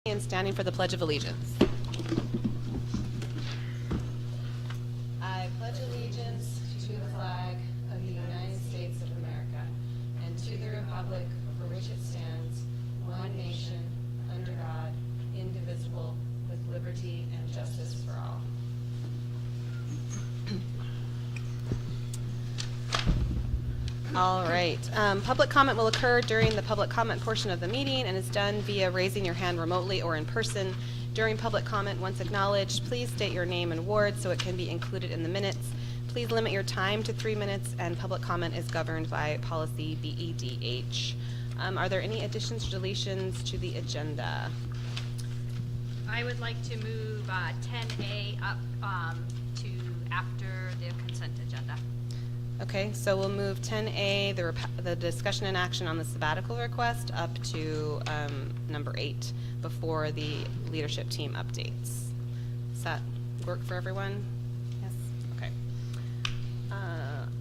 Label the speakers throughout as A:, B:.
A: And standing for the Pledge of Allegiance. I pledge allegiance to the flag of the United States of America and to the republic for which it stands, one nation, under God, indivisible, with liberty and justice for all. All right. Public comment will occur during the public comment portion of the meeting and is done via raising your hand remotely or in person. During public comment, once acknowledged, please state your name and ward so it can be included in the minutes. Please limit your time to 3 minutes, and public comment is governed by policy BEDH. Are there any additions or deletions to the agenda?
B: I would like to move 10A up to after the consent agenda.
A: Okay, so we'll move 10A, the discussion and action on the sabbatical request, up to number 8 before the leadership team updates. Does that work for everyone? Yes? Okay.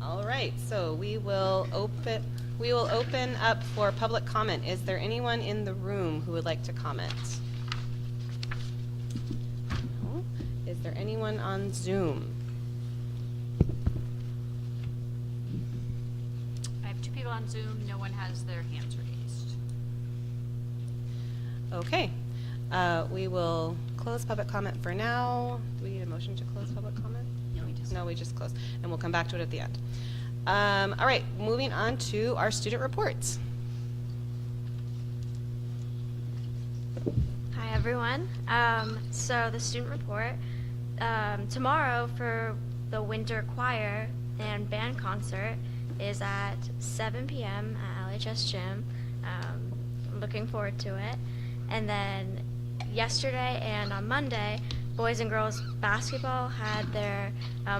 A: All right, so we will open up for public comment. Is there anyone in the room who would like to comment? No? Is there anyone on Zoom?
B: People on Zoom, no one has their hands raised.
A: Okay, we will close public comment for now. Do we need a motion to close public comment? No, we just closed, and we'll come back to it at the end. All right, moving on to our student reports.
C: Hi everyone. So the student report, tomorrow for the winter choir and band concert is at 7 p.m. at LHS Gym. I'm looking forward to it. And then yesterday and on Monday, boys and girls basketball had their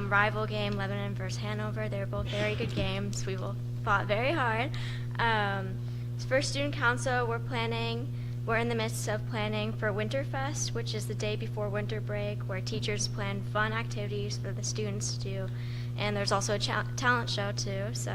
C: rival game, Lebanon versus Hanover. They were both very good games. We both fought very hard. For student council, we're in the midst of planning for Winterfest, which is the day before winter break, where teachers plan fun activities for the students to do. And there's also a talent show too, so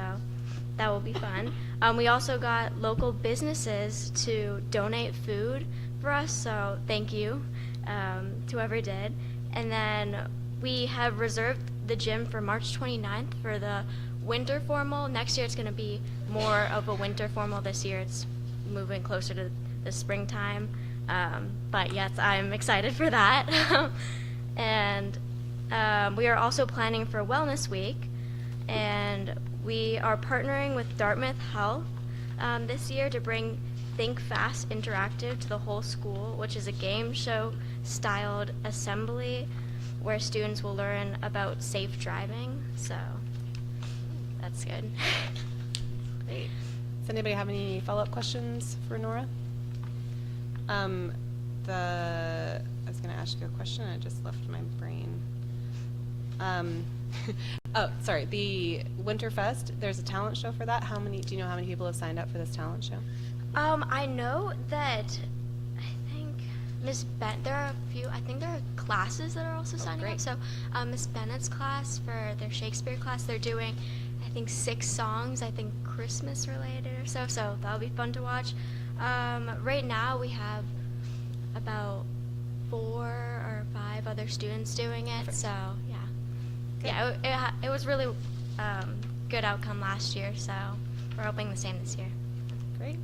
C: that will be fun. We also got local businesses to donate food for us, so thank you to whoever did. And then we have reserved the gym for March 29th for the winter formal. Next year it's going to be more of a winter formal. This year it's moving closer to the springtime. But yes, I'm excited for that. And we are also planning for Wellness Week, and we are partnering with Dartmouth Health this year to bring Think Fast Interactive to the whole school, which is a game show styled assembly where students will learn about safe driving, so that's good.
A: Great. Does anybody have any follow-up questions for Nora? I was going to ask you a question and it just left my brain. Oh, sorry, the Winterfest, there's a talent show for that. Do you know how many people have signed up for this talent show?
C: I know that there are a few, I think there are classes that are also signing up. So Miss Bennett's class, for their Shakespeare class, they're doing, I think, 6 songs, I think Christmas related or so that'll be fun to watch. Right now we have about 4 or 5 other students doing it, perfect. So yeah. Good. Yeah, it was really good outcome last year, so we're hoping the same this year.
A: Great.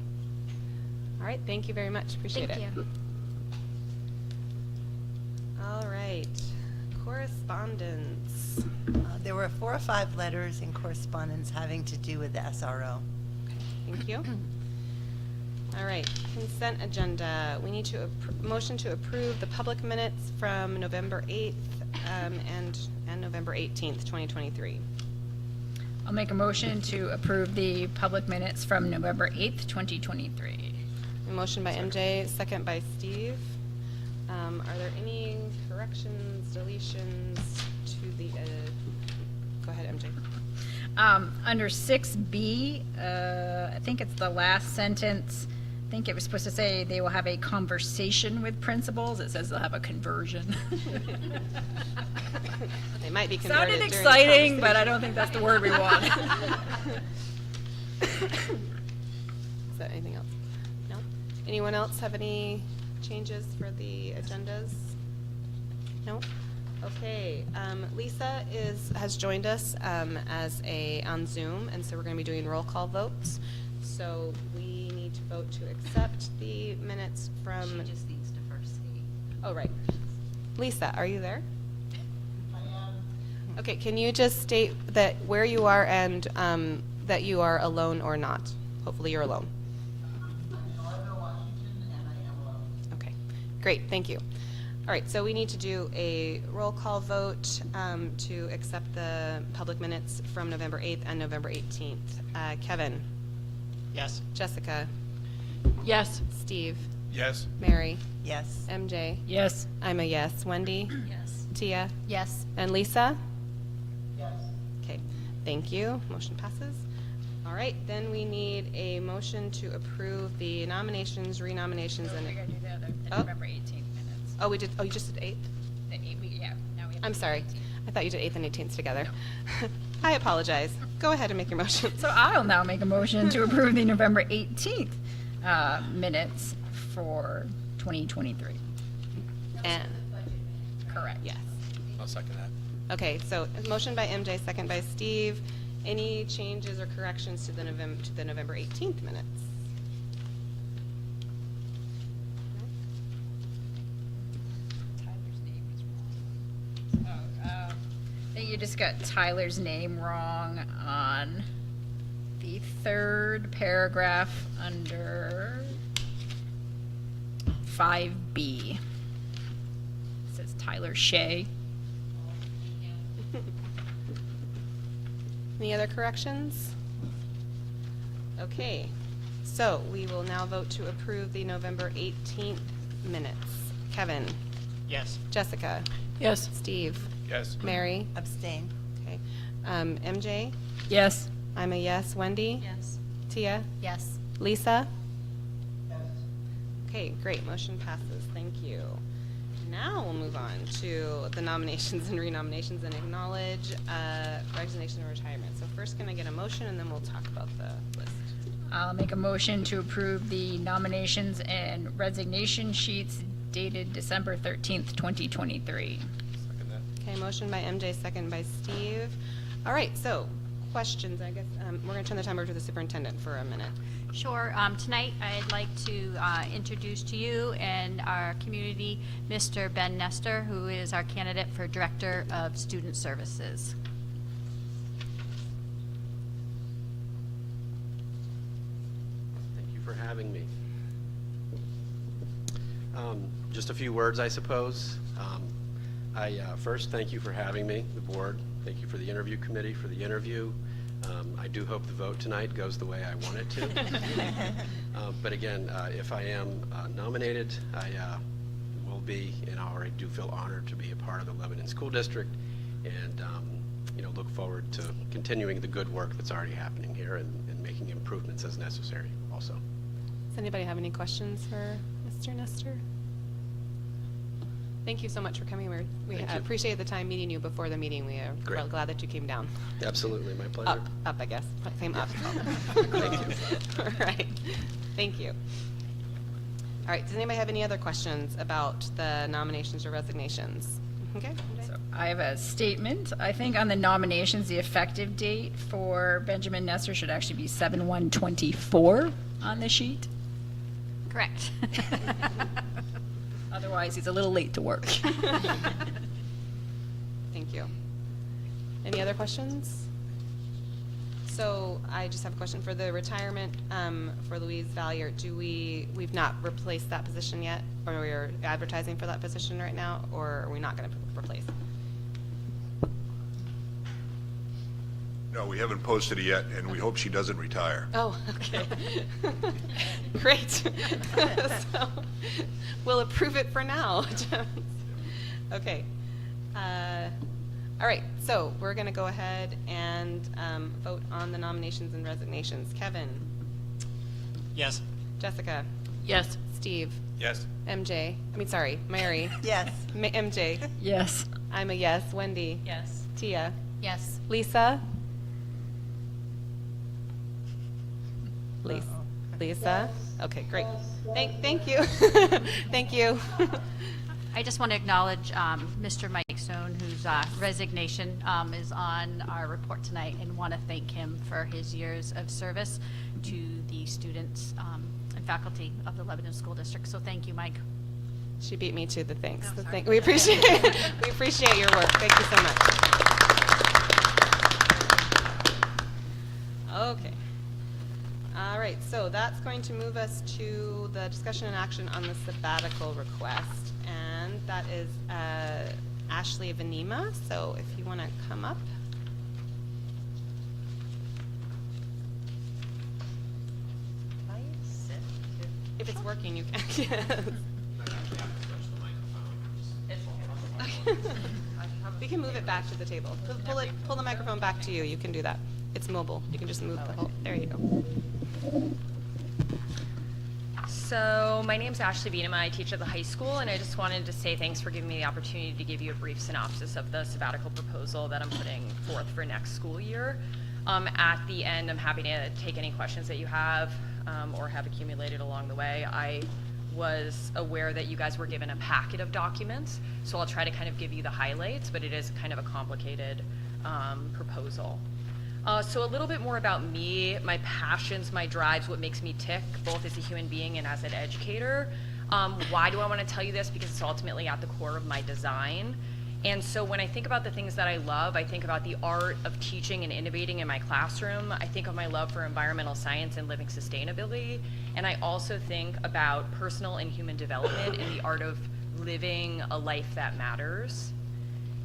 A: All right, thank you very much. Appreciate it.
C: Thank you.
A: All right, correspondence.
D: There were 4 or 5 letters in correspondence having to do with the SRO.
A: Okay, thank you. All right, consent agenda. We need to motion to approve the public minutes from November 8th and November 18th, 2023.
E: I'll make a motion to approve the public minutes from November 8th, 2023.
A: A motion by MJ, second by Steve. Are there any corrections, deletions to the, go ahead, MJ.
E: Under 6B, I think it's the last sentence. I think it was supposed to say they will have a conversation with principals. It says they'll have a conversion.
A: They might be converted.
E: Sounded exciting, but I don't think that's the word we want.
A: Is that anything else? No? Anyone else have any changes for the agendas? No? Okay, Lisa has joined us on Zoom, and so we're going to be doing roll call votes. So we need to vote to accept the minutes from.
B: She just needs to first say.
A: Oh, right. Lisa, are you there? I am. Okay, can you just state that where you are and that you are alone or not? Hopefully you're alone. Okay, great, thank you. All right, so we need to do a roll call vote to accept the public minutes from November 8th and November 18th. Kevin?
F: Yes.
A: Jessica?
G: Yes.
A: Steve?
F: Yes.
A: Mary?
D: Yes.
A: MJ?
E: Yes.
A: I'm a yes. Wendy?
B: Yes.
A: Tia?
G: Yes.
A: And Lisa? Yes. Okay, thank you. Motion passes. All right, then we need a motion to approve the nominations, renominations,
E: We
A: and,
E: gotta do the other, the
A: Oh.
E: November 18th minutes.
A: oh, we did, oh, you just did 8th?
E: The yeah, now we have.
A: I'm
E: to do
A: sorry.
E: 18th.
A: I thought you did 8th and 18th together. I apologize. Go ahead and make your motion.
E: So I'll now make a motion to approve the November 18th minutes for 2023.
A: And,
E: Correct.
A: yes.
F: I'll second that.
A: Okay, so motion by MJ, second by Steve. Any changes or corrections to the November 18th minutes?
E: Tyler's name is wrong. Oh, I think you just got Tyler's name wrong on the third paragraph under 5B. It says Tyler Shea.
A: Any other corrections? Okay, so we will now vote to approve the November 18th minutes. Kevin?
F: Yes.
A: Jessica?
G: Yes.
A: Steve?
F: Yes.
A: Mary?
D: Abstain.
A: Okay. MJ?
E: Yes.
A: I'm a yes. Wendy?
B: Yes.
A: Tia?
G: Yes.
A: Lisa? Yes. Okay, great. Motion passes. Thank you. Now we'll move on to the nominations and renominations and acknowledge resignation and retirement. So first, can I get a motion, and then we'll talk about the list.
E: I'll make a motion to approve the nominations and resignation sheets dated December 13th, 2023.
F: Second that.
A: Okay, motion by MJ, second by Steve. All right, so questions, I guess. We're going to turn the time over to the superintendent for a minute.
B: Sure. Tonight, I'd like to introduce to you and our community Mr. Ben Nestor, who is our candidate for Director of Student Services.
H: Thank you for having me. Just a few words, I suppose. First, thank you for having me, the board. Thank you for the interview committee for the interview. I do hope the vote tonight goes the way I want it to. But again, if I am nominated, I will be, and I already do feel honored to be a part of the Lebanon School District, and look forward to continuing the good work that's already happening here and making improvements as necessary also.
A: Does anybody have any questions for Mr. Nestor? Thank you so much for coming. We
H: Thank you.
A: appreciate the time meeting you before the meeting. We are
H: Great.
A: glad that you came down.
H: Absolutely, my pleasure.
A: Up, I guess. Same up.
H: Thank you.
A: All right. Thank you. All right. Does anybody have any other questions about the nominations or resignations? Okay.
E: So I have a statement. I think on the nominations, the effective date for Benjamin Nestor should actually be 7/1/24 on the sheet.
B: Correct.
E: Otherwise, he's a little late to work.
A: Thank you. Any other questions? So I just have a question for the retirement for Louise Valier. We've not replaced that position yet, or we're advertising for that position right now, or are we not going to replace?
I: No, we haven't posted it yet, and we hope she doesn't retire.
A: Oh, okay. Great. So we'll approve it for now. Okay. All right, so we're going to go ahead and vote on the nominations and resignations. Kevin?
F: Yes.
A: Jessica?
G: Yes.
A: Steve?
F: Yes.
A: Mary?
D: Yes.
A: MJ?
E: Yes.
A: I'm a yes. Wendy?
B: Yes.
A: Tia?
G: Yes.
A: Lisa? Lisa?
D: Uh-oh.
A: Lisa? Okay, great. Thank you. Thank you.
B: I just want to acknowledge Mr. Mike Stone, whose resignation is on our report tonight, and want to thank him for his years of service to the students and faculty of the Lebanon School District. So thank you, Mike.
A: She beat me to the thanks.
B: Oh,
A: The
B: sorry.
A: we appreciate we appreciate your work. Thank you so much. Okay. All right, so that's going to move us to the discussion and action on the sabbatical request, and that is Ashley Venema. So if you want to come up. If it's working, you can. We can move it back to the table. Pull the microphone back to you. You can do that. It's mobile. You can just move the whole. There you go.
G: So my name's Ashley Venema. I teach at the high school, and I just wanted to say thanks for giving me the opportunity to give you a brief synopsis of the sabbatical proposal that I'm putting forth for next school year. At the end, I'm happy to take any questions that you have or have accumulated along the way. I was aware that you guys were given a packet of documents, so I'll try to kind of give you the highlights, but it is kind of a complicated proposal. So a little bit more about me, my passions, my drives, what makes me tick, both as a human being and as an educator. Why do I want to tell you this? Because it's ultimately at the core of my design. And so when I think about the things that I love, I think about the art of teaching and innovating in my classroom. I think of my love for environmental science and living sustainability. And I also think about personal and human development and the art of living a life that matters.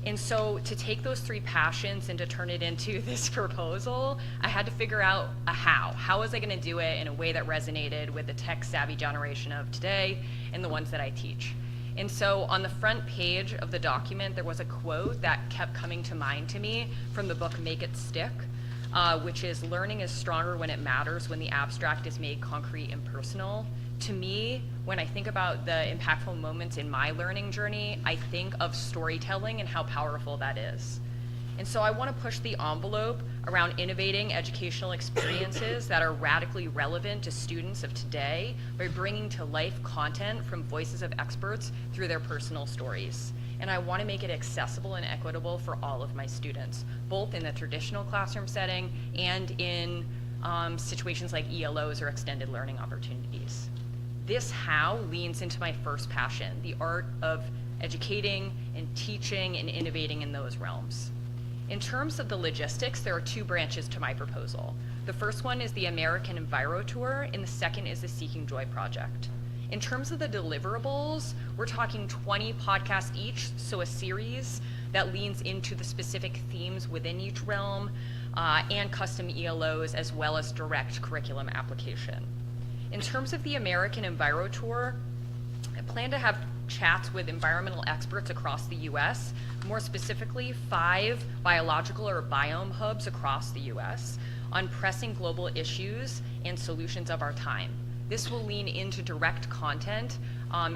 G: And so to take those three passions and to turn it into this proposal, I had to figure out a how. How was I going to do it in a way that resonated with the tech-savvy generation of today and the ones that I teach? And so on the front page of the document, there was a quote that kept coming to mind to me from the book Make It Stick, which is, "Learning is stronger when it matters, when the abstract is made concrete and personal." To me, when I think about the impactful moments in my learning journey, I think of storytelling and how powerful that is. And so I want to push the envelope around innovating educational experiences that are radically relevant to students of today by bringing to life content from voices of experts through their personal stories. And I want to make it accessible and equitable for all of my students, both in the traditional classroom setting and in situations like ELOs or extended learning opportunities. This how leans into my first passion, the art of educating and teaching and innovating in those realms. In terms of the logistics, there are two branches to my proposal. The first one is the American Enviro Tour, and the second is the Seeking Joy Project. In terms of the deliverables, we're talking 20 podcasts each, so a series that leans into the specific themes within each realm, and custom ELOs, as well as direct curriculum application. In terms of the American Enviro Tour, I plan to have chats with environmental experts across the US, more specifically 5 biological or biome hubs across the US, on pressing global issues and solutions of our time. This will lean into direct content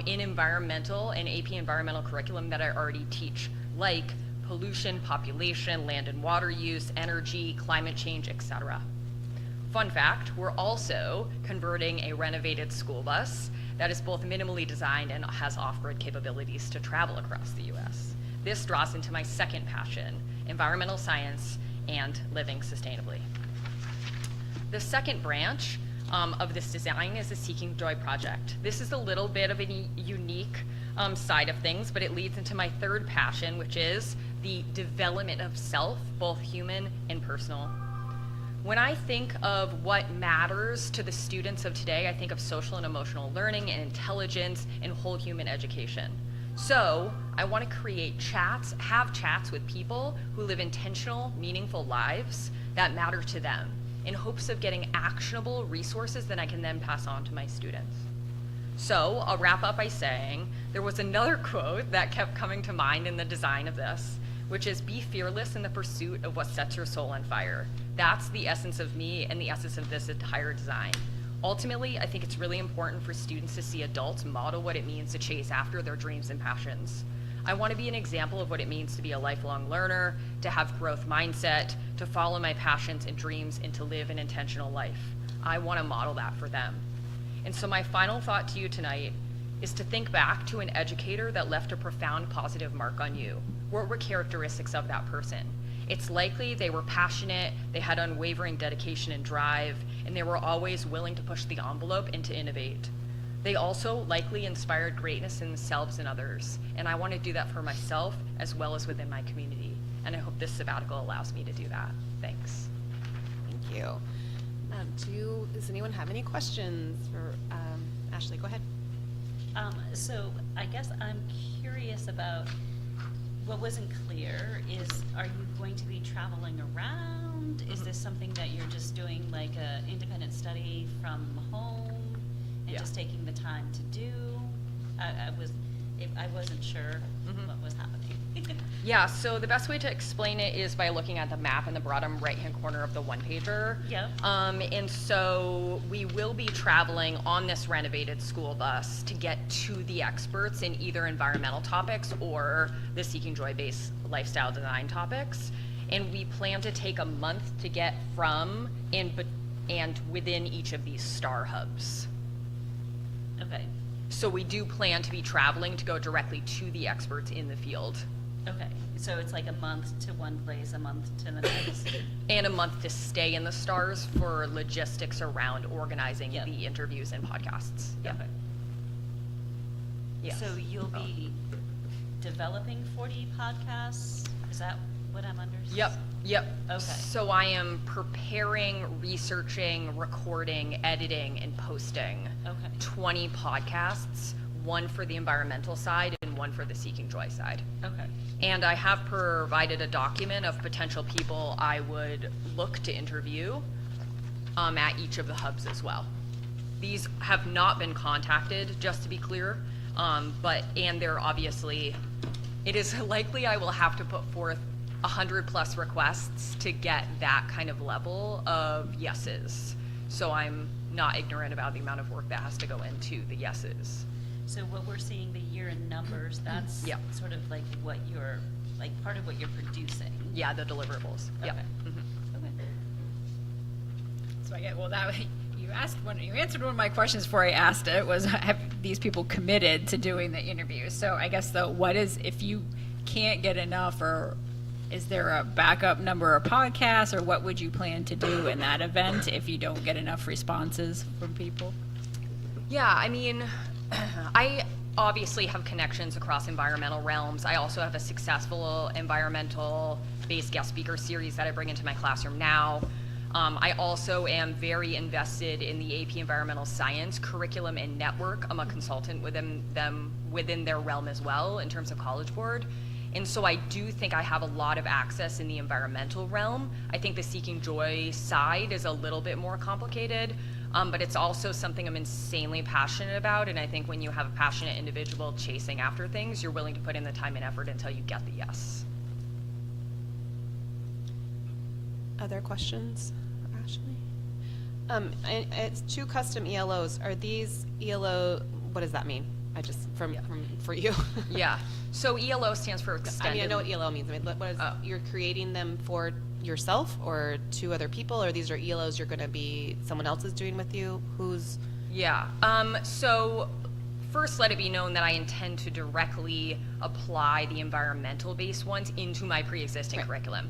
G: in environmental and AP environmental curriculum that I already teach, like pollution, population, land and water use, energy, climate change, etc. Fun fact, we're also converting a renovated school bus that is both minimally designed and has off-grid capabilities to travel across the US. This draws into my second passion, environmental science and living sustainably. The second branch of this design is the Seeking Joy Project. This is a little bit of a unique side of things, but it leads into my third passion, which is the development of self, both human and personal. When I think of what matters to the students of today, I think of social and emotional learning and intelligence and whole human education. So I want to create chats, have chats with people who live intentional, meaningful lives that matter to them, in hopes of getting actionable resources that I can then pass on to my students. So I'll wrap up by saying there was another quote that kept coming to mind in the design of this, which is, "Be fearless in the pursuit of what sets your soul on fire." That's the essence of me and the essence of this entire design. Ultimately, I think it's really important for students to see adults model what it means to chase after their dreams and passions. I want to be an example of what it means to be a lifelong learner, to have growth mindset, to follow my passions and dreams, and to live an intentional life. I want to model that for them. And so my final thought to you tonight is to think back to an educator that left a profound positive mark on you. What were characteristics of that person? It's likely they were passionate, they had unwavering dedication and drive, and they were always willing to push the envelope and to innovate. They also likely inspired greatness in themselves and others, and I want to do that for myself as well as within my community. And I hope this sabbatical allows me to do that. Thanks.
A: Thank you. Does anyone have any questions for Ashley? Go ahead.
J: So I guess I'm curious about what wasn't clear is, are you going to be traveling around? Is this something that you're just doing like a independent study from home and
G: Yeah.
J: just taking the time to do? I wasn't sure what was happening.
G: Yeah, so the best way to explain it is by looking at the map in the bottom right-hand corner of the one-pager.
J: Yep.
G: And so we will be traveling on this renovated school bus to get to the experts in either environmental topics or the Seeking Joy-based lifestyle design topics. And we plan to take a month to get from and within each of these star hubs.
J: Okay.
G: So we do plan to be traveling to go directly to the experts in the field.
J: Okay. So it's like a month to one place, a month to the next.
G: And a month to stay in the stars for logistics around organizing
J: Yep.
G: the interviews and podcasts. Yeah.
J: Okay.
G: Yes.
J: So you'll be developing 40 podcasts? Is that what I'm understanding?
G: Yep.
J: Okay.
G: So I am preparing, researching, recording, editing, and posting
J: Okay.
G: 20 podcasts, one for the environmental side and one for the Seeking Joy side.
J: Okay.
G: And I have provided a document of potential people I would look to interview at each of the hubs as well. These have not been contacted, just to be clear, and they're obviously, it is likely I will have to put forth 100+ requests to get that kind of level of yeses. So I'm not ignorant about the amount of work that has to go into the yeses.
J: So what we're seeing, the year-end numbers, that's
G: Yep.
J: sort of like what you're, like part of what you're producing.
G: Yeah, the deliverables. Yep.
J: Okay.
G: Mhm.
J: Okay.
E: So you answered one of my questions before I asked it, was have these people committed to doing the interviews? So I guess if you can't get enough, or is there a backup number of podcasts, or what would you plan to do in that event if you don't get enough responses from people?
G: Yeah, I mean, I obviously have connections across environmental realms. I also have a successful environmental-based guest speaker series that I bring into my classroom now. I also am very invested in the AP Environmental Science curriculum and network. I'm a consultant within their realm as well in terms of College Board. And so I do think I have a lot of access in the environmental realm. I think the Seeking Joy side is a little bit more complicated, but it's also something I'm insanely passionate about. And I think when you have a passionate individual chasing after things, you're willing to put in the time and effort until you get the yes.
A: Other questions for Ashley? It's 2 custom ELOs. Are these ELO, what does that mean? For you.
G: Yeah. So ELO stands for extended.
A: I mean, I know what ELO means. I mean, what is, you're creating them for yourself or 2 other people, or these are ELOs you're going to be, someone else is doing with you? Who's?
G: Yeah. So first, let it be known that I intend to directly apply the environmental-based ones into my pre-existing curriculum.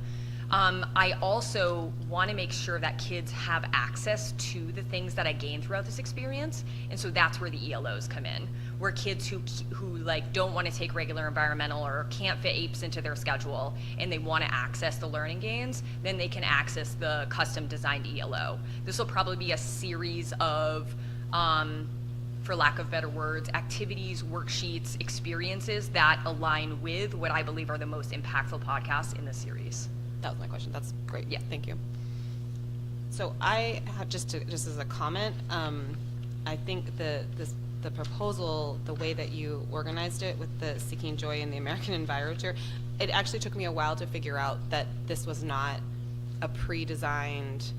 G: I also want to make sure that kids have access to the things that I gained throughout this experience, and so that's where the ELOs come in, where kids who like don't want to take regular environmental or can't fit APES into their schedule and they want to access the learning gains, then they can access the custom designed ELO. This will probably be a series of, for lack of better words, activities, worksheets, experiences that align with what I believe are the most impactful podcasts in the series.
A: That was my question. That's great.
G: Yeah.
A: Thank you. So I have just as a comment, I think the proposal, the way that you organized it with the Seeking Joy and the American Environmental, it actually took me a while to figure out that this was not a pre-designed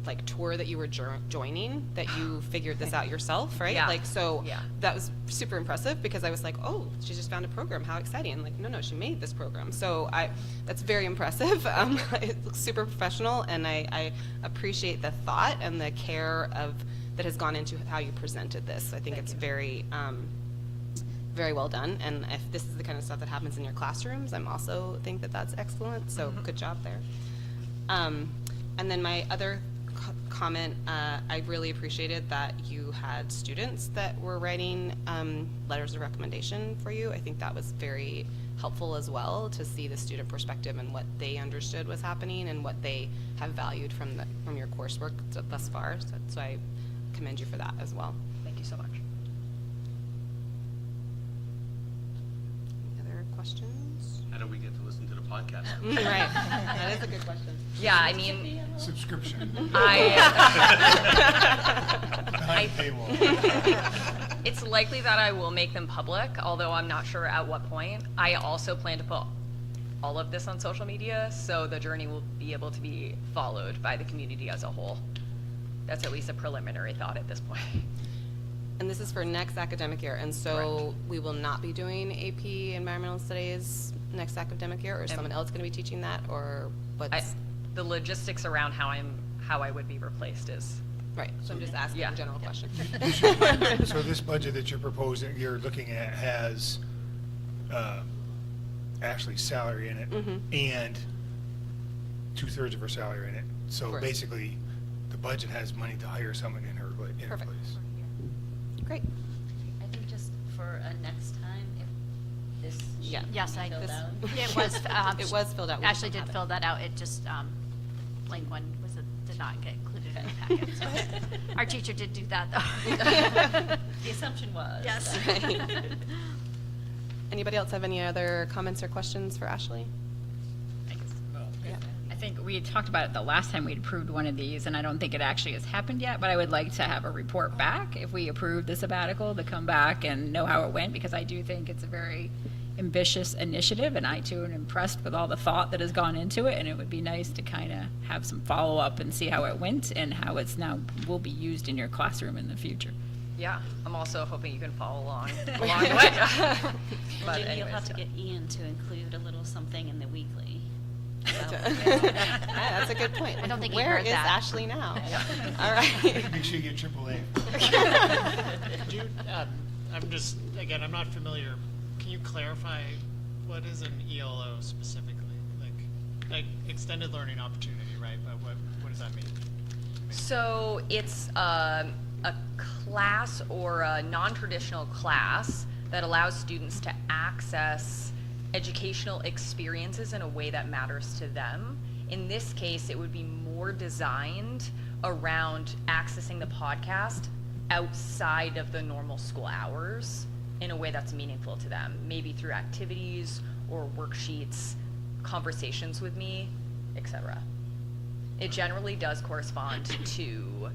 A: like tour that you were joining, that you figured this out yourself, right?
G: Yeah.
A: Like, so
G: Yeah.
A: that was super impressive, because I was like, oh, she just found a program, how exciting. And like, no, she made this program. So that's very impressive. It looks super professional, and I appreciate the thought and the care that has gone into how you presented this. I think it's very, very well done. And if this is the kind of stuff that happens in your classrooms, I'm also think that that's excellent. So good job there. And then my other comment, I really appreciated that you had students that were writing letters of recommendation for you. I think that was very helpful as well, to see the student perspective and what they understood was happening and what they have valued from your coursework thus far. So I commend you for that as well.
G: Thank you so much.
A: Any other questions?
F: How do we get to listen to the podcast?
A: Right, that is a good question.
G: Yeah, I mean,
K: Subscription.
G: I
K: Behind paywall.
G: it's likely that I will make them public, although I'm not sure at what point. I also plan to put all of this on social media, so the journey will be able to be followed by the community as a whole. That's at least a preliminary thought at this point.
A: And this is for next academic year, and so we will not be doing AP Environmental Studies next academic year, or is someone else going to be teaching that, or what's?
G: The logistics around how I would be replaced is,
A: Right, so I'm just asking
G: Yeah.
A: a general question.
K: So this budget that you're proposing, you're looking at, has Ashley's salary in it and 2/3 of her salary in it. So
A: course.
K: basically, the budget has money to hire someone in her
A: Perfect.
K: place.
A: Great.
J: I think just for next time, if this
A: Yeah.
J: sheet
B: Yes,
J: can be filled out.
B: It was,
A: It was filled out. We just
B: Ashley
A: don't
B: did
A: have
B: fill that out. It just, blank one did not get included in the packet. So our teacher did do that, though.
J: The assumption was.
B: Yes.
A: Right. Anybody else have any other comments or questions for Ashley?
E: I think we had talked about it the last time we'd approved one of these, and I don't think it actually has happened yet, but I would like to have a report back if we approve the sabbatical, to come back and know how it went, because I do think it's a very ambitious initiative, and I too am impressed with all the thought that has gone into it, and it would be nice to kind of have some follow-up and see how it went and how it's now will be used in your classroom in the future.
G: yeah, I'm also hoping you can follow along the way. But
J: Maybe you'll have to
G: anyways,
J: get Ian to include a little something in the weekly.
A: That's a good point.
B: I don't think he
A: Where
B: heard
A: is
B: that.
A: Ashley now? All right.
K: Make sure you get AAA.
F: Could you, I'm just, again, I'm not familiar. Can you clarify what is an ELO specifically? Like extended learning opportunity, right? But what does that mean?
G: So it's a class or a non-traditional class that allows students to access educational experiences in a way that matters to them. In this case, it would be more designed around accessing the podcast outside of the normal school hours in a way that's meaningful to them, maybe through activities or worksheets, conversations with me, etc. It generally does correspond to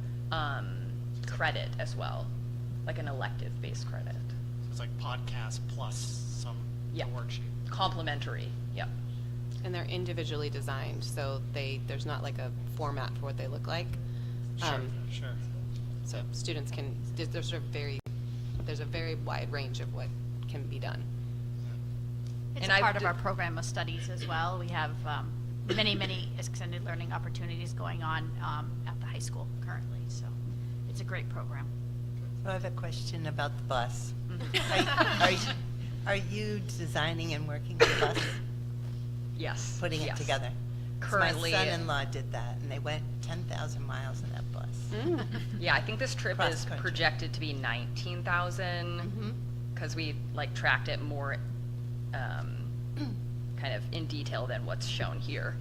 G: credit as well, like an elective-based credit.
F: So it's like podcast plus some
G: Yeah.
F: worksheet.
G: Complementary, yep.
A: And they're individually designed, so there's not like a format for what they look like.
F: Sure, sure.
A: So students can, there's a very wide range of what can be done.
B: It's
G: And
B: a
G: I
B: part of
G: did-
B: our program of studies as well. We have many extended learning opportunities going on at the high school currently, so it's a great program.
D: So I have a question about the bus. Are you designing and working the bus,
G: Yes.
D: putting it
G: yes.
D: together? 'Cause
G: Currently,
D: my son-in-law did that, and they went 10,000 miles in that bus.
G: yeah, I think this trip is
D: Cross country.
G: projected to be 19,000 because we like tracked it more kind of in detail than what's shown here.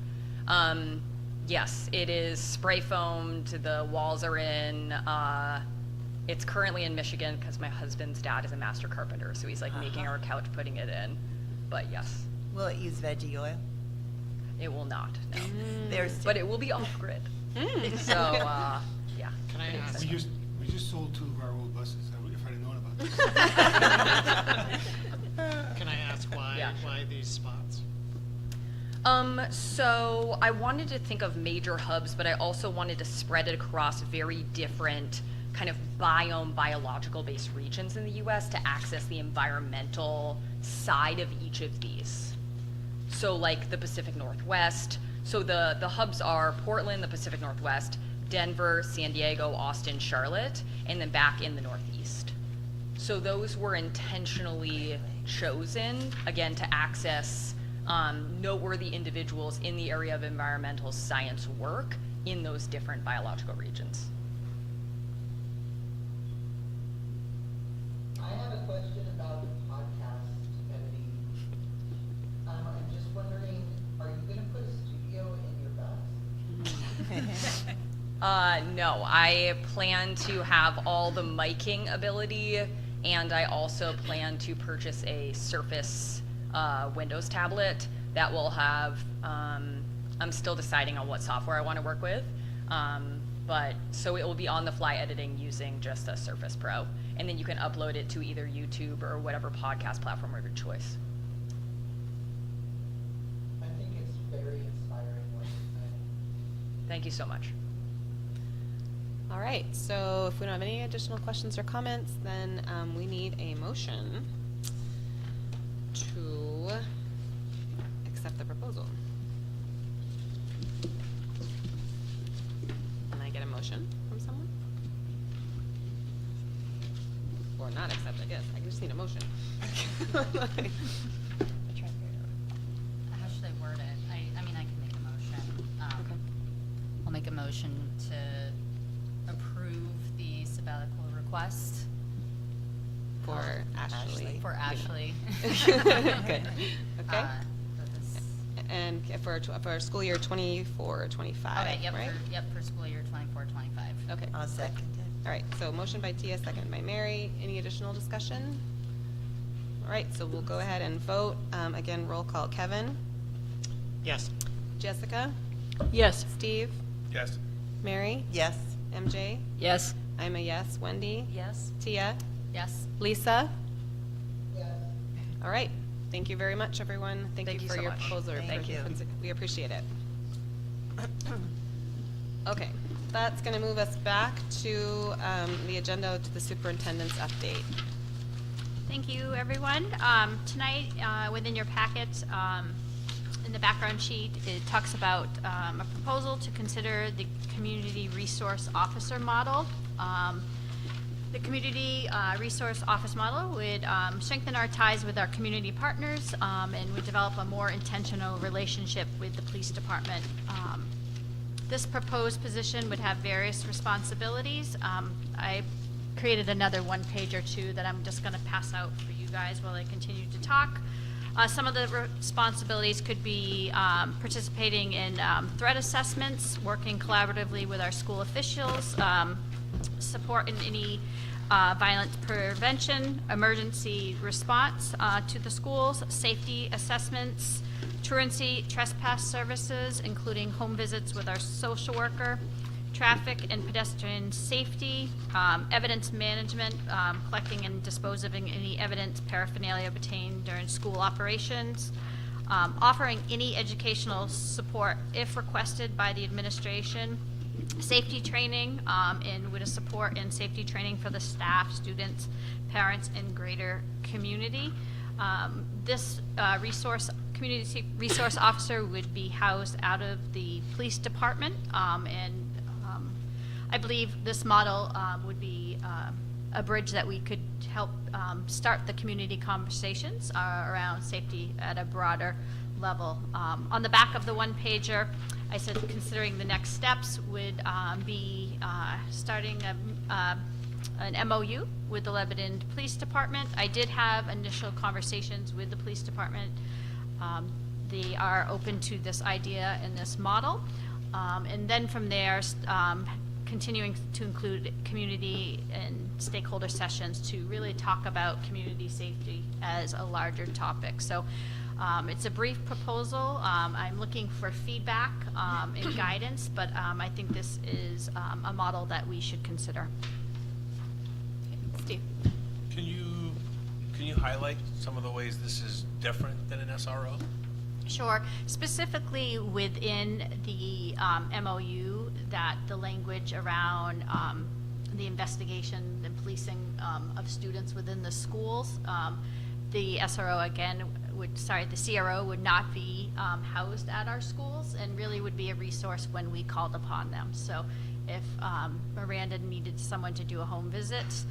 G: Yes, it is spray foamed. The walls are in. It's currently in Michigan because my husband's dad is a master carpenter, so he's like making our couch, putting it in. But yes,
D: Will it use veggie oil?
G: it will not. No.
D: There's
G: But it will be off grid. So yeah.
F: Can I ask?
K: We just sold 2 of our old buses. If I'd have known about this.
F: Can I ask why
G: Yeah.
F: why these spots?
G: So I wanted to think of major hubs, but I also wanted to spread it across very different kind of biological-based regions in the U.S. to access the environmental side of each of these. So like the Pacific Northwest. So the hubs are Portland, the Pacific Northwest, Denver, San Diego, Austin, Charlotte, and then back in the Northeast. So those were intentionally chosen, again, to access noteworthy individuals in the area of environmental science work in those different biological regions.
L: I have a question about the podcast, Kennedy. I'm just wondering, are you going to put a studio in your bus?
G: No, I plan to have all the miking ability, and I also plan to purchase a Surface Windows tablet that will have, I'm still deciding on what software I want to work with, but so it will be on the fly editing using just a Surface Pro, and then you can upload it to either YouTube or whatever podcast platform of your choice.
L: I think it's very inspiring what you're saying.
G: Thank you so much.
A: All right, so if we don't have any additional questions or comments, then we need a motion to accept the proposal. Can I get a motion from someone? Or not accept, I guess. I just need a motion.
B: How should I word it? I mean, I can make a motion.
A: Okay.
B: I'll make a motion to approve the sabbatical request
A: For Ashley.
B: for Ashley.
A: Good. Okay.
B: For this-
A: And for school year 24-25,
B: Okay, yep,
A: right?
B: for school year 24-25.
A: Okay.
D: I'll second it.
A: All right, so motion by Tia, second by Mary. Any additional discussion? All right, so we'll go ahead and vote. Again, roll call. Kevin?
F: Yes.
A: Jessica?
M: Yes.
A: Steve?
K: Yes.
A: Mary?
D: Yes.
A: MJ?
M: Yes.
A: I'm a yes. Wendy?
B: Yes.
A: Tia?
B: Yes.
A: Lisa?
L: Yes.
A: All right. Thank you very much, everyone. Thank
G: Thank
A: you
G: you
A: for
G: so
A: your
G: much.
A: proposal.
D: Thank you.
A: We appreciate it. Okay, that's going to move us back to the agenda, to the superintendent's update.
B: Thank you, everyone. Tonight, within your packet, in the background sheet, it talks about a proposal to consider the Community Resource Officer model. The Community Resource Office model would strengthen our ties with our community partners and would develop a more intentional relationship with the police department. This proposed position would have various responsibilities. I created another one-page or two that I'm just going to pass out for you guys while I continue to talk. Some of the responsibilities could be participating in threat assessments, working collaboratively with our school officials, support in any violence prevention, emergency response to the schools, safety assessments, truancy, trespass services, including home visits with our social worker, traffic and pedestrian safety, evidence management, collecting and disposing of any evidence paraphernalia obtained during school operations, offering any educational support if requested by the administration, safety training, and with a support and safety training for the staff, students, parents, and greater community. This community resource officer would be housed out of the police department, and I believe this model would be a bridge that we could help start the community conversations around safety at a broader level. On the back of the one-pager, I said considering the next steps would be starting an MOU with the Lebanon Police Department. I did have initial conversations with the police department. They are open to this idea and this model. And then from there, continuing to include community and stakeholder sessions to really talk about community safety as a larger topic. So it's a brief proposal. I'm looking for feedback and guidance, but I think this is a model that we should consider. Steve.
N: Can you highlight some of the ways this is different than an SRO?
B: Sure. Specifically within the MOU, that the language around the investigation and policing of students within the schools, the SRO again the CRO would not be housed at our schools and really would be a resource when we called upon them. So if Miranda needed someone to do a home visit,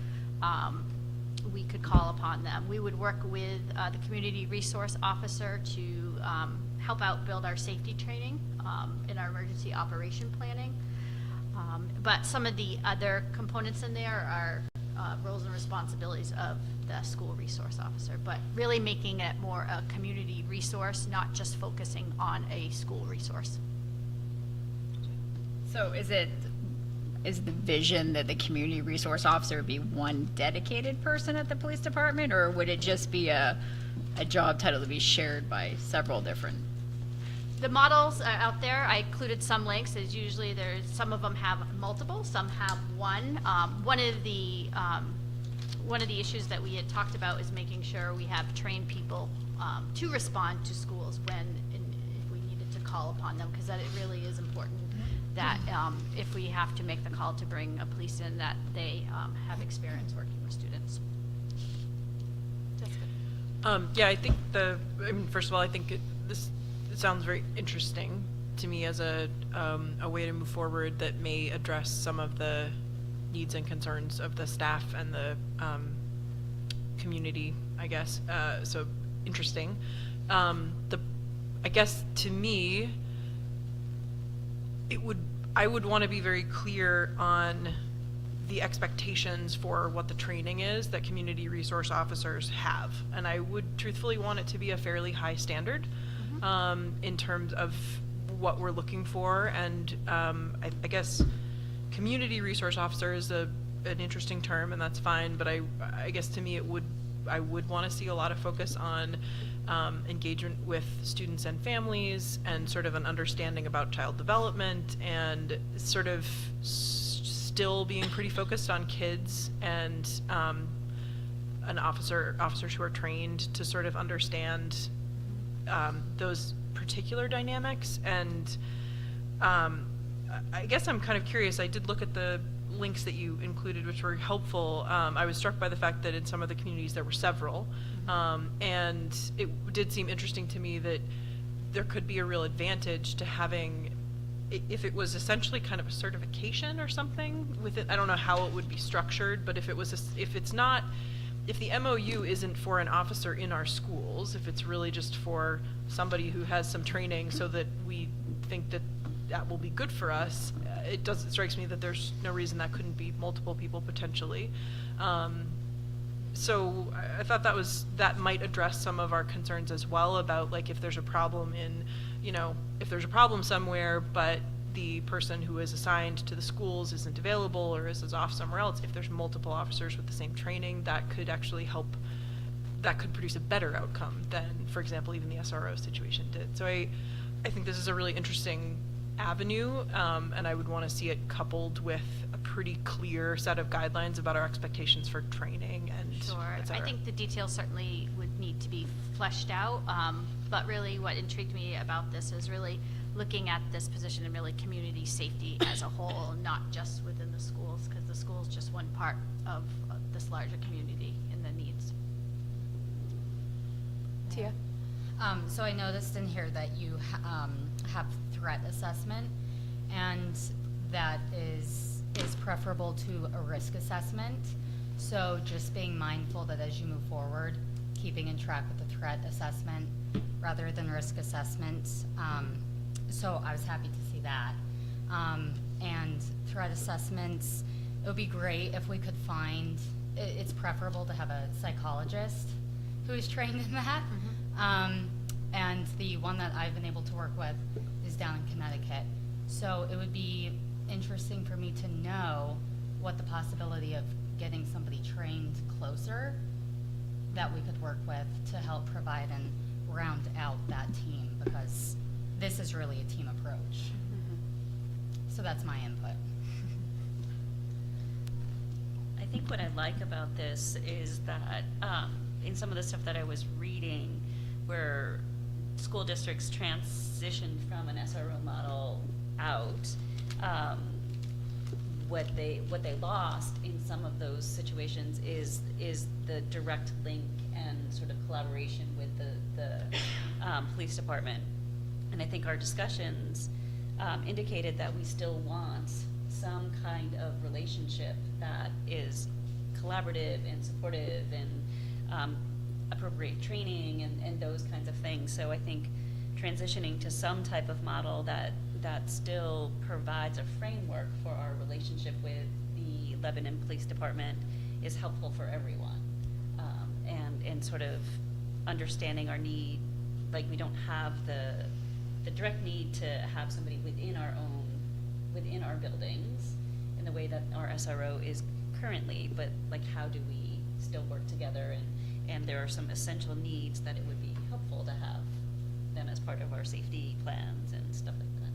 B: we could call upon them. We would work with the community resource officer to help out build our safety training in our emergency operation planning. But some of the other components in there are roles and responsibilities of the school resource officer, but really making it more a community resource, not just focusing on a school resource.
E: So is the vision that the community resource officer would be one dedicated person at the police department, or would it just be a job title to be shared by several different?
B: The models are out there. I included some links. As usually some of them have multiple, some have one. One of the issues that we had talked about is making sure we have trained people to respond to schools if we needed to call upon them, because that it really is important that if we have to make the call to bring a police in, that they have experience working with students. Jessica.
M: Yeah, I think first of all, I think it sounds very interesting to me as a way to move forward that may address some of the needs and concerns of the staff and the community, I guess. So interesting. I guess to me, I would want to be very clear on the expectations for what the training is that community resource officers have. And I would truthfully want it to be a fairly high standard in terms of what we're looking for. And I guess community resource officer is an interesting term, and that's fine, but I guess to me I would want to see a lot of focus on engagement with students and families, and sort of an understanding about child development, and sort of still being pretty focused on kids, and officers who are trained to sort of understand those particular dynamics. And I guess I'm kind of curious. I did look at the links that you included, which were helpful. I was struck by the fact that in some of the communities there were several, and it did seem interesting to me that there could be a real advantage to having, if it was essentially kind of a certification or something with it. I don't know how it would be structured, but if the MOU isn't for an officer in our schools, if it's really just for somebody who has some training so that we think that will be good for us, it strikes me that there's no reason that couldn't be multiple people potentially. So I thought that might address some of our concerns as well about, like, if there's a problem if there's a problem somewhere, but the person who is assigned to the schools isn't available or is off somewhere else, if there's multiple officers with the same training, that could actually help, that could produce a better outcome than, for example, even the SRO situation did. So I think this is a really interesting avenue, and I would want to see it coupled with a pretty clear set of guidelines about our expectations for training and
B: Sure.
M: et cetera.
B: I think the details certainly would need to be fleshed out, but really what intrigued me about this is really looking at this position and really community safety as a whole, not just within the schools, because the school is just one part of this larger community and the needs.
A: Tia?
N: So I noticed in here that you have threat assessment, and that is preferable to a risk assessment. So just being mindful that as you move forward, keeping in track with the threat assessment rather than risk assessments. So I was happy to see that. And threat assessments, it would be great if we could find, it's preferable to have a psychologist who is trained in that. And the one that I've been able to work with is down in Connecticut. So it would be interesting for me to know what the possibility of getting somebody trained closer that we could work with to help provide and round out that team, because this is really a team approach. So that's my input.
J: I think what I like about this is that in some of the stuff that I was reading, where school districts transitioned from an SRO model out, what they lost in some of those situations is the direct link and sort of collaboration with the police department. And I think our discussions indicated that we still want some kind of relationship that is collaborative and supportive and appropriate training and those kinds of things. So I think transitioning to some type of model that still provides a framework for our relationship with the Lebanon Police Department is helpful for everyone. And sort of understanding our need, like we don't have the direct need to have somebody within our buildings in the way that our SRO is currently, but like how do we still work together, and there are some essential needs that it would be helpful to have them as part of our safety plans and stuff like that.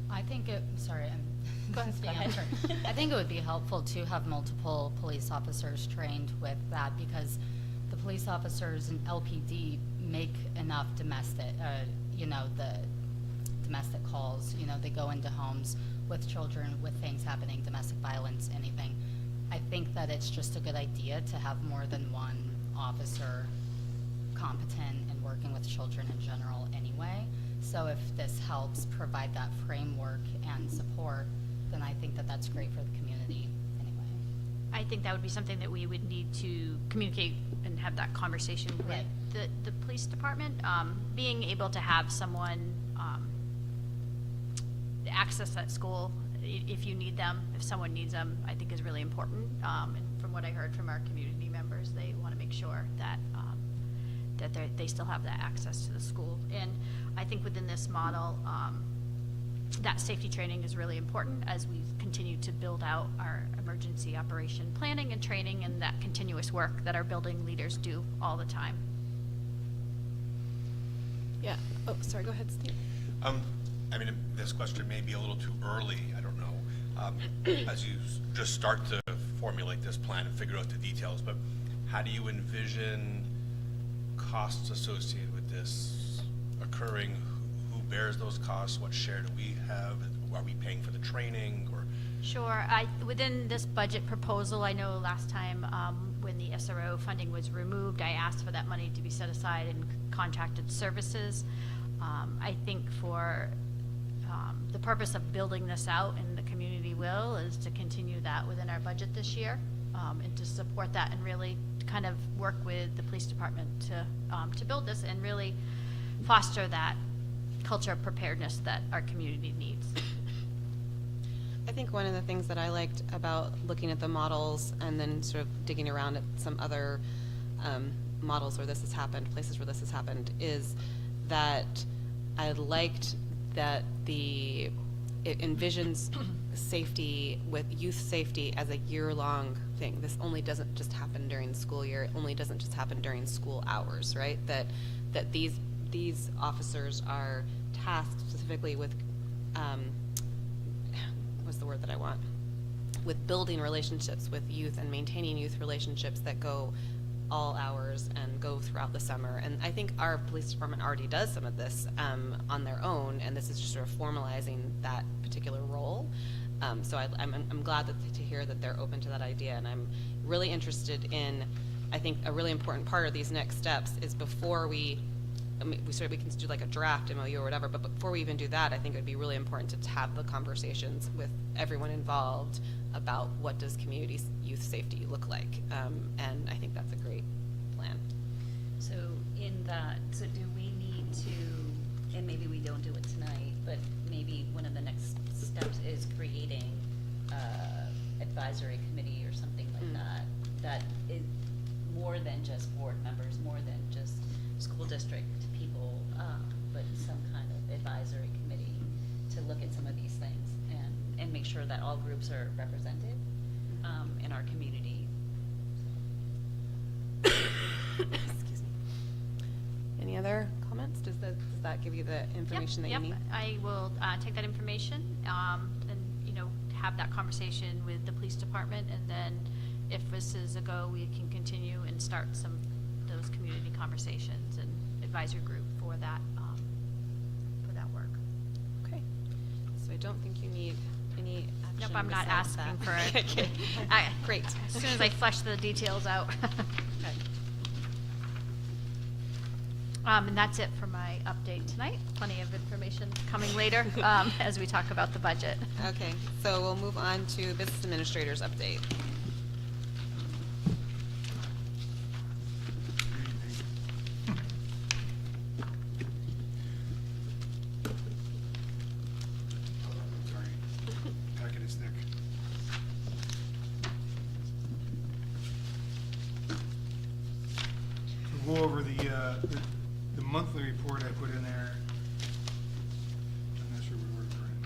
N: I think sorry, I'm
J: Go ahead.
N: being out of turn. I think it would be helpful to have multiple police officers trained with that, because the police officers in LPD make enough domestic, the domestic calls. They go into homes with children, with things happening, domestic violence, anything. I think that it's just a good idea to have more than one officer competent in working with children in general anyway. So if this helps provide that framework and support, then I think that that's great for the community anyway.
B: I think that would be something that we would need to communicate and have that conversation with
N: Right.
B: the police department. Being able to have someone access that school if you need them, if someone needs them, I think is really important. And from what I heard from our community members, they want to make sure that they still have that access to the school. And I think within this model, that safety training is really important as we continue to build out our emergency operation planning and training and that continuous work that our building leaders do all the time.
A: Yeah. Oh, sorry. Go ahead, Steve.
O: This question may be a little too early, I don't know, as you just start to formulate this plan and figure out the details, but how do you envision costs associated with this occurring? Who bears those costs? What share do we have? Are we paying for the training? Or
B: Sure. Within this budget proposal, I know last time when the SRO funding was removed, I asked for that money to be set aside in contracted services. I think for the purpose of building this out, and the community will, is to continue that within our budget this year, and to support that and really kind of work with the police department to build this and really foster that culture of preparedness that our community needs.
A: I think one of the things that I liked about looking at the models and then sort of digging around at some other models where this has happened, places where this has happened, is that I liked that it envisions safety with youth safety as a year-long thing. This only doesn't just happen during the school year. It only doesn't just happen during school hours, right? That these officers are tasked specifically with what's the word that I want? With building relationships with youth and maintaining youth relationships that go all hours and go throughout the summer. And I think our police department already does some of this on their own, and this is just sort of formalizing that particular role. So I'm glad to hear that they're open to that idea, and I'm really interested in, I think a really important part of these next steps is before we can do like a draft MOU or whatever, but before we even do that, I think it would be really important to have the conversations with everyone involved about what does community youth safety look like, and I think that's a great plan.
J: So so do we need to, and maybe we don't do it tonight, but maybe one of the next steps is creating advisory committee or something like that is more than just board members, more than just school district people, but some kind of advisory committee to look at some of these things and make sure that all groups are represented in our community.
A: Excuse me. Any other comments? Does that give you the information that you need?
B: I will take that information and have that conversation with the police department, and then if this is a go, we can continue and start some of those community conversations and advisory group for that
A: I don't think you need any action.
B: Nope, I'm not
A: besides
B: asking
A: that.
B: for
A: Okay. Great.
B: As soon as I flesh the details out.
A: Okay.
B: And that's it for my update tonight. Plenty of information coming later as we talk about the budget.
A: Okay, so we'll move on to business administrator's update.
K: Sorry, packet is thick. We'll go over the monthly report I put in there. I'm not sure what order we're in,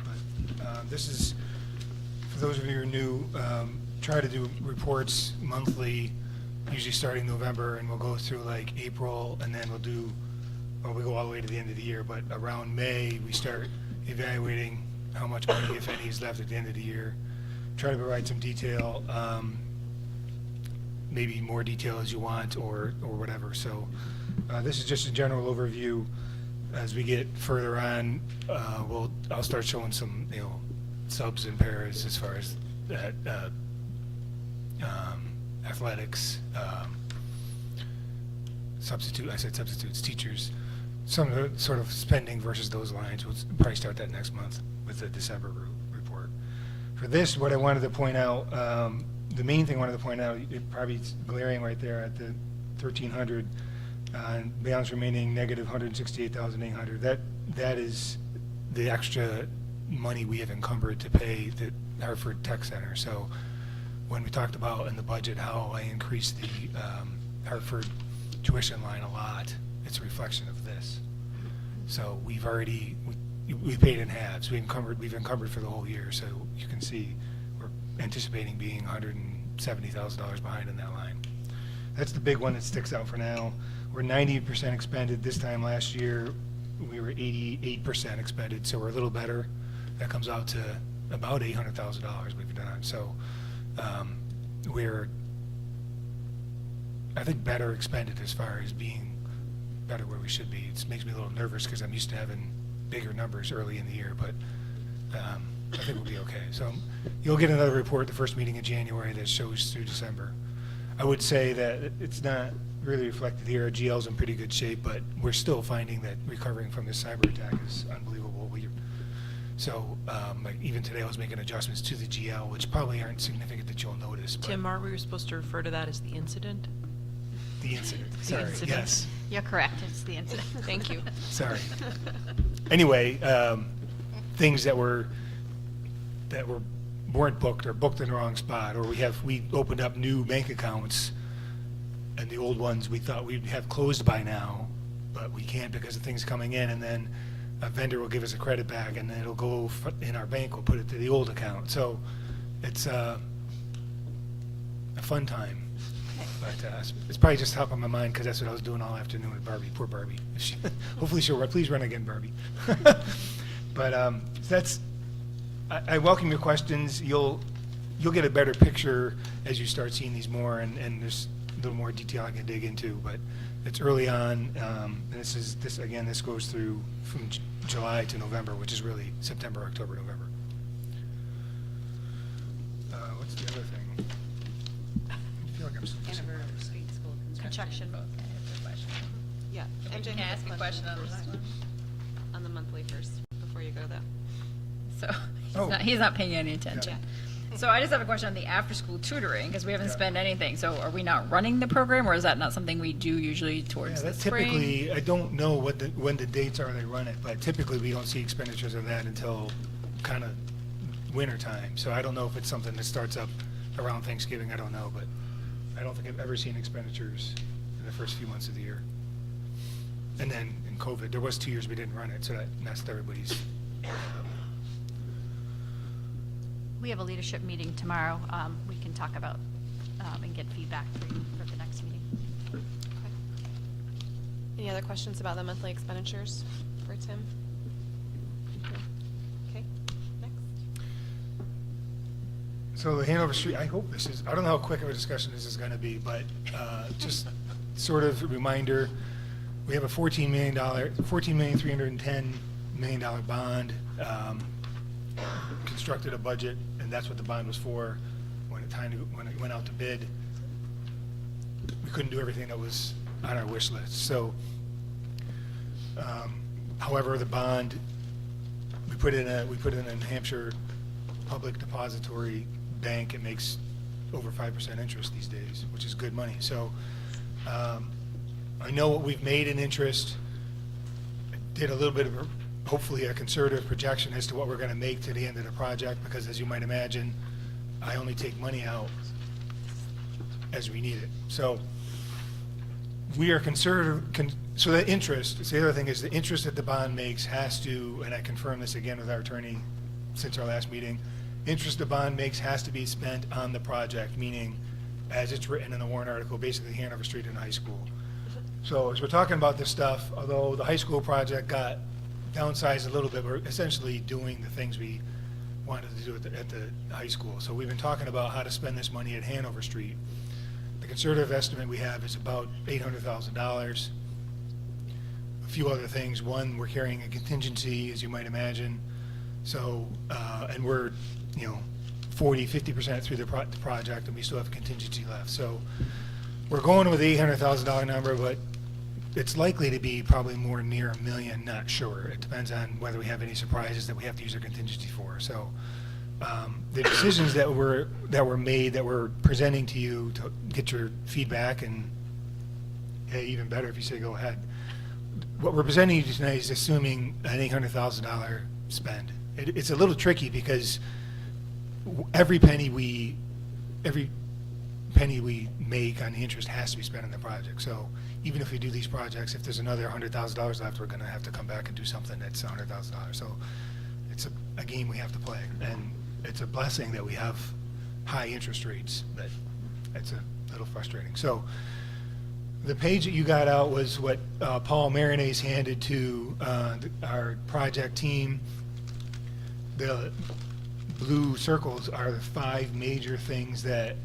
K: but this is, for those of you who are new, try to do reports monthly, usually starting November, and we'll go through like April, and then we go all the way to the end of the year, but around May, we start evaluating how much money, if any, is left at the end of the year. Try to provide some detail, maybe more detail as you want, or whatever. So this is just a general overview. As we get further on, I'll start showing some, subs and paras as far as athletics, substitutes, teachers, some of the sort of spending versus those lines. We'll probably start that next month with the December report. For this, what I wanted to point out, the main thing I wanted to point out, it probably is glaring right there at the 1,300, balance remaining negative 168,800. That is the extra money we have encumbered to pay the Hartford Tech Center. So when we talked about in the budget how I increased the Hartford tuition line a lot, it's a reflection of this. So we've paid in halves. We've encumbered for the whole year. So you can see we're anticipating being $170,000 behind in that line. That's the big one that sticks out for now. We're 90% expended. This time last year, we were 88% expended, so we're a little better. That comes out to about $800,000 we've done. So we're, I think, better expended as far as being better where we should be. It makes me a little nervous because I'm used to having bigger numbers early in the year, but I think we'll be okay. So you'll get another report the first meeting in January that shows through December. I would say that it's not really reflected here. Our GL's in pretty good shape, but we're still finding that recovering from this cyber attack is unbelievable. So like even today I was making adjustments to the GL, which probably aren't significant that you'll notice. But
M: Tim, aren't we supposed to refer to that as the incident?
K: The incident.
M: The
K: Sorry.
M: incident.
K: Yes.
B: You're correct. It's the incident.
M: Thank you.
K: Sorry. Anyway, things that weren't booked or booked in the wrong spot, or we opened up new bank accounts, and the old ones we thought we'd have closed by now, but we can't because of things coming in, and then a vendor will give us a credit back, and then it'll go in our bank. We'll put it to the old account. So it's a fun time. But it's probably just top of my mind because that's what I was doing all afternoon with Barbie. Poor Barbie. Hopefully she'll run. Please run again, Barbie. But I welcome your questions. You'll get a better picture as you start seeing these more, and there's a little more detail I can dig into. But it's early on, and this goes through from July to November, which is really September, October, November. What's the other thing? I feel like I'm supposed to.
B: Construction.
A: Yeah. MJ
E: Can I
A: has
E: ask a question on this one?
A: on the monthly first before you go there.
E: So he's not paying any attention. So I just have a question on the after-school tutoring, because we haven't spent anything. So are we not running the program, or is that not something we do usually towards the spring?
K: Typically, I don't know when the dates are they run it, but typically we don't see expenditures of that until kind of winter time. So I don't know if it's something that starts up around Thanksgiving. I don't know, but I don't think I've ever seen expenditures in the first few months of the year. And then in COVID, there was 2 years we didn't run it, so that messed everybody's.
B: We have a leadership meeting tomorrow. We can talk about and get feedback for you for the next meeting.
A: Okay. Any other questions about the monthly expenditures for Tim? Okay, next.
K: So the Hanover Street, I hope I don't know how quick of a discussion this is going to be, but just sort of a reminder, we have a $14,310,000 bond. constructed a budget, and that's what the bond was for. When it went out to bid, we couldn't do everything that was on our wish list. So, however, the bond, we put in a New Hampshire public depository bank. It makes over 5% interest these days, which is good money. So I know what we've made in interest. I did a little bit of hopefully a conservative projection as to what we're going to make to the end of the project, because as you might imagine, I only take money out as we need it. So we are conservative. So the interest, the other thing is the interest that the bond makes has to, and I confirmed this again with our attorney since our last meeting, interest the bond makes has to be spent on the project, meaning as it's written in the warrant article, basically Hanover Street and high school. So as we're talking about this stuff, although the high school project got downsized a little bit, we're essentially doing the things we wanted to do at the high school. So we've been talking about how to spend this money at Hanover Street. The conservative estimate we have is about $800,000. A few other things. One, we're carrying a contingency, as you might imagine. So, and we're, 50% through the project, and we still have a contingency left. So we're going with the $800,000 number, but it's likely to be probably more near $1 million, not sure. It depends on whether we have any surprises that we have to use our contingency for. So the decisions that were made, that we're presenting to you to get your feedback, and hey, even better if you say go ahead. What we're presenting you tonight is assuming an $800,000 spend. It's a little tricky because every penny we make on the interest has to be spent on the project. So even if we do these projects, if there's another $100,000 left, we're going to have to come back and do something that's $100,000. So it's a game we have to play, and it's a blessing that we have high interest rates. But it's a little frustrating. So the page that you got out was what Paul Marinet's handed to our project team. The blue circles are the 5 major things that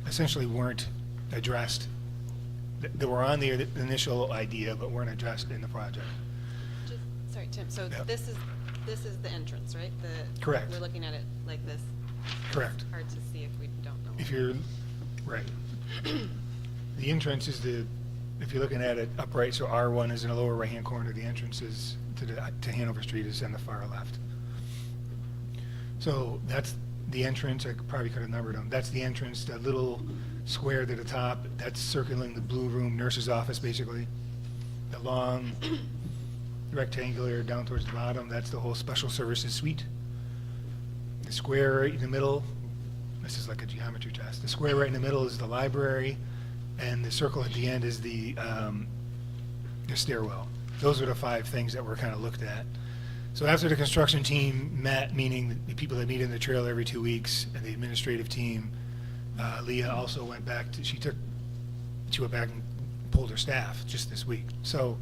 K: essentially weren't addressed, that were on the initial idea but weren't addressed in the project.
A: Sorry, Tim, so
K: Yep.
A: this is the entrance, right?
K: Correct.
A: We're looking at it like this.
K: Correct.
A: Hard to see if we don't know.
K: If you're, right. The entrance is if you're looking at it upright, so R1 is in the lower right-hand corner, the entrance is to Hanover Street is on the far left. So that's the entrance. I probably could have numbered them. That's the entrance, that little square to the top, that's circling the blue room, nurse's office, basically. The long rectangular down towards the bottom, that's the whole special services suite. The square right in the middle, this is like a geometry test. The square right in the middle is the library, and the circle at the end is the stairwell. Those are the 5 things that were kind of looked at. So after the construction team met, meaning the people that meet in the trail every 2 weeks, and the administrative team, Leah also went back she went back and pulled her staff just this week. So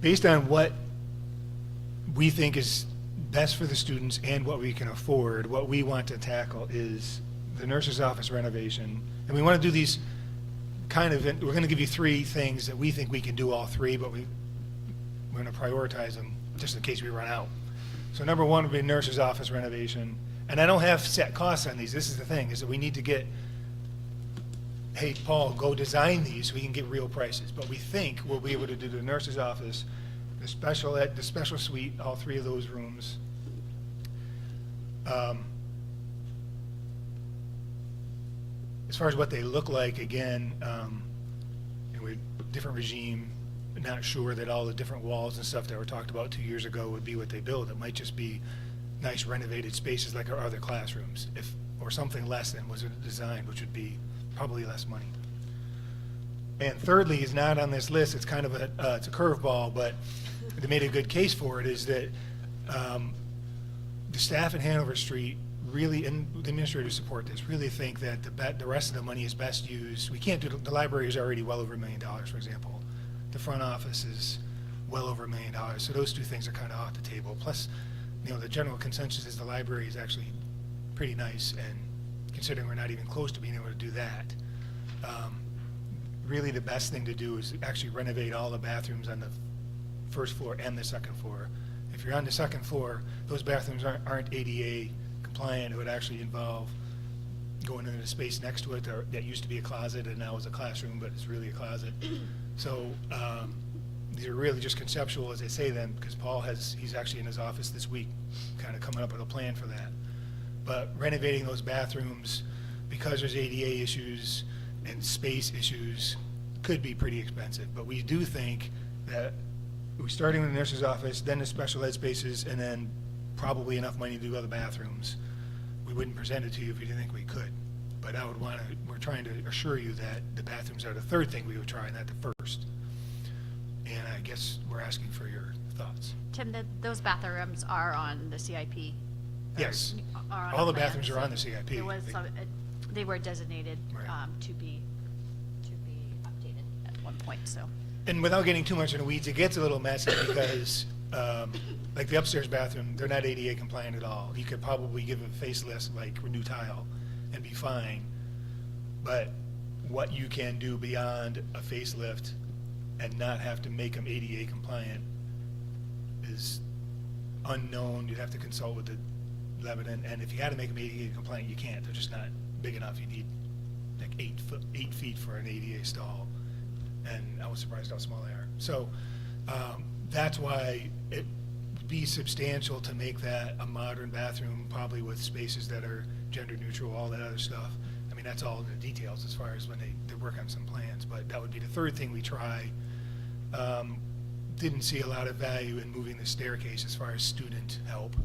K: based on what we think is best for the students and what we can afford, what we want to tackle is the nurse's office renovation. And we want to do these we're going to give you 3 things that we think we can do all 3, but we're going to prioritize them just in case we run out. So number 1 would be nurse's office renovation. And I don't have set costs on these. This is the thing, is that we need to get, hey, Paul, go design these so we can get real prices. But we think we'll be able to do the nurse's office, the special ed, the special suite, all 3 of those rooms. As far as what they look like, again, with different regime, not sure that all the different walls and stuff that were talked about 2 years ago would be what they build. It might just be nice renovated spaces like our other classrooms, or something less than was designed, which would be probably less money. And thirdly, is not on this list. It's kind of it's a curveball, but they made a good case for it. Is that the staff at Hanover Street really, and the administrators support this, really think that the rest of the money is best used. We can't do the library is already well over $1 million, for example. The front office is well over $1 million. So those 2 things are kind of off the table. Plus, the general consensus is the library is actually pretty nice, and considering we're not even close to being able to do that, really the best thing to do is actually renovate all the bathrooms on the first floor and the second floor. if you're on the second floor, those bathrooms aren't ADA compliant. It would actually involve going into the space next to it that used to be a closet and now is a classroom, but it's really a closet. So these are really just conceptual, as I say them, because he's actually in his office this week, kind of coming up with a plan for that. But renovating those bathrooms, because there's ADA issues and space issues, could be pretty expensive. But we do think that we're starting with the nurse's office, then the special ed spaces, and then probably enough money to do other bathrooms. We wouldn't present it to you if we didn't think we could. But we're trying to assure you that the bathrooms are the third thing we would try, not the first. And I guess we're asking for your thoughts.
B: Tim, those bathrooms are on the CIP?
K: Yes.
B: Are on
K: All the
B: plan,
K: bathrooms are
B: so
K: on the CIP.
B: There was they were designated
K: Right.
B: to be updated at one point, so.
K: And without getting too much in the weeds, it gets a little messy because, like the upstairs bathroom, they're not ADA compliant at all. You could probably give a facelift like new tile and be fine. But what you can do beyond a facelift and not have to make them ADA compliant is unknown. You'd have to consult with the Lebanon, and if you had to make them ADA compliant, you can't. They're just not big enough. You need like 8 feet for an ADA stall, and I was surprised how small they are. So that's why it would be substantial to make that a modern bathroom, probably with spaces that are gender neutral, all that other stuff. I mean, that's all in the details as far as when they work on some plans, but that would be the third thing we try. Didn't see a lot of value in moving the staircase as far as student help.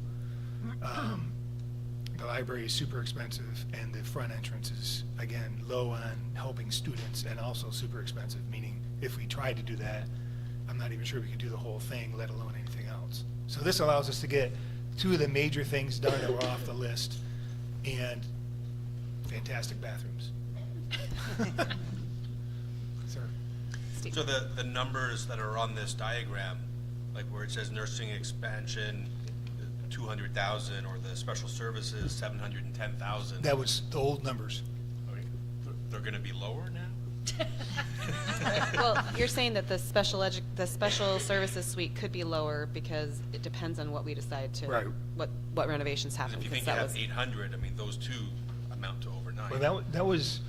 K: The library is super expensive, and the front entrance is, again, low on helping students and also super expensive, meaning if we tried to do that, I'm not even sure we could do the whole thing, let alone anything else. So this allows us to get two of the major things done that were off the list, and fantastic bathrooms. Sir?
O: So the numbers that are on this diagram, like where it says nursing expansion, 200,000, or the special services, 710,000.
K: That was the old numbers.
O: They're going to be lower now?
A: Well, you're saying that the special services suite could be lower because it depends on what we decide to,
K: Right.
A: what renovations happen.
O: If you think you have 800, I mean, those two amount to over 9.
K: Well, that was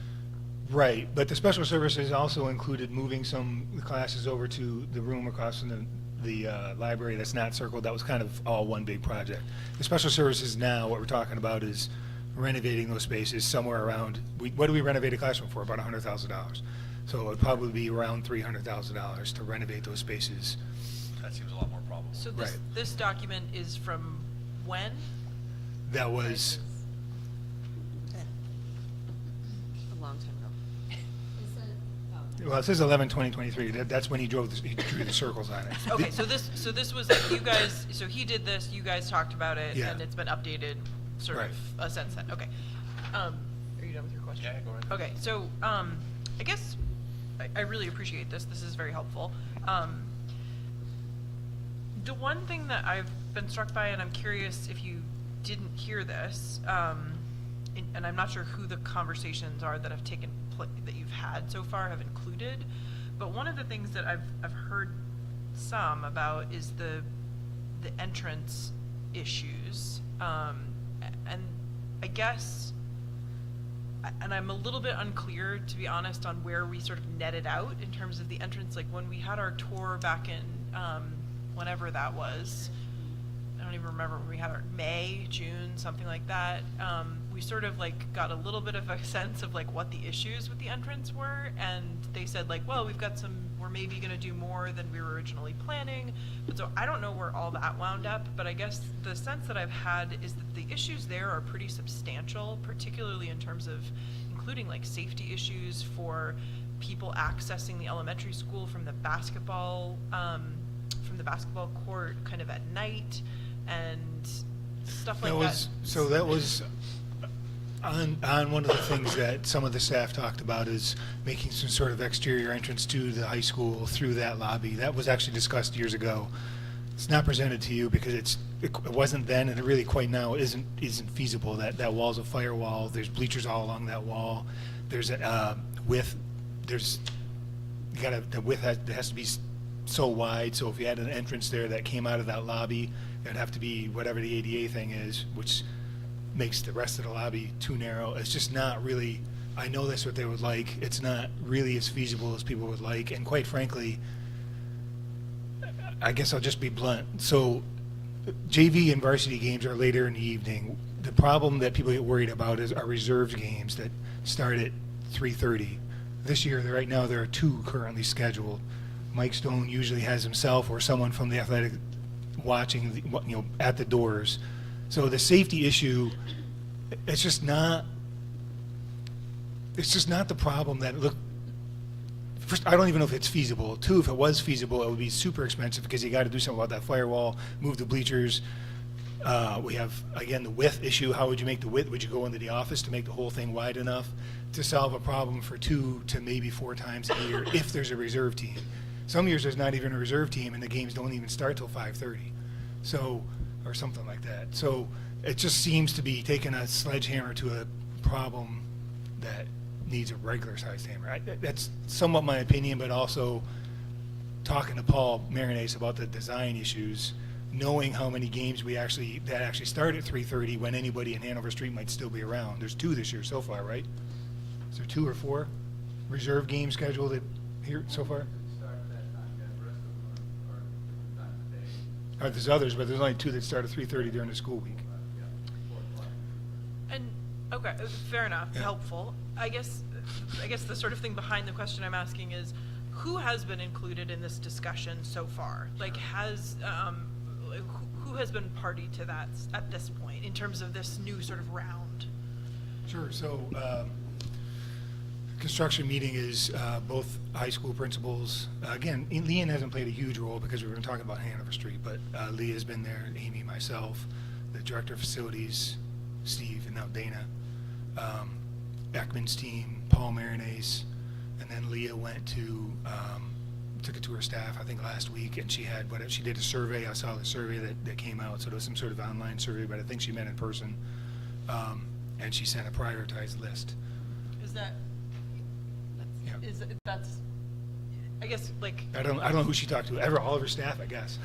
K: right, but the special services also included moving some classes over to the room across from the library that's not circled. That was kind of all one big project. The special services now, what we're talking about is renovating those spaces somewhere around, what do we renovate a classroom for? About $100,000. So it would probably be around $300,000 to renovate those spaces.
O: That seems a lot more probable.
M: So
K: Right.
M: this document is from when?
K: That was,
A: A long time ago.
K: well, it says 11/20/23. That's when he drew the circles on it.
M: Okay, so this was like you guys, so he did this, you guys talked about it,
K: Yeah.
M: and it's been updated sort
K: Right.
M: of since then. Okay. Are you done with your question?
O: Yeah, go ahead.
M: Okay, so I guess I really appreciate this. This is very helpful. The one thing that I've been struck by, and I'm curious if you didn't hear this, and I'm not sure who the conversations are that have taken that you've had so far have included, but one of the things that I've heard some about is the entrance issues, and I guess, and I'm a little bit unclear, to be honest, on where we sort of netted out in terms of the entrance. Like when we had our tour back in whenever that was, I don't even remember when we had our May, June, something like that. We sort of like got a little bit of a sense of like what the issues with the entrance were, and they said like, well, we're maybe going to do more than we were originally planning. But so I don't know where all that wound up, but I guess the sense that I've had is that the issues there are pretty substantial, particularly in terms of including like safety issues for people accessing the elementary school from the basketball court kind of at night and stuff like that.
K: So that was on one of the things that some of the staff talked about is making some sort of exterior entrance to the high school through that lobby. That was actually discussed years ago. It's not presented to you because it wasn't then, and it really quite now isn't feasible. That wall's a firewall. There's bleachers all along that wall. There's a width. The width has to be so wide. So if you had an entrance there that came out of that lobby It'd have to be whatever the ADA thing is, which makes the rest of the lobby too narrow. It's just not really, I know that's what they would like. It's not really as feasible as people would like. And quite frankly, I guess I'll just be blunt. So JV and varsity games are later in the evening. The problem that people get worried about is our reserves games that start at 3:30. This year, right now, there are 2 currently scheduled. Mike Stone usually has himself or someone from the athletic watching, at the doors. So the safety issue, it's just not the problem that, look, first, I don't even know if it's feasible. 2, if it was feasible, it would be super expensive because you got to do something about that firewall, move the bleachers. We have, again, the width issue. How would you make the width? Would you go into the office to make the whole thing wide enough to solve a problem for 2 to maybe 4 times a year if there's a reserve team? Some years there's not even a reserve team and the games don't even start till 5:30. So, or something like that. So it just seems to be taking a sledgehammer to a problem that needs a regular sized hammer. That's somewhat my opinion, but also talking to Paul Marinese about the design issues, knowing how many games that actually start at 3:30 when anybody in Hanover Street might still be around. There's 2 this year so far, right? Is there 2 or 4 reserve games scheduled here so far? There's others, but there's only 2 that start at 3:30 during the school week.
M: And, okay, fair enough,
K: Yeah.
M: helpful. I guess the sort of thing behind the question I'm asking is, who has been included in this discussion so far? Like, who has been party to that at this point in terms of this new sort of round?
K: Sure. So, construction meeting is both high school principals. Again, Leanne hasn't played a huge role because we've been talking about Hanover Street, but Leah's been there, Amy, myself, the director of facilities, Steve, and now Dana, Beckman's team, Paul Marinese, and then Leah went to took it to her staff, I think last week, and she did a survey. I saw the survey that came out, so it was some sort of online survey, but I think she met in person, and she sent a prioritized list.
M: Is that, that's, I guess, like.
K: I don't know who she talked to. All of her staff, I guess.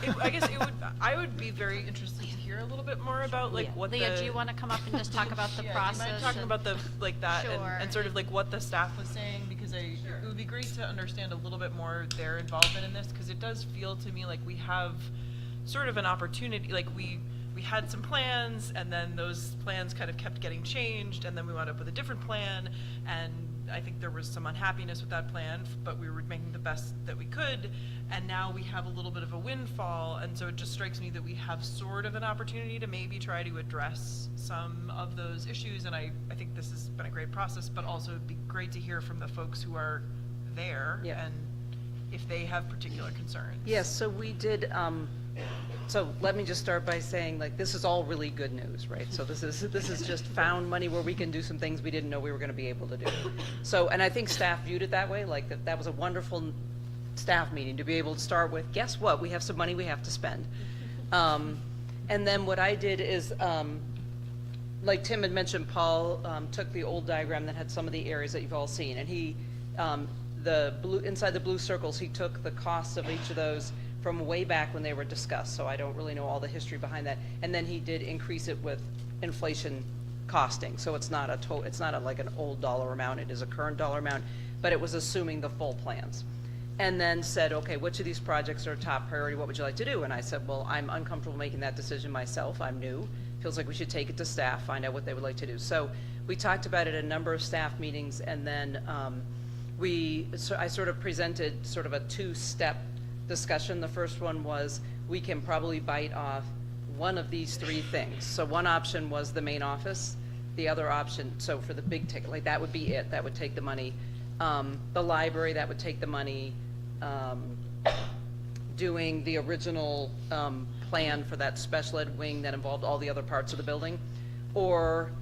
M: I would be very interested to hear a little bit more about like what
B: Leah, do you want to come up and just talk about the
M: yeah,
B: process?
M: Do you mind talking about that
B: Sure.
M: and sort of like what the staff was saying, because it would be great to understand a little bit more their involvement in this, because it does feel to me like we have sort of an opportunity, like we had some plans and then those plans kind of kept getting changed and then we wound up with a different plan, and I think there was some unhappiness with that plan, but we were making the best that we could, and now we have a little bit of a windfall, and so it just strikes me that we have sort of an opportunity to maybe try to address some of those issues, and I think this has been a great process, but also it'd be great to hear from the folks who are there and if they have particular concerns.
P: Yes, so we did, so let me just start by saying, like, this is all really good news, right? So this is just found money where we can do some things we didn't know we were going to be able to do. So, and I think staff viewed it that way, like that was a wonderful staff meeting to be able to start with, guess what, we have some money we have to spend. And then what I did is, like Tim had mentioned, Paul took the old diagram that had some of the areas that you've all seen, and he, inside the blue circles, he took the costs of each of those from way back when they were discussed, so I don't really know all the history behind that. And then he did increase it with inflation costing, so it's not like an old dollar amount, it is a current dollar amount, but it was assuming the full plans. And then said, okay, which of these projects are top priority, what would you like to do? And I said, well, I'm uncomfortable making that decision myself, I'm new, feels like we should take it to staff, find out what they would like to do. So we talked about it at a number of staff meetings, and then I sort of presented sort of a 2-step discussion. The first one was, we can probably bite off one of these 3 things. So one option was the main office. The other option, so for the big ticket, like that would be it, that would take the money. The library, that would take the money. Doing the original plan for that special ed wing that involved all the other parts of the building, or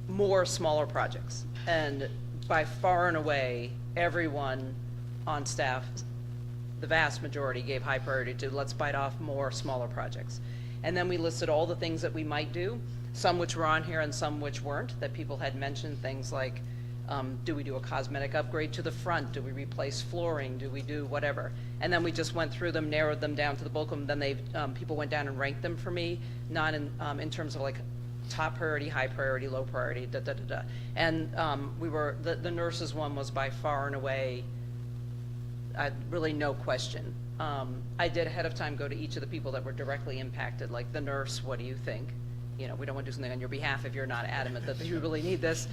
P: more smaller projects. And by far and away, everyone on staff, the vast majority, gave high priority to let's bite off more smaller projects. And then we listed all the things that we might do, some which were on here and some which weren't, that people had mentioned, things like Do we do a cosmetic upgrade to the front? Do we replace flooring? Do we do whatever? And then we just went through them, narrowed them down to the bulk of them. Then people went down and ranked them for me, not in terms of like top priority, high priority, low priority, da da da da. And the nurses one was by far and away, really no question. I did ahead of time go to each of the people that were directly impacted, like the nurse, what do you think? You know, we don't want to do something on your behalf if you're not adamant that you really need this.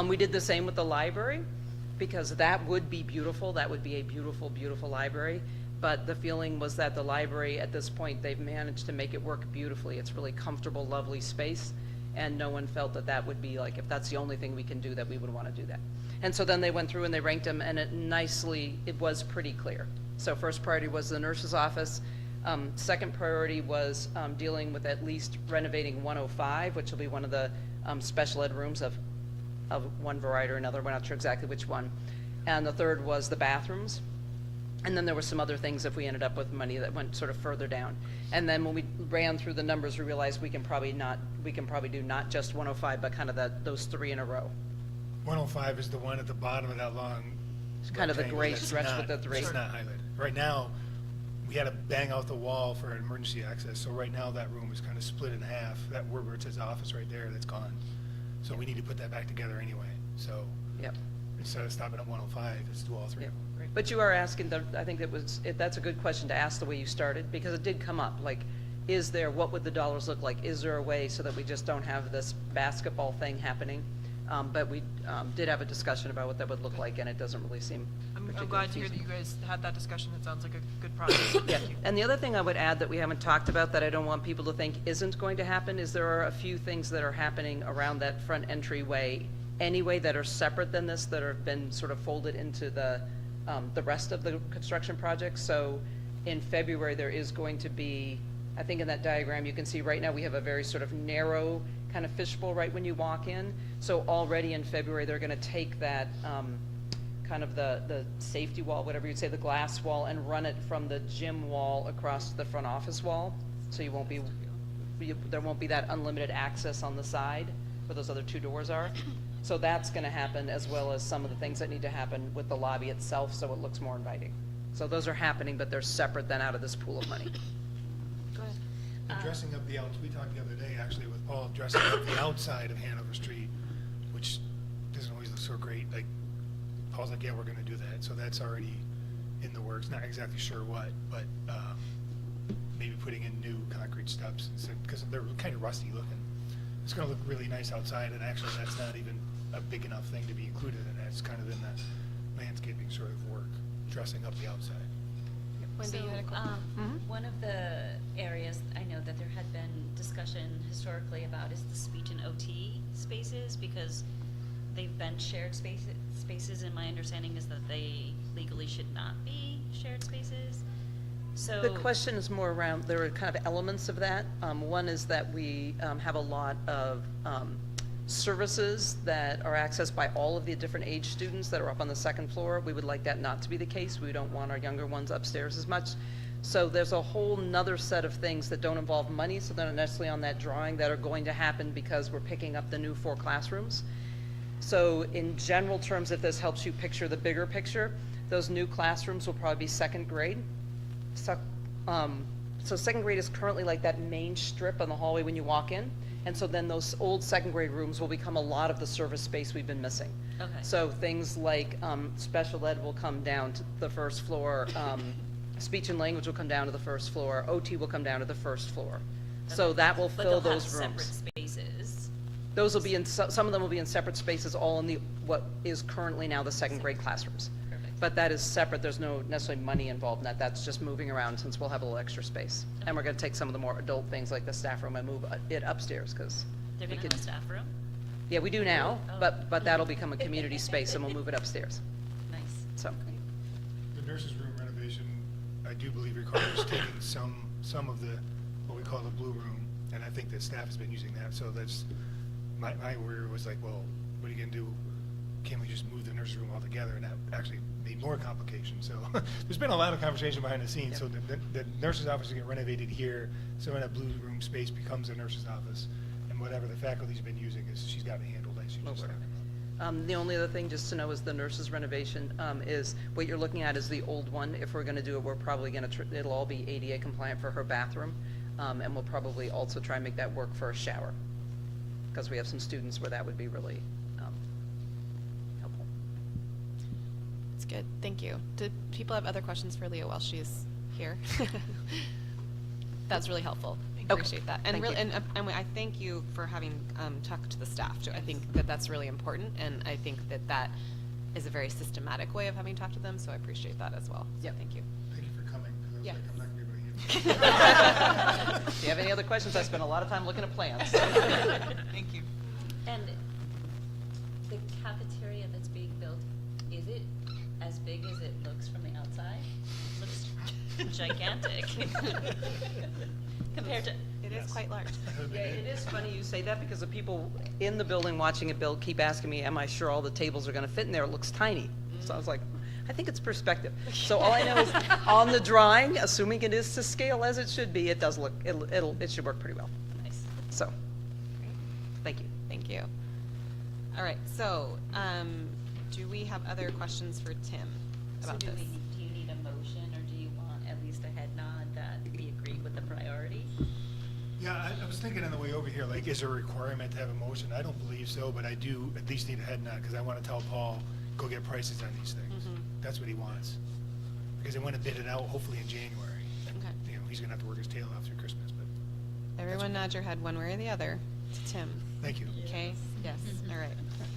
P: We did the same with the library, because that would be beautiful. That would be a beautiful, beautiful library. But the feeling was that the library, at this point, they've managed to make it work beautifully. It's really comfortable, lovely space. And no one felt that that would be like, if that's the only thing we can do, that we would want to do that. And so then they went through and they ranked them, and it was pretty clear. So first priority was the nurse's office. Second priority was dealing with at least renovating 105, which will be one of the special ed rooms of one variety or another. We're not sure exactly which one. And the third was the bathrooms. And then there were some other things if we ended up with money that went sort of further down. And then when we ran through the numbers, we realized we can probably do not just 105, but kind of those three in a row.
K: 105 is the one at the bottom of that long.
P: It's kind of the gray
K: that's
P: stretch
K: not-
P: with the three.
K: It's not highlighted. Right now, we had to bang out the wall for emergency access. So right now that room is kind of split in half. That where it says office right there, that's gone. So we need to put that back together anyway. So
P: Yep.
K: instead of stopping at 105, let's do all three.
P: Yep. But you are asking, I think that's a good question to ask the way you started, because it did come up, like, what would the dollars look like? Is there a way so that we just don't have this basketball thing happening? But we did have a discussion about what that would look like, and it doesn't really seem
M: I'm
P: particularly
M: glad to hear that
P: feasible.
M: you guys had that discussion. It sounds like a good process.
P: Yeah,
M: Thank you.
P: and the other thing I would add that we haven't talked about that I don't want people to think isn't going to happen is there are a few things that are happening around that front entryway anyway that are separate than this, that have been sort of folded into the rest of the construction project. So in February, there is going to be, I think in that diagram, you can see right now we have a very sort of narrow kind of fishbowl right when you walk in. So already in February, they're going to take that kind of the safety wall, whatever you'd say, the glass wall, and run it from the gym wall across to the front office wall. So there won't be that unlimited access on the side where those other two doors are. So that's going to happen, as well as some of the things that need to happen with the lobby itself so it looks more inviting. So those are happening, but they're separate then out of this pool of money.
A: Go ahead.
K: And dressing up the we talked the other day actually with Paul, dressing up the outside of Hanover Street, which doesn't always look so great. Like, Paul's like, yeah, we're gonna do that. So that's already in the works. Not exactly sure what, but maybe putting in new concrete steps, because they're kind of rusty looking. It's gonna look really nice outside, and actually that's not even a big enough thing to be included in that. It's kind of in that landscaping sort of work, dressing up the outside.
A: Wendy,
J: So,
A: you had a question?
J: one of the areas I know that there had been discussion historically about is the speech and OT spaces, because they've been shared spaces, and my understanding is that they legally should not be shared spaces. So
P: The question is more around, there are kind of elements of that. One is that we have a lot of services that are accessed by all of the different age students that are up on the second floor. We would like that not to be the case. We don't want our younger ones upstairs as much. So there's a whole nother set of things that don't involve money, so they're not necessarily on that drawing, that are going to happen because we're picking up the new 4 classrooms. So in general terms, if this helps you picture the bigger picture, those new classrooms will probably be second grade. So second grade is currently like that main strip on the hallway when you walk in. And so then those old second grade rooms will become a lot of the service space we've been missing.
J: Okay.
P: So things like special ed will come down to the first floor, speech and language will come down to the first floor, OT will come down to the first floor. So
J: Okay.
P: that will
J: But
P: fill
J: they'll have
P: those rooms.
J: separate spaces.
P: Those will be in, some of them will be in separate spaces, all in what is currently now the second grade classrooms.
J: Perfect.
P: But that is separate, there's no necessarily money involved in that, that's just moving around since we'll have a little extra space. And we're gonna take some of the more adult things like the staff room and move it upstairs, because
J: They're
P: we
J: gonna
P: could.
J: have a staff room?
P: Yeah, we do now,
J: Oh.
P: but that'll become a community space and we'll move it upstairs,
J: Nice.
P: so.
K: The nurses' room renovation, I do believe requires taking some of the, what we call the blue room, and I think that staff has been using that, so that's, my worry was like, well, what are you gonna do? Can we just move the nurses' room altogether? And that actually made more complications, so there's been a lot of conversation behind the scenes, so the nurse's office will get renovated here, so that blue room space becomes a nurse's office, and whatever the faculty's been using is, she's got it handled, as you just said.
P: The only other thing just to know is the nurse's renovation is what you're looking at is the old one. If we're going to do it, we're probably going to, it'll all be ADA compliant for her bathroom. And we'll probably also try and make that work for a shower, because we have some students where that would be really helpful.
A: That's good. Thank you. Do people have other questions for Leah while she's here? That's really helpful. Appreciate that. And
P: Thank
A: really,
P: you.
A: and I thank you for having talked to the staff too. I think that that's really important, and I think that that is a very systematic way of having talked to them. So I appreciate that as well. So thank you.
K: Thank you for coming, because I was
A: Yeah.
K: like, I'm not going to be able to hear.
P: If you have any other questions, I spent a lot of time looking at plans.
M: Thank you.
J: And the cafeteria that's being built, is it as big as it looks from the outside? It looks gigantic compared to.
A: It is quite large.
P: Yeah, it is funny you say that, because the people in the building watching it build keep asking me, am I sure all the tables are going to fit in there? It looks tiny. So I was like, I think it's perspective. So all I know is on the drawing, assuming it is to scale as it should be, it does look, it should work pretty well.
J: Nice.
P: So, thank you.
A: Thank you. All right. So, do we have other questions for Tim about
J: do
A: this?
J: you need a motion, or do you want at least a head nod that we agree with the priority?
K: Yeah, I was thinking on the way over here, like, is there a requirement to have a motion? I don't believe so, but I do at least need a head nod, because I want to tell Paul, go get prices on these things. That's what he wants. Because they want to bid it out hopefully in January. And,
A: Okay.
K: you know, he's going to have to work his tail off through Christmas, but
A: Everyone nod your head one way or the other to Tim.
K: thank you.
A: Okay? Yes. All right.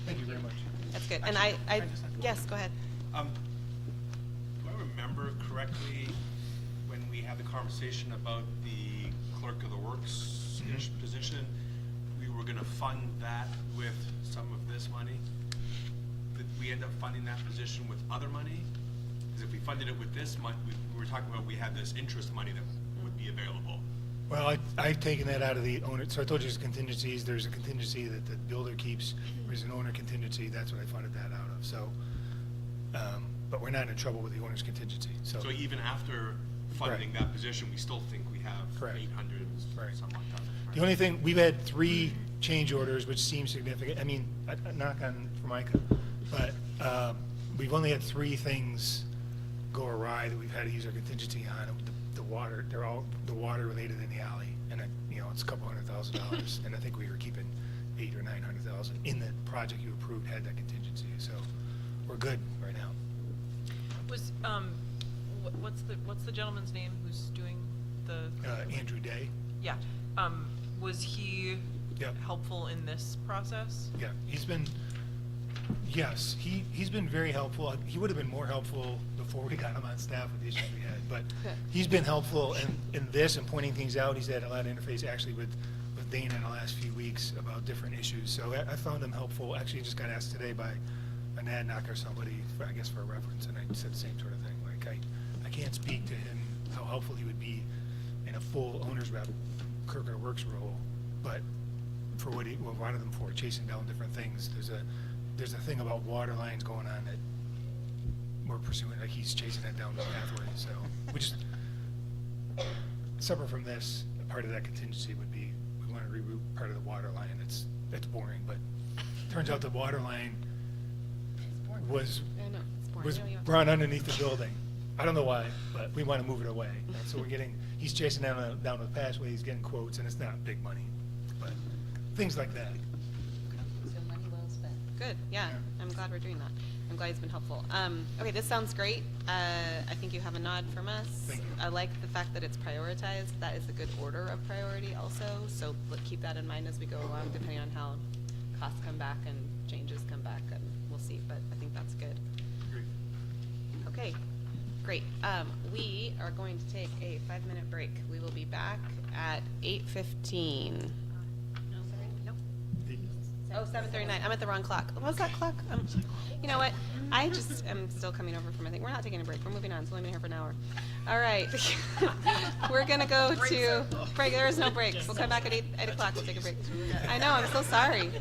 K: Thank you very much.
A: That's good. And
O: Actually,
A: I
O: can I just have-
A: yes, go ahead.
O: Do I remember correctly when we had the conversation about the clerk of the works-ish position, we were gonna fund that with some of this money? Did we end up funding that position with other money? Because if we funded it with this money, we were talking about we had this interest money that would be available.
K: Well, I've taken that out of the owner, so I told you there's contingencies, there's a contingency that the builder keeps, there's an owner contingency, that's what I funded that out of, so, but we're not in trouble with the owner's contingency, so.
O: So even after funding that position, we still think we have
K: Correct.
O: 800 and
K: Right.
O: some odd thousand.
K: The only thing, we've had 3 change orders, which seems significant, I mean, knock on Formica, but, we've only had 3 things go awry that we've had to use our contingency on. The water, they're all the water related in the alley, and you know, it's a couple $100,000, and I think we were keeping 800,000 or 900,000 in the project you approved had that contingency, so we're good right now.
M: Was, what's the gentleman's name who's doing the?
K: Andrew Day.
M: Yeah. Was he
K: Yep.
M: helpful in this process?
K: Yeah, he's been very helpful. He would have been more helpful before we got him on staff with the issues we had, but he's been helpful in this and pointing things out. He's had a lot of interface actually with Dana in the last few weeks about different issues, so I found him helpful. Actually, just got asked today by an ad knock or somebody, I guess for a reference, and I said the same sort of thing. Like, I can't speak to him, how helpful he would be in a full owner's rep, Kirk or Works role, but for what we wanted them for, chasing down different things. There's a thing about water lines going on that we're pursuing, like he's chasing that down the pathway, so, which is separate from this, part of that contingency would be, we want to reroute part of the water line. That's boring, but turns out the water line was
A: I know, it's boring.
K: was
A: You know, you have-
K: run underneath the building. I don't know why, but we want to move it away. And so he's chasing down the pathway, he's getting quotes, and it's not big money, but things like that.
J: So money well spent.
A: Good. Yeah. I'm glad we're doing that. I'm glad he's been helpful. Okay, this sounds great. I think you have a nod from us.
K: Thank you.
A: I like the fact that it's prioritized. That is a good order of priority also. So keep that in mind as we go along, depending on how costs come back and changes come back, and we'll see. But I think that's good.
K: Great.
A: Okay, great. We are going to take a 5-minute break. We will be back at 8:15. Oh, 7:39. I'm at the wrong clock. What was that clock? You know what? I just am still coming over from, I think, we're not taking a break. We're moving on. It's only been here for an hour. All right. We're going to go to break. There is no break. We'll come back at 8 o'clock. We'll take a break. I know. I'm so sorry.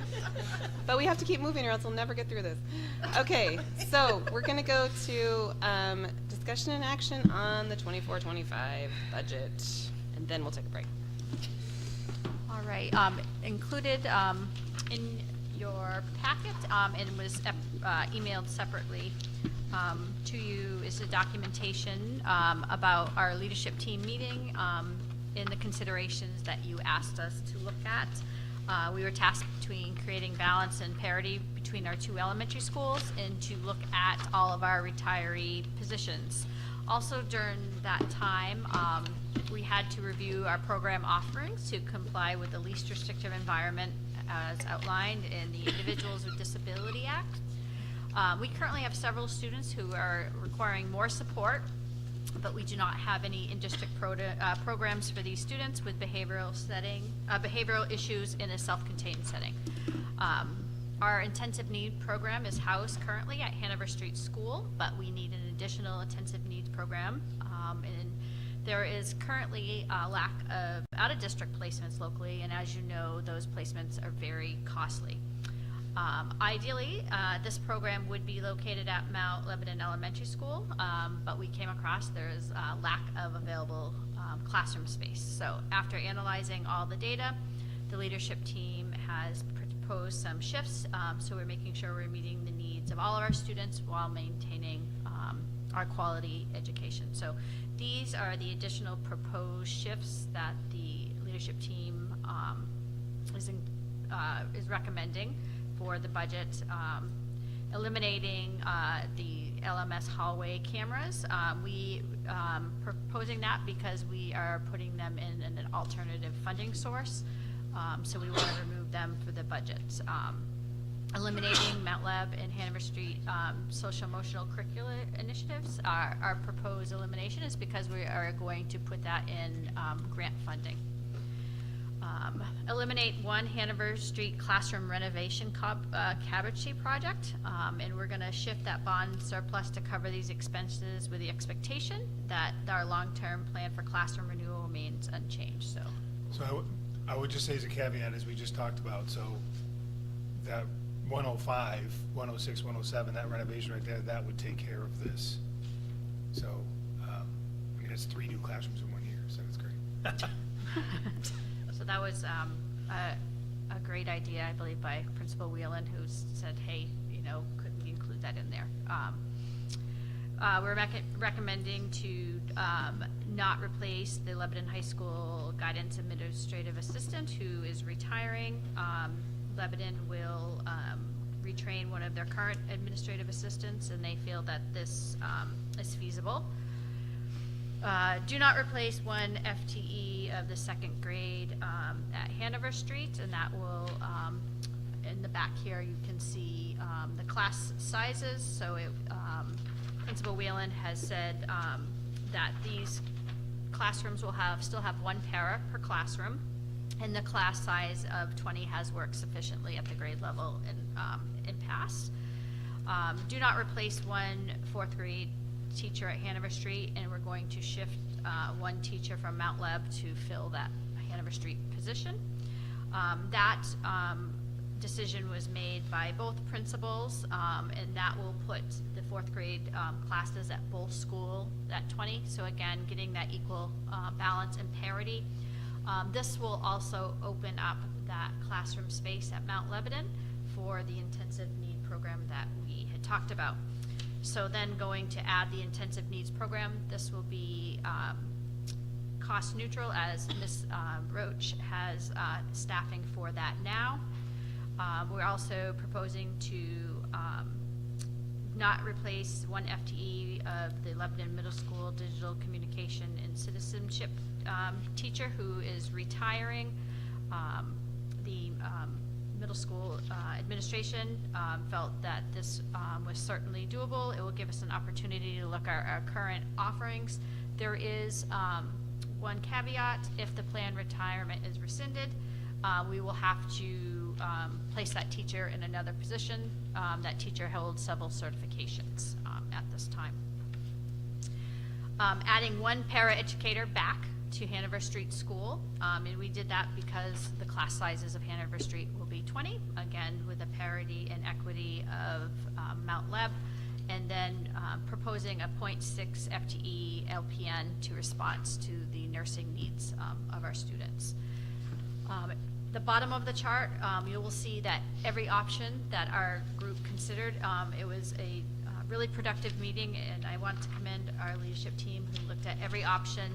A: But we have to keep moving or else we'll never get through this. Okay. So we're going to go to discussion and action on the 24-25 budget. And then we'll take a break.
B: All right, included in your packet and was emailed separately to you is the documentation about our leadership team meeting in the considerations that you asked us to look at. We were tasked between creating balance and parity between our 2 elementary schools and to look at all of our retiree positions. Also during that time, we had to review our program offerings to comply with the least restrictive environment as outlined in the Individuals with Disability Act. We currently have several students who are requiring more support, but we do not have any in-district programs for these students with behavioral issues in a self-contained setting. Our intensive need program is housed currently at Hanover Street School, but we need an additional intensive needs program. And there is currently a lack of out-of-district placements locally, and as you know, those placements are very costly. Ideally, this program would be located at Mount Lebanon Elementary School, but we came across there is a lack of available classroom space. So after analyzing all the data, the leadership team has proposed some shifts, so we're making sure we're meeting the needs of all of our students while maintaining our quality education. So these are the additional proposed shifts that the leadership team is recommending for the budget. Eliminating the LMS hallway cameras. We proposing that because we are putting them in an alternative funding source. So we want to remove them for the budget. Eliminating Mount Leb and Hanover Street social emotional curricular initiatives. Our proposed elimination is because we are going to put that in grant funding. Eliminate 1 Hanover Street classroom renovation cabbage seed project, and we're going to shift that bond surplus to cover these expenses with the expectation that our long-term plan for classroom renewal remains unchanged.
K: So I would just say as a caveat, as we just talked about, so that 105, 106, 107, that renovation right there, that would take care of this. So, I mean, it's 3 new classrooms in 1 year, so it's great.
B: So that was a great idea, I believe, by Principal Whelan, who said, hey, you know, could we include that in there? We're recommending to not replace the Lebanon High School guidance administrative assistant who is retiring. Lebanon will retrain one of their current administrative assistants, and they feel that this is feasible. Do not replace 1 FTE of the 2nd grade at Hanover Street, and that will, in the back here, you can see the class sizes. So Principal Whelan has said that these classrooms will still have 1 para per classroom, and the class size of 20 has worked sufficiently at the grade level and pass. Do not replace 1 4th grade teacher at Hanover Street, and we're going to shift 1 teacher from Mount Leb to fill that Hanover Street position. That decision was made by both principals, and that will put the 4th grade classes at both school at 20. So again, getting that equal balance and parity. This will also open up that classroom space at Mount Lebanon for the intensive need program that we had talked about. So then going to add the intensive needs program, this will be cost neutral as Ms. Roach has staffing for that now. We're also proposing to not replace 1 FTE of the Lebanon Middle School Digital Communication and Citizenship teacher who is retiring. The middle school administration felt that this was certainly doable. It will give us an opportunity to look at our current offerings. There is 1 caveat: if the planned retirement is rescinded, we will have to place that teacher in another position. That teacher holds several certifications at this time. Adding 1 paraeducator back to Hanover Street School, and we did that because the class sizes of Hanover Street will be 20, again with the parity and equity of Mount Leb, and then proposing a 0.6 FTE LPN to response to the nursing needs of our students. the bottom of the chart, you will see that every option that our group considered, it was a really productive meeting, and I want to commend our leadership team who looked at every option,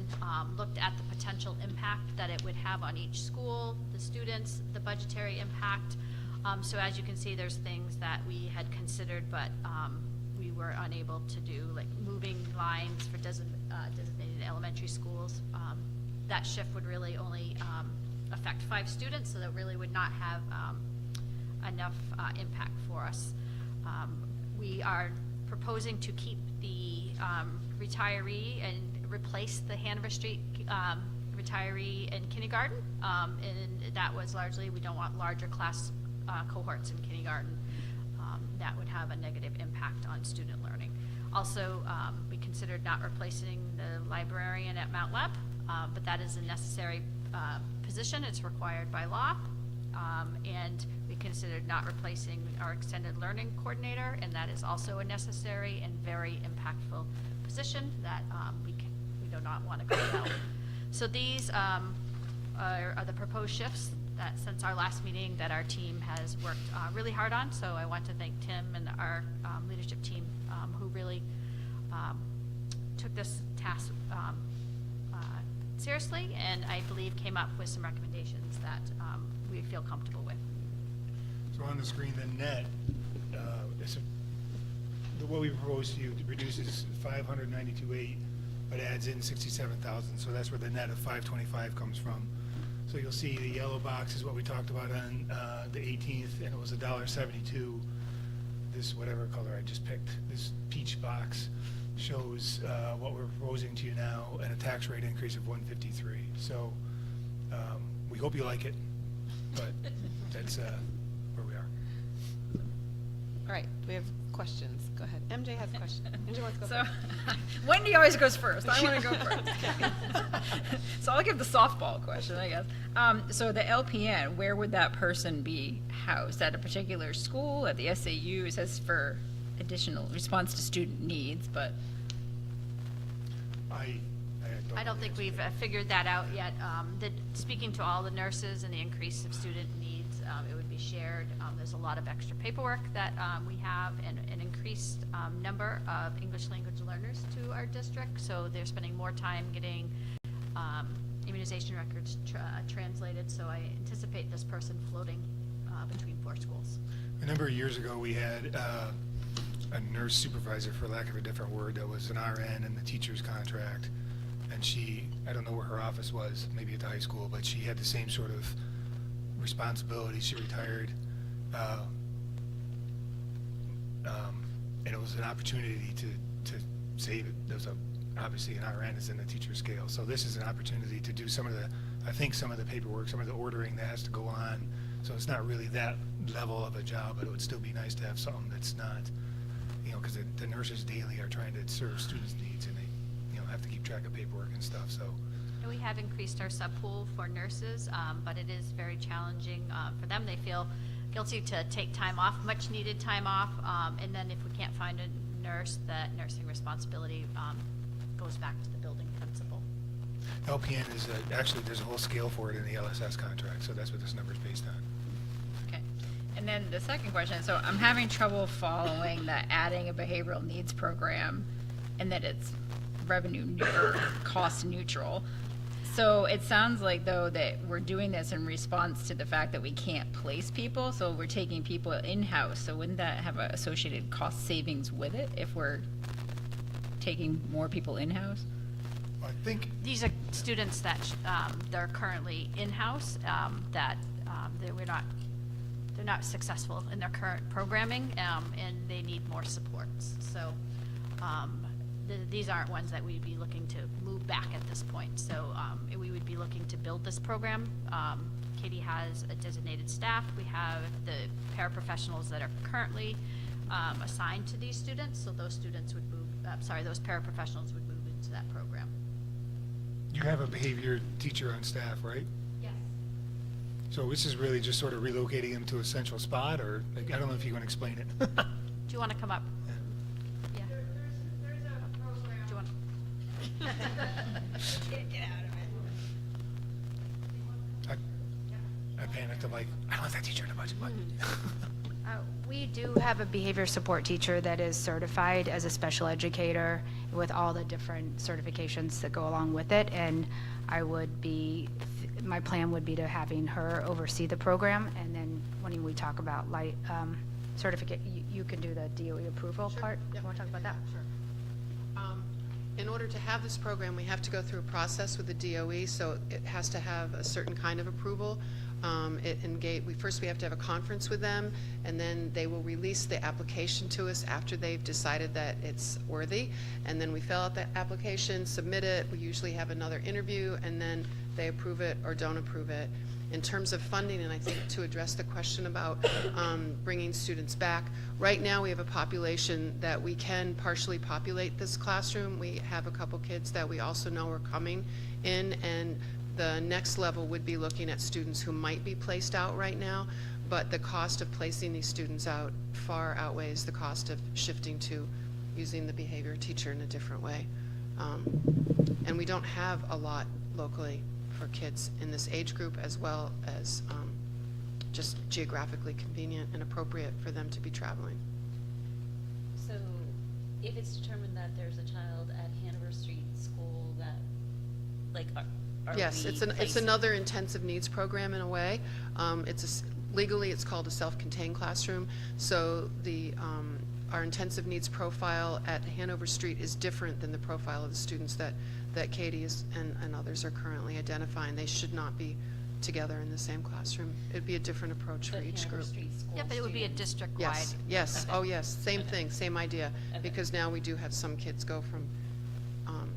B: looked at the potential impact that it would have on each school, the students, the budgetary impact. So as you can see, there's things that we had considered, but we were unable to do, like moving lines for designated elementary schools. That shift would really only affect 5 students, so that really would not have enough impact for us. We are proposing to keep the retiree and replace the Hanover Street retiree in kindergarten. And that was largely, we don't want larger class cohorts in kindergarten. That would have a negative impact on student learning. Also, we considered not replacing the librarian at Mount Leb, but that is a necessary position. It's required by law. And we considered not replacing our extended learning coordinator, and that is also a necessary and very impactful position that we do not want to go without. So these are the proposed shifts that since our last meeting that our team has worked really hard on. So I want to thank Tim and our leadership team who really took this task seriously, and I believe came up with some recommendations that we feel comfortable with.
K: So on the screen, the net, what we propose to you reduces 592.8, but adds in 67,000. So that's where the net of 525 comes from. So you'll see the yellow box is what we talked about on the 18th, and it was $1.72. This whatever color I just picked, this peach box shows what we're proposing to you now, and a tax rate increase of 153. So we hope you like it, but that's where we are.
A: All right, we have questions. Go ahead. MJ has a question. MJ wants to go
E: So,
A: first.
E: Wendy always goes first. I want to go first. So I'll give the softball question, I guess. So the LPN, where would that person be housed? At a particular school, at the SAU? It says for additional response to student needs, but
B: I don't think we've figured that out yet. Speaking to all the nurses and the increase of student needs, it would be shared. There's a lot of extra paperwork that we have, and an increased number of English language learners to our district. So they're spending more time getting immunization records translated. So I anticipate this person floating between 4 schools.
K: A number of years ago, we had a nurse supervisor, for lack of a different word, that was an RN in the teacher's contract. And she, I don't know where her office was, maybe at the high school, but she had the same sort of responsibility. She retired, and it was an opportunity to save it. There's obviously an RN is in the teacher scale, so this is an opportunity to do some of the paperwork, some of the ordering that has to go on. So it's not really that level of a job, but it would still be nice to have something that's not, because the nurses daily are trying to serve students' needs, and they have to keep track of paperwork and stuff. So
B: And we have increased our sub-pool for nurses, but it is very challenging for them. They feel guilty to take time off, much needed time off, and then if we can't find a nurse, that nursing responsibility goes back to the building principal.
K: LPN is actually, there's a whole scale for it in the LSS contract, so that's what this number is based on.
E: okay. And then the second question, so I'm having trouble following that adding a behavioral needs program and that it's revenue or cost neutral. So it sounds like, though, that we're doing this in response to the fact that we can't place people, so we're taking people in-house. So wouldn't that have associated cost savings with it if we're taking more people in-house?
K: I think
B: These are students that they're currently in-house, that they're not successful in their current programming, and they need more supports. So these aren't ones that we'd be looking to move back at this point. So we would be looking to build this program. Katie has a designated staff. We have the paraprofessionals that are currently assigned to these students. So those students would move, those paraprofessionals would move into that program.
K: you have a behavior teacher on staff, right?
B: Yes.
K: So this is really just sort of relocating him to a central spot, or, like, I don't know if you can explain it.
B: Do you want to come up? Yeah.
C: There's a program.
B: Do you want
C: Get out of it.
K: I panicked. I'm like, I don't have that teacher in the budget, but.
Q: We do have a behavior support teacher that is certified as a special educator with all the different certifications that go along with it, and my plan would be to having her oversee the program, and then when we talk about certificate, you can do the DOE approval part. You want to talk about that? Sure.
R: In order to have this program, we have to go through a process with the DOE, so it has to have a certain kind of approval. We have to have a conference with them, and then they will release the application to us after they've decided that it's worthy. And then we fill out the application, submit it. We usually have another interview, and then they approve it or don't approve it. In terms of funding, and I think to address the question about bringing students back, right now we have a population that we can partially populate this classroom. We have a couple kids that we also know are coming in, and the next level would be looking at students who might be placed out right now, but the cost of placing these students out far outweighs the cost of shifting to using the behavior teacher in a different way. And we don't have a lot locally for kids in this age group, as well as just geographically convenient and appropriate for them to be traveling.
J: So if it's determined that there's a child at Hanover Street School that, like,
R: yes, it's another intensive needs program in a way. Legally, it's called a self-contained classroom. So our intensive needs profile at Hanover Street is different than the profile of the students that Katie and others are currently identifying. They should not be together in the same classroom. It'd be a different approach for each group.
B: Yeah, but it would be a district-wide.
R: Yes, yes,
J: Okay.
R: oh yes, same thing, same idea.
J: Okay.
R: Because now we do have some kids go from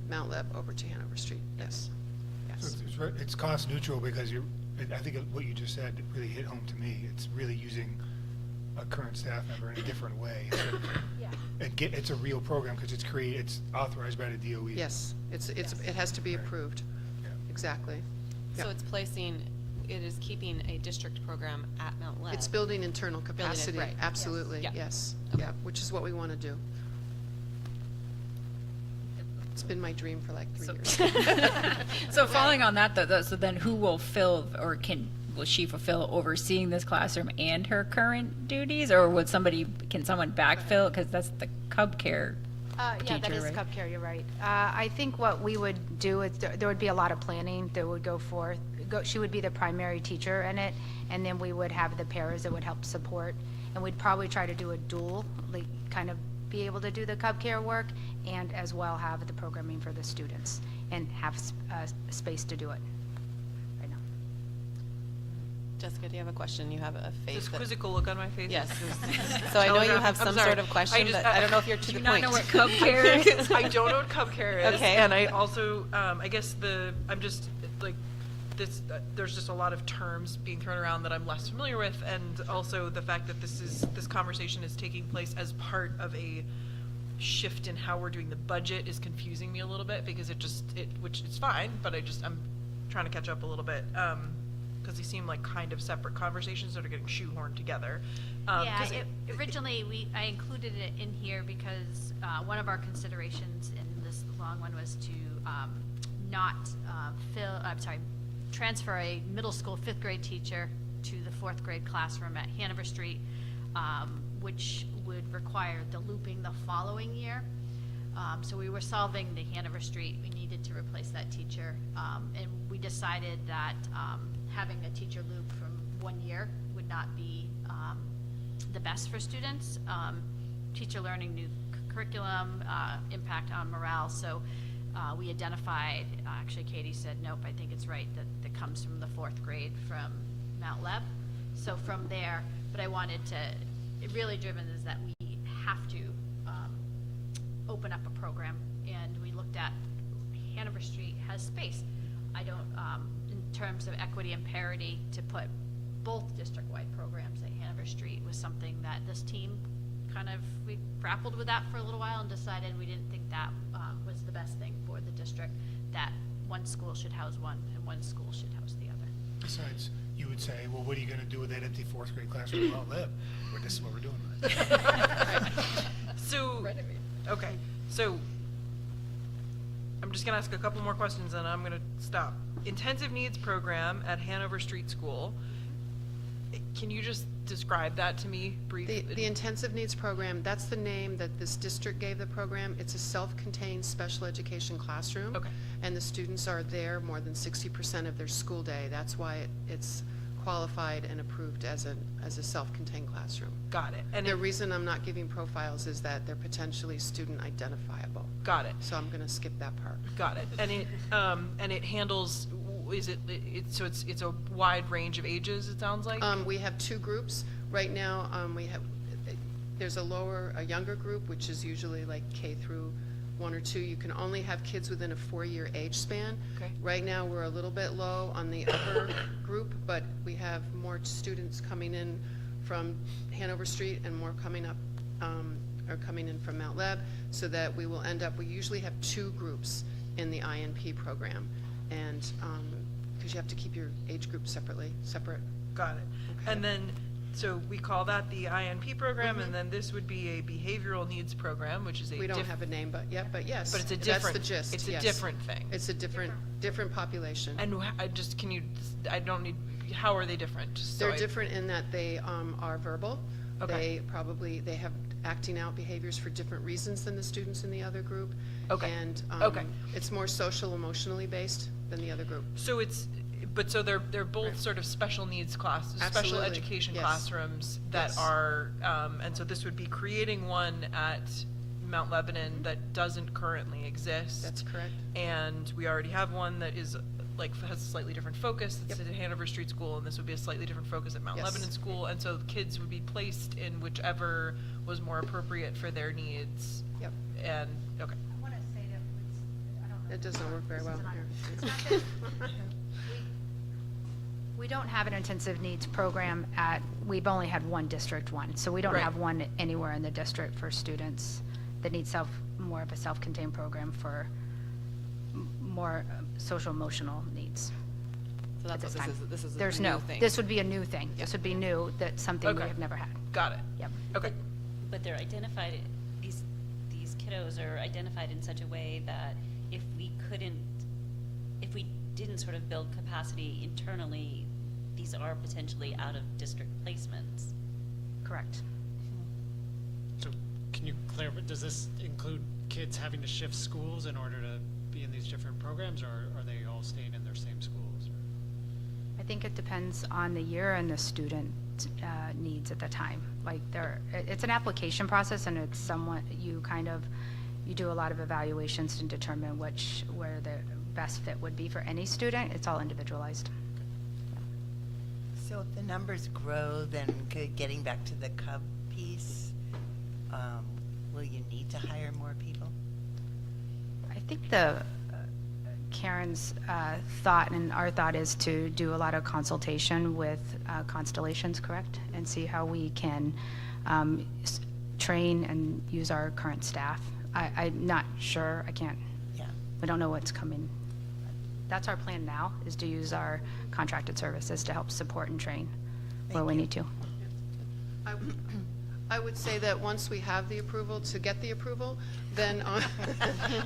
R: Mount Leb over to Hanover Street, yes.
K: So it's cost neutral because I think what you just said really hit home to me. It's really using a current staff member in a different way.
Q: Yeah.
K: It's a real program because it's authorized by the DOE.
R: Yes, it has to be approved.
K: Yeah.
R: Exactly.
A: So
R: Yep.
A: it is keeping a district program at Mount Leb.
R: It's building internal
A: Building it,
R: capacity,
A: right.
R: absolutely,
A: Yes.
R: yes.
A: Okay.
R: Yeah, which is what we want to do. It's been my dream for like 3 years.
E: So following on that, though, so then who will fill, or will she fulfill overseeing this classroom and her current duties, or can someone backfill, because that's the Cub Care
Q: Yeah, that
E: teacher,
Q: is
E: right?
Q: Cub Care, you're right. I think what we would do is there would be a lot of planning that would go forth. She would be the primary teacher in it, and then we would have the paras that would help support. And we'd probably try to do a dual, like kind of be able to do the Cub Care work and as well have the programming for the students and have space to do it right now.
A: Jessica, do you have a question? You have a face.
M: This
A: that-
M: quizzical look on my face.
A: Yes. So I know you have
M: I'm
A: some
M: sorry.
A: sort of question, but I don't know if you're to
E: Do
A: the
E: you not
A: point.
E: know what Cub Care is?
M: I don't know what Cub Care is.
A: Okay.
M: And I also, I guess I'm just like, there's just a lot of terms being thrown around that I'm less familiar with, and also the fact that this conversation is taking place as part of a shift in how we're doing the budget is confusing me a little bit, because which is fine, but I'm trying to catch up a little bit, because they seem like kind of separate conversations that are getting shoehorned together.
B: Originally, I included it in here because one of our considerations in this long one was to not transfer a middle school 5th grade teacher to the 4th grade classroom at Hanover Street, which would require the looping the following year. So we were solving the Hanover Street. We needed to replace that teacher, and we decided that having a teacher loop from 1 year would not be the best for students. Teacher learning new curriculum, impact on morale. So we identified, actually Katie said, nope, I think it's right that comes from the 4th grade from Mount Leb. So from there, but I wanted to, it really driven is that we have to open up a program, and we looked at Hanover Street has space. I don't, in terms of equity and parity, to put both district-wide programs at Hanover Street was something that this team we grappled with that for a little while and decided we didn't think that was the best thing for the district, that one school should house one and one school should house the other.
K: Besides, you would say, well, what are you going to do with that empty 4th grade classroom at Mount Leb? Well, this is what we're doing with it.
M: So, okay, so I'm just going to ask a couple more questions and I'm going to stop. Intensive needs program at Hanover Street School. Can you just describe that to me briefly?
R: The intensive needs program, that's the name that this district gave the program. It's a self-contained special education classroom.
M: Okay.
R: And the students are there more than 60% of their school day. That's why it's qualified and approved as a self-contained classroom.
M: Got it. And
R: the reason I'm not giving profiles is that they're potentially student identifiable.
M: Got it.
R: So I'm going to skip that part.
M: Got it. And it handles, so it's a wide range of ages, it sounds like?
R: We have two groups. Right now, there's a younger group, which is usually like K through 1 or 2. You can only have kids within a 4-year age span.
M: Okay.
R: Right now, we're a little bit low on the upper group, but we have more students coming in from Hanover Street and more coming up, or coming in from Mount Leb, so that we will end up, we usually have 2 groups in the INP program. And, because you have to keep your age group separate.
M: Got it.
R: Okay.
M: And then, so we call that the INP program, and then this would be a behavioral needs program, which is a
R: We don't have a name, but yes.
M: But it's a different,
R: That's the gist,
M: it's a
R: yes.
M: different thing.
R: It's a different population.
M: And I don't need, how are they different? Just so
R: They're different in that they are verbal.
M: Okay.
R: They have acting out behaviors for different reasons than the students in the other group.
M: Okay.
R: And
M: Okay.
R: it's more social, emotionally based than the other group.
M: So they're both sort of special needs classes, special
R: Absolutely.
M: education
R: Yes.
M: classrooms that
R: Yes.
M: are, and so this would be creating one at Mount Lebanon that doesn't currently exist.
R: That's correct.
M: And we already have one that is has a slightly different focus. It's at Hanover Street School, and this would be a slightly different focus at Mount
R: Yes.
M: Lebanon School. And so kids would be placed in whichever was more appropriate for their needs.
R: Yep.
M: And, okay.
Q: I want to say that I don't know.
R: It doesn't work very well here.
Q: It's not that we don't have an intensive needs program we've only had one district one, so we don't
M: Right.
Q: have one anywhere in the district for students that need more of a self-contained program for more social emotional needs.
A: So that's
Q: at
A: what
Q: this time.
A: this is
Q: There's
A: a
Q: no,
A: new thing.
Q: this would be a new thing. This would be new, that's something we
M: Okay.
Q: have never had.
M: Got it.
Q: Yep.
M: Okay.
J: But they're identified, these kiddos are identified in such a way that if we didn't sort of build capacity internally, these are potentially out-of-district placements.
Q: Correct.
F: So can you clarify, does this include kids having to shift schools in order to be in these different programs, or are they all staying in their same schools?
Q: I think it depends on the year and the student needs at the time. Like it's an application process, and it's somewhat, you do a lot of evaluations to determine where the best fit would be for any student. It's all individualized.
D: So if the numbers grow, then getting back to the Cub piece, will you need to hire more people?
Q: I think Karen's thought and our thought is to do a lot of consultation with Constellations, correct? And see how we can train and use our current staff. I'm not sure, we don't know what's coming. That's our plan now, is to use our contracted services to help support and train where we need to.
R: I would say that once we have the approval, to get the approval, then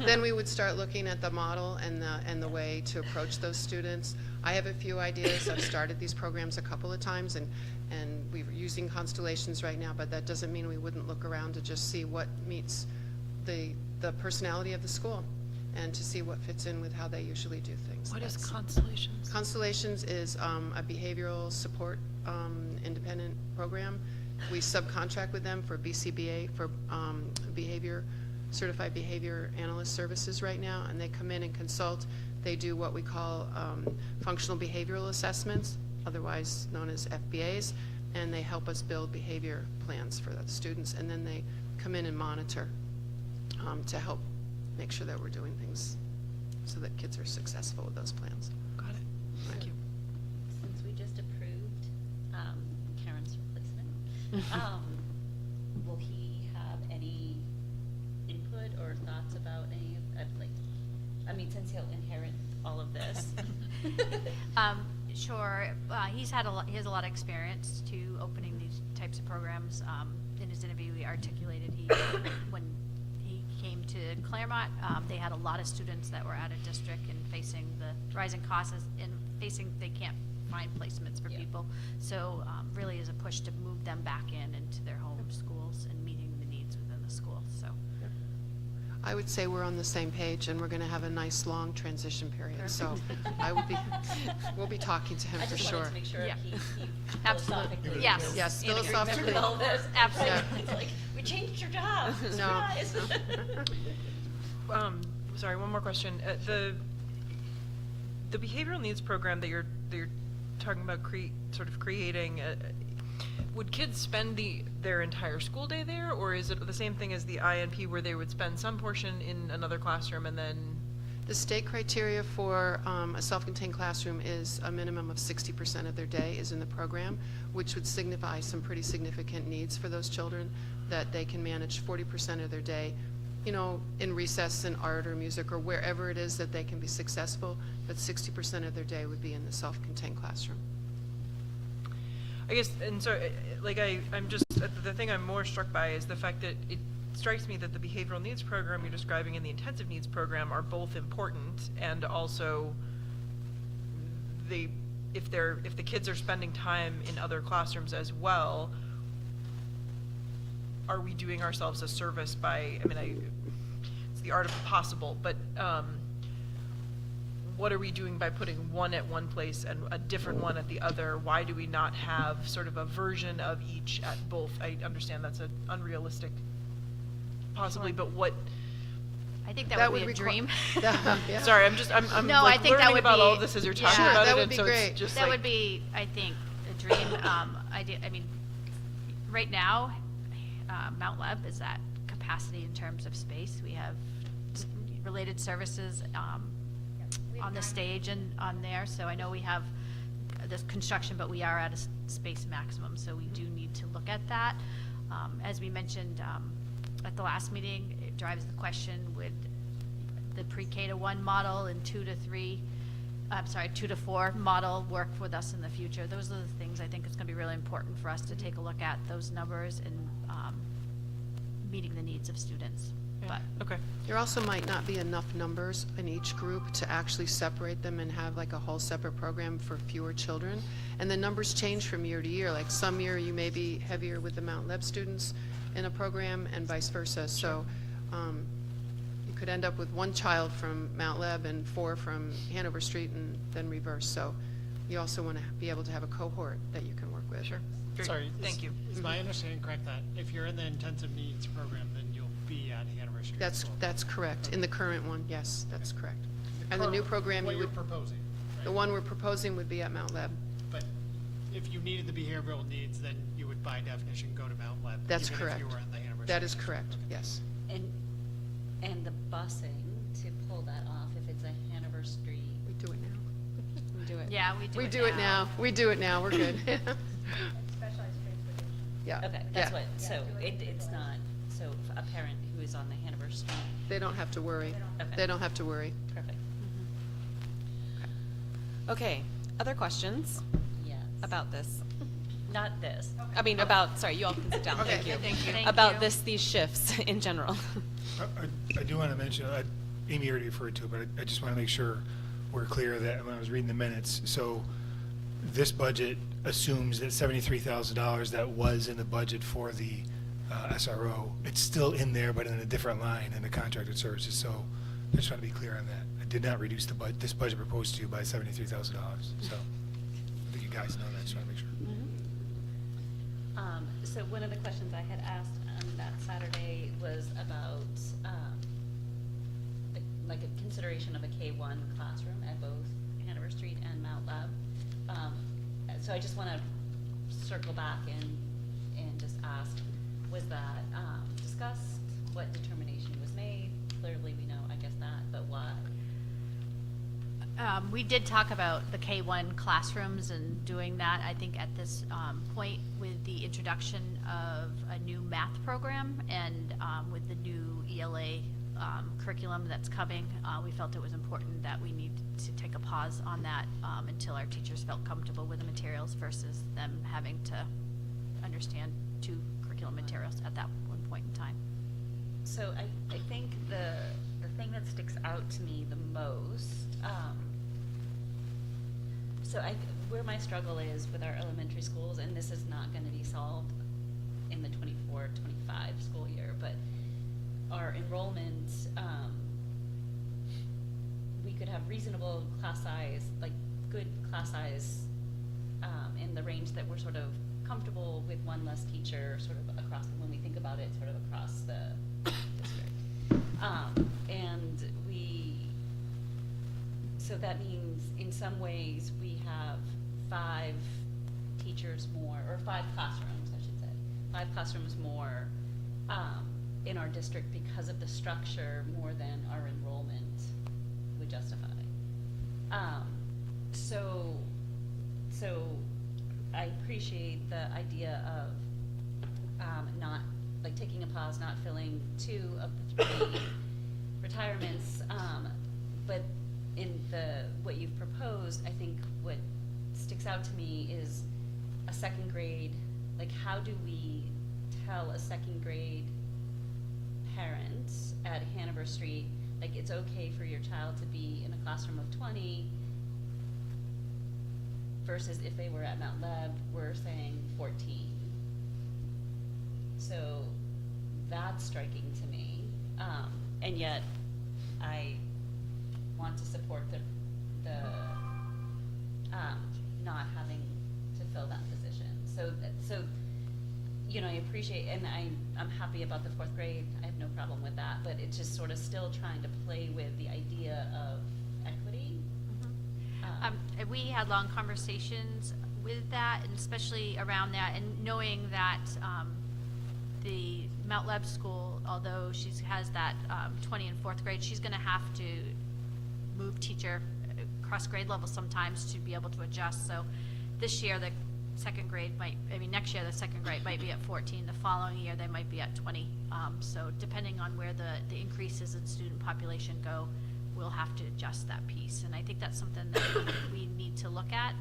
R: then we would start looking at the model and the way to approach those students. I have a few ideas. I've started these programs a couple of times, and we're using Constellations right now, but that doesn't mean we wouldn't look around to just see what meets the personality of the school, and to see what fits in with how they usually do things.
M: What is Constellations?
R: Constellations is a behavioral support independent program. We subcontract with them for BCBA, for certified behavior analyst services right now, and they come in and consult. They do what we call functional behavioral assessments, otherwise known as FBAs, and they help us build behavior plans for the students, and then they come in and monitor to help make sure that we're doing things so that kids are successful with those plans.
M: Got it. Thank you.
J: Since we just approved Karen's replacement, will he have any input or thoughts about any since he'll inherit all of this?
B: Sure. He has a lot of experience to opening these types of programs. In his interview, he articulated when he came to Claremont, they had a lot of students that were out of district and facing the rising costs and facing they can't find placements for people. So really is a push to move them back into their home schools and meeting the needs within the school, so.
R: I would say we're on the same page, and we're going to have a nice, long transition period, so we'll be talking to him for sure.
J: I just wanted to make sure
B: Yeah.
J: he
B: Absolutely.
J: philosophically
B: Yes.
J: is
R: Yes,
J: in agreement
R: philosophically.
J: with all this.
B: Absolutely.
R: Yeah.
J: It's like, we changed your job,
R: No.
J: surprise.
M: Sorry, one more question. The behavioral needs program that you're talking about creating, would kids spend their entire school day there, or is it the same thing as the INP where they would spend some portion in another classroom and then?
R: The state criteria for a self-contained classroom is a minimum of 60% of their day is in the program, which would signify some pretty significant needs for those children, that they can manage 40% of their day, you know, in recess in art or music or wherever it is that they can be successful, but 60% of their day would be in the self-contained classroom.
M: I guess, and so, I'm just, the thing I'm more struck by is the fact that it strikes me that the behavioral needs program you're describing and the intensive needs program are both important, and also if the kids are spending time in other classrooms as well, are we doing ourselves a service by, it's the art of the possible, but what are we doing by putting one at one place and a different one at the other? Why do we not have sort of a version of each at both? I understand that's an unrealistic possibly, but what?
B: I think that would be a
R: requi-
B: dream.
R: Yeah.
M: Sorry, I'm
B: No,
M: like
B: I think that
M: learning
B: would
M: about
B: be,
M: all of this as you're talking
B: yeah.
M: about
R: That
M: it,
R: would
M: and
R: be
M: so
R: great.
M: it's just
B: That would be, I think, a dream. Right now, Mount Leb is at capacity in terms of space. We have related services on the stage and on there, so I know we have this construction, but we are at a space maximum, so we do need to look at that. As we mentioned at the last meeting, it drives the question, would the pre-K to 1 model and 2 to 4 model work with us in the future? Those are the things I think it's going to be really important for us to take a look at, those numbers and meeting the needs of students. But
M: okay.
R: There also might not be enough numbers in each group to actually separate them and have like a whole separate program for fewer children. And the numbers change from year to year. Like some year you may be heavier with the Mount Leb students in a program and vice versa. So you could end up with 1 child from Mount Leb and 4 from Hanover Street and then reverse. So you also want to be able to have a cohort that you can work with.
M: Sure. Great.
F: Sorry,
M: Thank you.
F: Is my understanding correct that if you're in the intensive needs program, then you'll be at Hanover Street?
R: That's correct. In the current one, yes, that's correct. And the new
F: Current-
R: program
F: what
R: you
F: you're
R: would,
F: proposing,
R: the
F: right?
R: one we're proposing would be at Mount Leb.
F: But if you needed the behavioral needs, then you would by definition go to Mount Leb.
R: That's
F: even
R: correct.
F: If you were in the Hanover
R: That is
F: Street.
R: correct, yes.
J: And the busing to pull that off, if it's a Hanover Street.
R: We do it now. We do it.
B: yeah, we do
R: We do it now. We do it now. We're good. Yeah.
J: Okay, that's
R: Yeah.
J: what, so it's not, so a parent who is on the Hanover Street.
R: They don't have to worry.
J: Okay.
R: They don't have to worry.
J: Perfect.
A: Okay, other questions
J: Yes.
A: about this?
J: Not this.
A: I mean, about, sorry, you all can sit down,
R: Okay,
A: thank you.
M: thank you.
B: Thank
A: About
B: you.
A: these shifts in general.
K: I do want to mention, Amy already referred to it, but I just want to make sure we're clear that when I was reading the minutes, so this budget assumes that $73,000 that was in the budget for the SRO, it's still in there, but in a different line in the contracted services. So I just want to be clear on that. I did not reduce this budget proposed to you by $73,000. So I think you guys know that. Just want to make sure.
J: So one of the questions I had asked on that Saturday was about, like a consideration of a K-1 classroom at both Hanover Street and Mount Leb. So I just want to circle back and just ask, was that discussed? What determination was made? Clearly we know, I guess that, but why?
B: We did talk about the K-1 classrooms and doing that. I think at this point, with the introduction of a new math program and with the new ELA curriculum that's coming, we felt it was important that we need to take a pause on that until our teachers felt comfortable with the materials versus them having to understand 2 curriculum materials at that one point in time.
J: So I think the thing that sticks out to me the most, so where my struggle is with our elementary schools, and this is not gonna be solved in the 24-25 school year, but our enrollment, we could have reasonable class size, like good class size, in the range that we're sort of comfortable with one less teacher sort of across, when we think about it, sort of across the district. And so that means in some ways we have 5 teachers more, or 5 classrooms, I should say, 5 classrooms more in our district because of the structure more than our enrollment would justify. So I appreciate the idea of not, like, taking a pause, not filling 2 of the 3 retirements, but in what you've proposed, I think what sticks out to me is a second grade, like, how do we tell a second grade parent at Hanover Street, like, it's okay for your child to be in a classroom of 20 versus if they were at Mount Leb, we're saying 14. So that's striking to me. And yet I want to support the not having to fill that position. So you know, I appreciate, and I'm happy about the 4th grade. I have no problem with that, but it's just sort of still trying to play with the idea of equity.
B: We had long conversations with that, and especially around that, and knowing that the Mount Leb school, although she has that 20 and 4th grade, she's going to have to move teacher across grade level sometimes to be able to adjust. So this year the second grade next year the second grade might be at 14. The following year they might be at 20. So depending on where the increases in student population go, we'll have to adjust that piece. And I think that's something that we need to look at.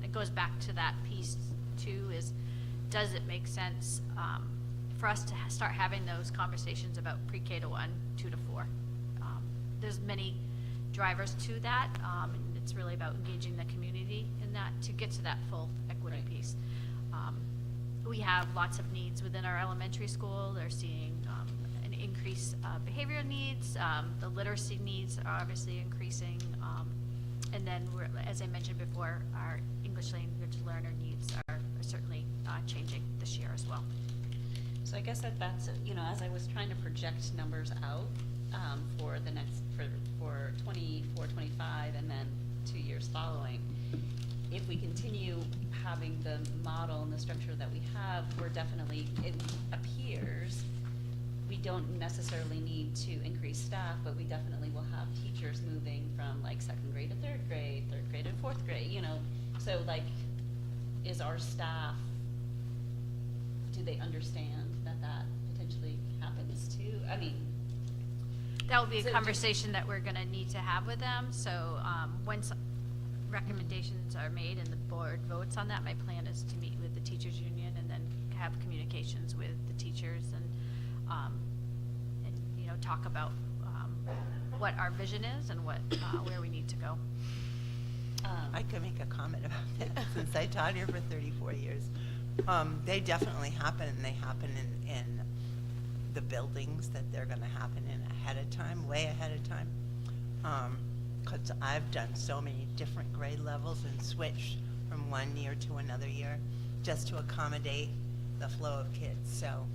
B: It goes back to that piece too, is does it make sense for us to start having those conversations about pre-K to 1, 2 to 4. There's many drivers to that, and it's really about engaging the community in that to get to that full equity piece. We have lots of needs within our elementary school. They're seeing an increase behavioral needs. The literacy needs are obviously increasing. And then, as I mentioned before, our English language learner needs are certainly changing this year as well.
J: So I guess that's, you know, as I was trying to project numbers out for the next, for 24, 25, and then 2 years following, if we continue having the model and the structure that we have, we're definitely, it appears, we don't necessarily need to increase staff, but we definitely will have teachers moving from like 2nd grade to 3rd grade, 3rd grade to 4th grade, you know. So like, is our staff, do they understand that that potentially happens too? I mean,
B: that will be a conversation that we're going to need to have with them. So once recommendations are made and the board votes on that, my plan is to meet with the teachers union and then have communications with the teachers and you know, talk about what our vision is and what where we need to go.
D: I could make a comment about that since I taught here for 34 years. They definitely happen, and they happen in the buildings that they're going to happen in ahead of time, way ahead of time. Because I've done so many different grade levels and switched from one year to another year just to accommodate the flow of kids. So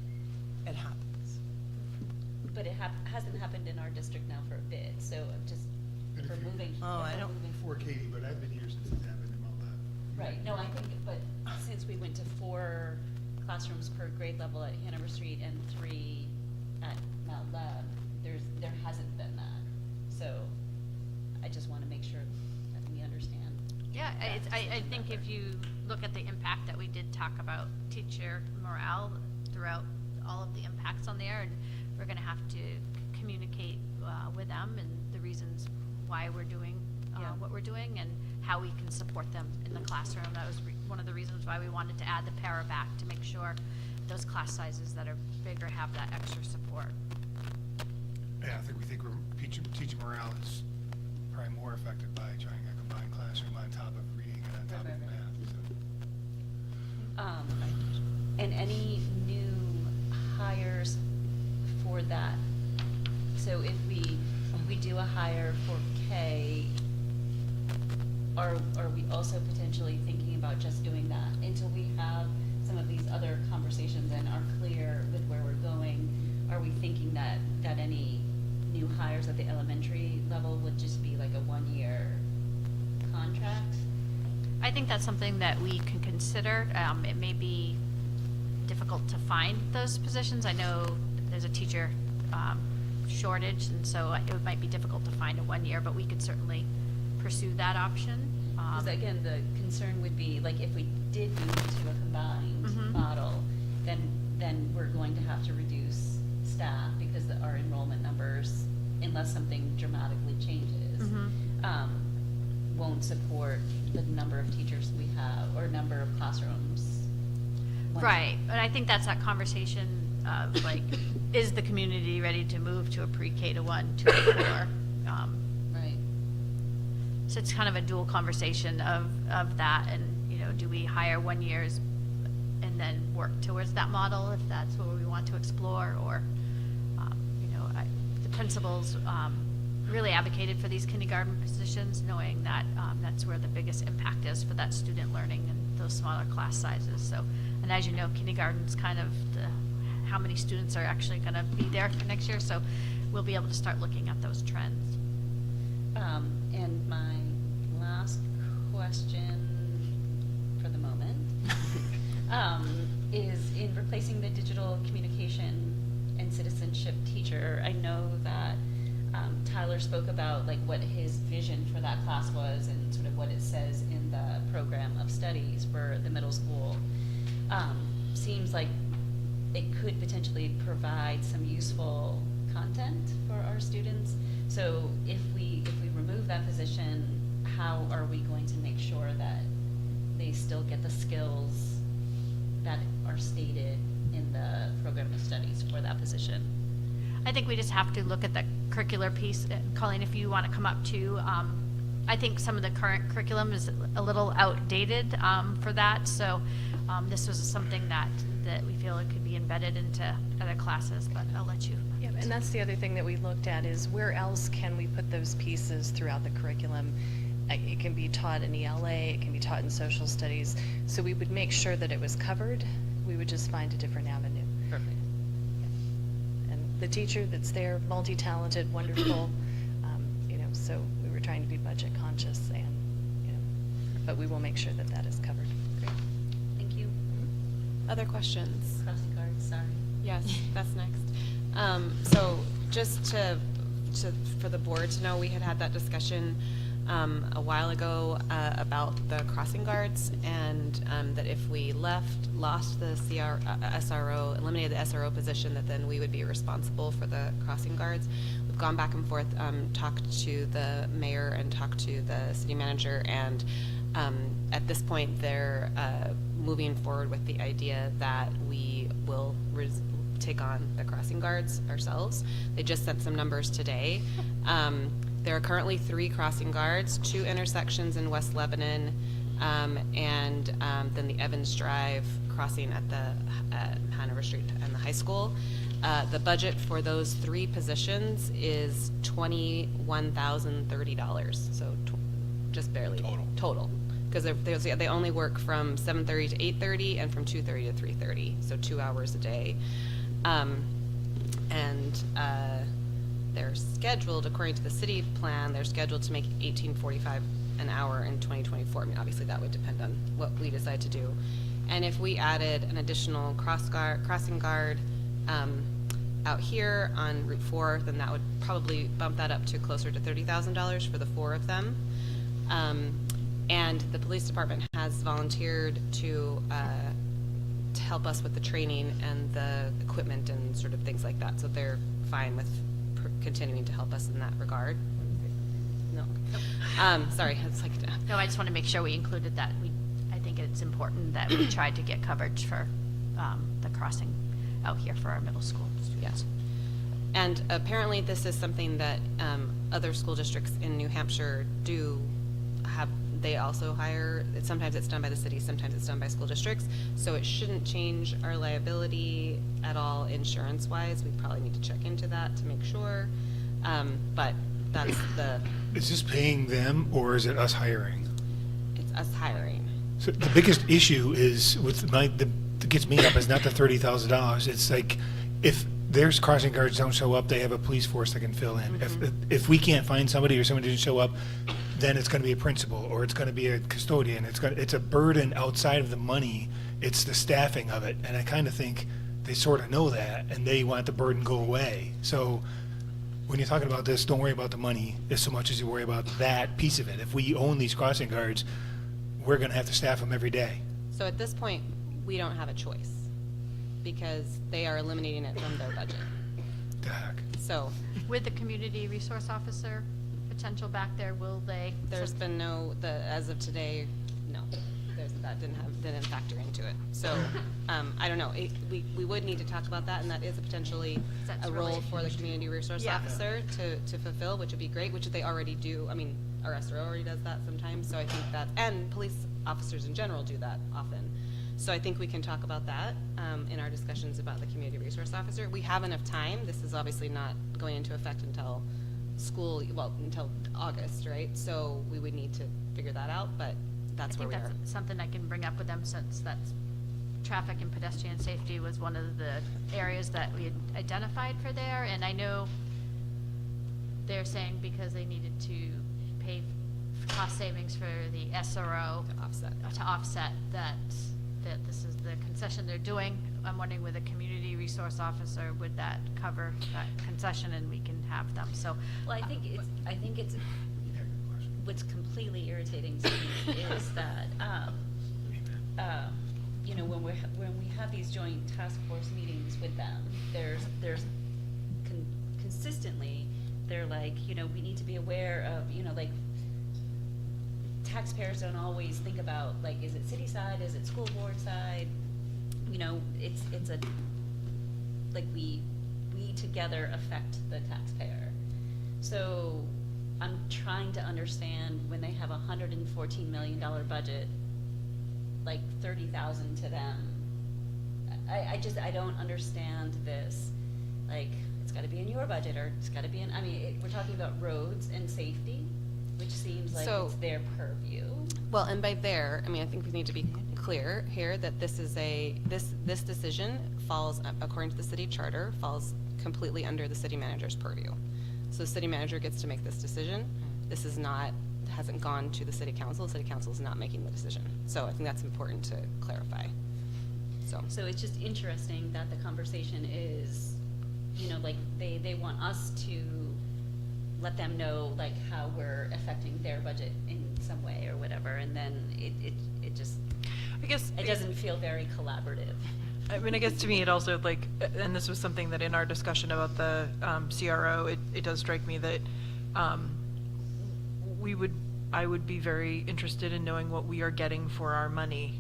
D: it happens.
J: But it hasn't happened in our district now for a bit. So just for moving.
D: Oh, I don't.
K: For Katie, but I've been here since it's happened in Mount Leb.
J: Right. No, I think, but since we went to 4 classrooms per grade level at Hanover Street and 3 at Mount Leb, there hasn't been that. So I just want to make sure that we understand.
B: Yeah, I think if you look at the impact that we did talk about teacher morale throughout all of the impacts on there, and we're going to have to communicate with them and the reasons why we're doing what we're doing and how we can support them in the classroom. That was one of the reasons why we wanted to add the para back, to make sure those class sizes that are bigger have that extra support.
K: Yeah, I think teacher morale is probably more affected by trying a combined classroom on top of reading and on top of math.
J: any new hires for that? So if we do a hire for K, are we also potentially thinking about just doing that until we have some of these other conversations and are clear with where we're going? Are we thinking that any new hires at the elementary level would just be like a 1-year contract?
B: I think that's something that we can consider. It may be difficult to find those positions. I know there's a teacher shortage, and so it might be difficult to find a 1-year, but we could certainly pursue that option.
J: Because again, the concern would be, like, if we did move to a combined model, then we're going to have to reduce staff because our enrollment numbers, unless something dramatically changes, won't support the number of teachers we have or number of classrooms.
B: Right, but I think that's that conversation of like, is the community ready to move to a pre-K to 1, 2, 4?
J: Right.
B: So it's kind of a dual conversation of that, and do we hire 1 years and then work towards that model if that's what we want to explore, or the principals really advocated for these kindergarten positions, knowing that that's where the biggest impact is for that student learning and those smaller class sizes. So, and as you know, kindergarten's kind of how many students are actually going to be there for next year. So we'll be able to start looking at those trends.
J: And my last question for the moment is in replacing the digital communication and citizenship teacher. I know that Tyler spoke about like what his vision for that class was and sort of what it says in the program of studies for the middle school. Seems like it could potentially provide some useful content for our students. So if we remove that position, how are we going to make sure that they still get the skills that are stated in the program of studies for that position?
B: I think we just have to look at the curricular piece. Colleen, if you want to come up too, I think some of the current curriculum is a little outdated for that. So this was something that we feel it could be embedded into other classes, but I'll let you.
S: Yeah, and that's the other thing that we looked at is where else can we put those pieces throughout the curriculum? It can be taught in ELA, it can be taught in social studies. So we would make sure that it was covered. We would just find a different avenue.
J: Perfect.
S: And the teacher that's there, multi-talented, wonderful, so we were trying to be budget conscious and, but we will make sure that that is covered.
J: Great. Thank you.
A: Other questions?
J: Crossing guards, sorry.
A: Yes, that's next. So just for the board to know, we had that discussion a while ago about the crossing guards, and that if we lost the SRO, eliminated the SRO position, that then we would be responsible for the crossing guards. We've gone back and forth, talked to the mayor and talked to the city manager, and at this point they're moving forward with the idea that we will take on the crossing guards ourselves. They just sent some numbers today. There are currently 3 crossing guards, 2 intersections in West Lebanon, and then the Evans Drive crossing at Hanover Street and the high school. The budget for those 3 positions is $21,030, so just barely total. Because they only work from 7:30 to 8:30 and from 2:30 to 3:30, so 2 hours a day. They're scheduled, according to the city plan, they're scheduled to make $18.45 an hour in 2024. I mean, obviously that would depend on what we decide to do. And if we added an additional crossing guard out here on Route 4, then that would probably bump that up to closer to $30,000 for the 4 of them. And the police department has volunteered to help us with the training and the equipment and sort of things like that. So they're fine with continuing to help us in that regard. No. Sorry, it's like.
B: No, I just want to make sure we included that. I think it's important that we tried to get coverage for the crossing out here for our middle school students.
A: Yes. And apparently this is something that other school districts in New Hampshire do have They also hire, sometimes it's done by the city, sometimes it's done by school districts, so it shouldn't change our liability at all insurance-wise. We probably need to check into that to make sure, but that's the,
K: Is this paying them, or is it us hiring?
A: it's us hiring.
K: So the biggest issue is with that gets me up is not the $30,000. It's like, if there's crossing guards don't show up, they have a police force that can fill in. If we can't find somebody, or somebody doesn't show up, then it's going to be a principal, or it's going to be a custodian. It's a burden outside of the money. It's the staffing of it, and I kind of think they sort of know that, and they want the burden go away. So when you're talking about this, don't worry about the money as so much as you worry about that piece of it. If we own these crossing guards, we're going to have to staff them every day.
A: So at this point, we don't have a choice, because they are eliminating it from their budget.
K: The heck?
A: So
B: With the community resource officer potential back there, will they?
A: there's been no, as of today, no, that didn't factor into it. So, I don't know, we would need to talk about that, and that is potentially
B: That's
A: a role
B: really-
A: for the community resource
B: Yeah.
A: officer to fulfill, which would be great, which they already do. I mean, our SRO already does that sometimes, so I think that, and police officers in general do that often. So I think we can talk about that in our discussions about the community resource officer. We have enough time. This is obviously not going into effect until until August, right? So we would need to figure that out, but that's where we
B: I
A: are.
B: think that's something I can bring up with them, since that's traffic and pedestrian safety was one of the areas that we had identified for there, and I know they're saying because they needed to pay cost savings for the SRO to offset that this is the concession they're doing. I'm wondering, with a community resource officer, would that cover that concession, and we can have them, so.
J: Well, I think it's, what's completely irritating to me is that, you know, when we have these joint task force meetings with them, there's consistently, they're like, you know, we need to be aware of, you know, like, taxpayers don't always think about, like, is it city side, is it school board side? You know, it's a, like, we together affect the taxpayer. So I'm trying to understand, when they have a $114 million budget, like 30,000 to them. I don't understand this. Like, it's gotta be in your budget, or it's gotta be in, I mean, we're talking about roads and safety, which seems like
A: So-
J: it's their purview.
A: Well, and by there, I mean, I think we need to be clear here that this is this decision falls, according to the city charter, falls completely under the city manager's purview. So the city manager gets to make this decision. This is not, hasn't gone to the city council. The city council is not making the decision. So I think that's important to clarify.
J: So it's just interesting that the conversation is, you know, like, they want us to let them know, like, how we're affecting their budget in some way or whatever, and then it just,
M: I guess
J: it doesn't feel very collaborative.
M: I mean, I guess to me, it also, like, and this was something that in our discussion about the CRO, it does strike me that I would be very interested in knowing what we are getting for our money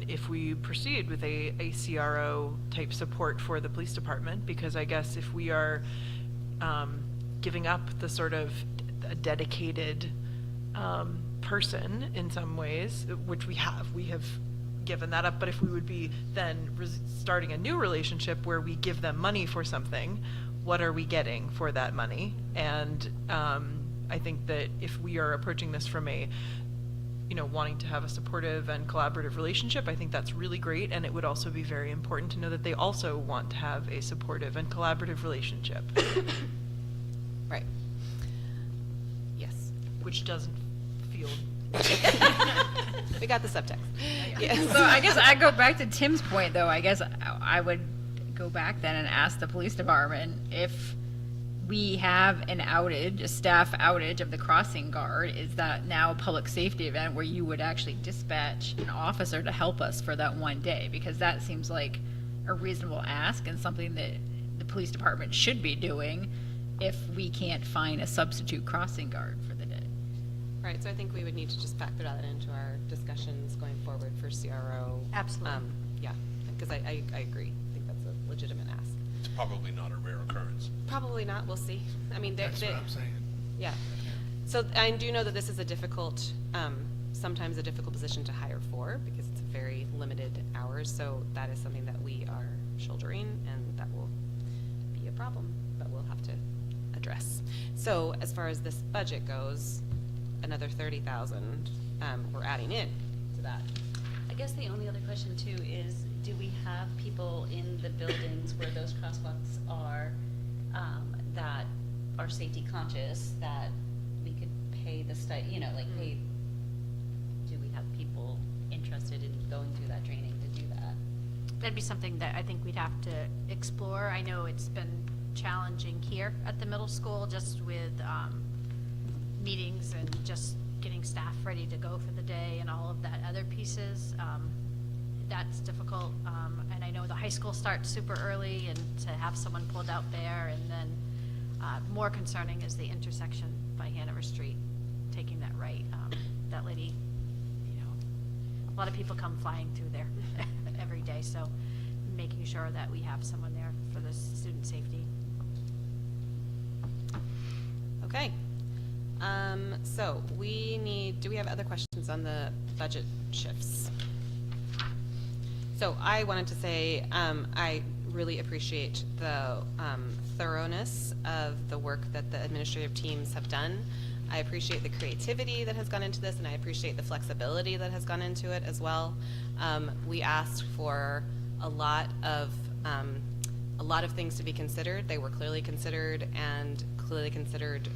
M: if we proceed with a CRO type support for the police department, because I guess if we are giving up the sort of a dedicated person in some ways, which we have given that up, but if we would be then starting a new relationship where we give them money for something, what are we getting for that money? And I think that if we are approaching this from a, you know, wanting to have a supportive and collaborative relationship, I think that's really great, and it would also be very important to know that they also want to have a supportive and collaborative relationship.
A: Right. Yes.
M: Which doesn't feel...
A: We got the subtext. Yes.
E: So I guess I go back to Tim's point, though. I guess I would go back then and ask the police department if we have an outage, a staff outage of the crossing guard, is that now a public safety event where you would actually dispatch an officer to help us for that one day? Because that seems like a reasonable ask and something that the police department should be doing if we can't find a substitute crossing guard for the day.
A: Right, so I think we would need to just factor that into our discussions going forward for CRO.
B: Absolutely.
A: Yeah, because I agree. I think that's a legitimate ask.
O: It's probably not a rare occurrence.
A: Probably not, we'll see. I mean,
K: That's what I'm saying.
A: Yeah. So I do know that this is a difficult sometimes a difficult position to hire for because it's very limited hours. So that is something that we are shouldering, and that will be a problem, but we'll have to address. So as far as this budget goes, another 30,000 we're adding in to that.
J: I guess the only other question too is, do we have people in the buildings where those crosswalks are that are safety conscious that we could pay the pay? Do we have people interested in going through that training to do that?
B: That'd be something that I think we'd have to explore. I know it's been challenging here at the middle school, just with meetings and just getting staff ready to go for the day and all of that other pieces. That's difficult. And I know the high school starts super early, and to have someone pulled out there, and then more concerning is the intersection by Hanover Street, taking that right. That lady, a lot of people come flying through there every day, so making sure that we have someone there for the student safety.
A: Okay. So do we have other questions on the budget shifts? So I wanted to say, I really appreciate the thoroughness of the work that the administrative teams have done. I appreciate the creativity that has gone into this, and I appreciate the flexibility that has gone into it as well. We asked for a lot of things to be considered. They were clearly considered, and clearly considered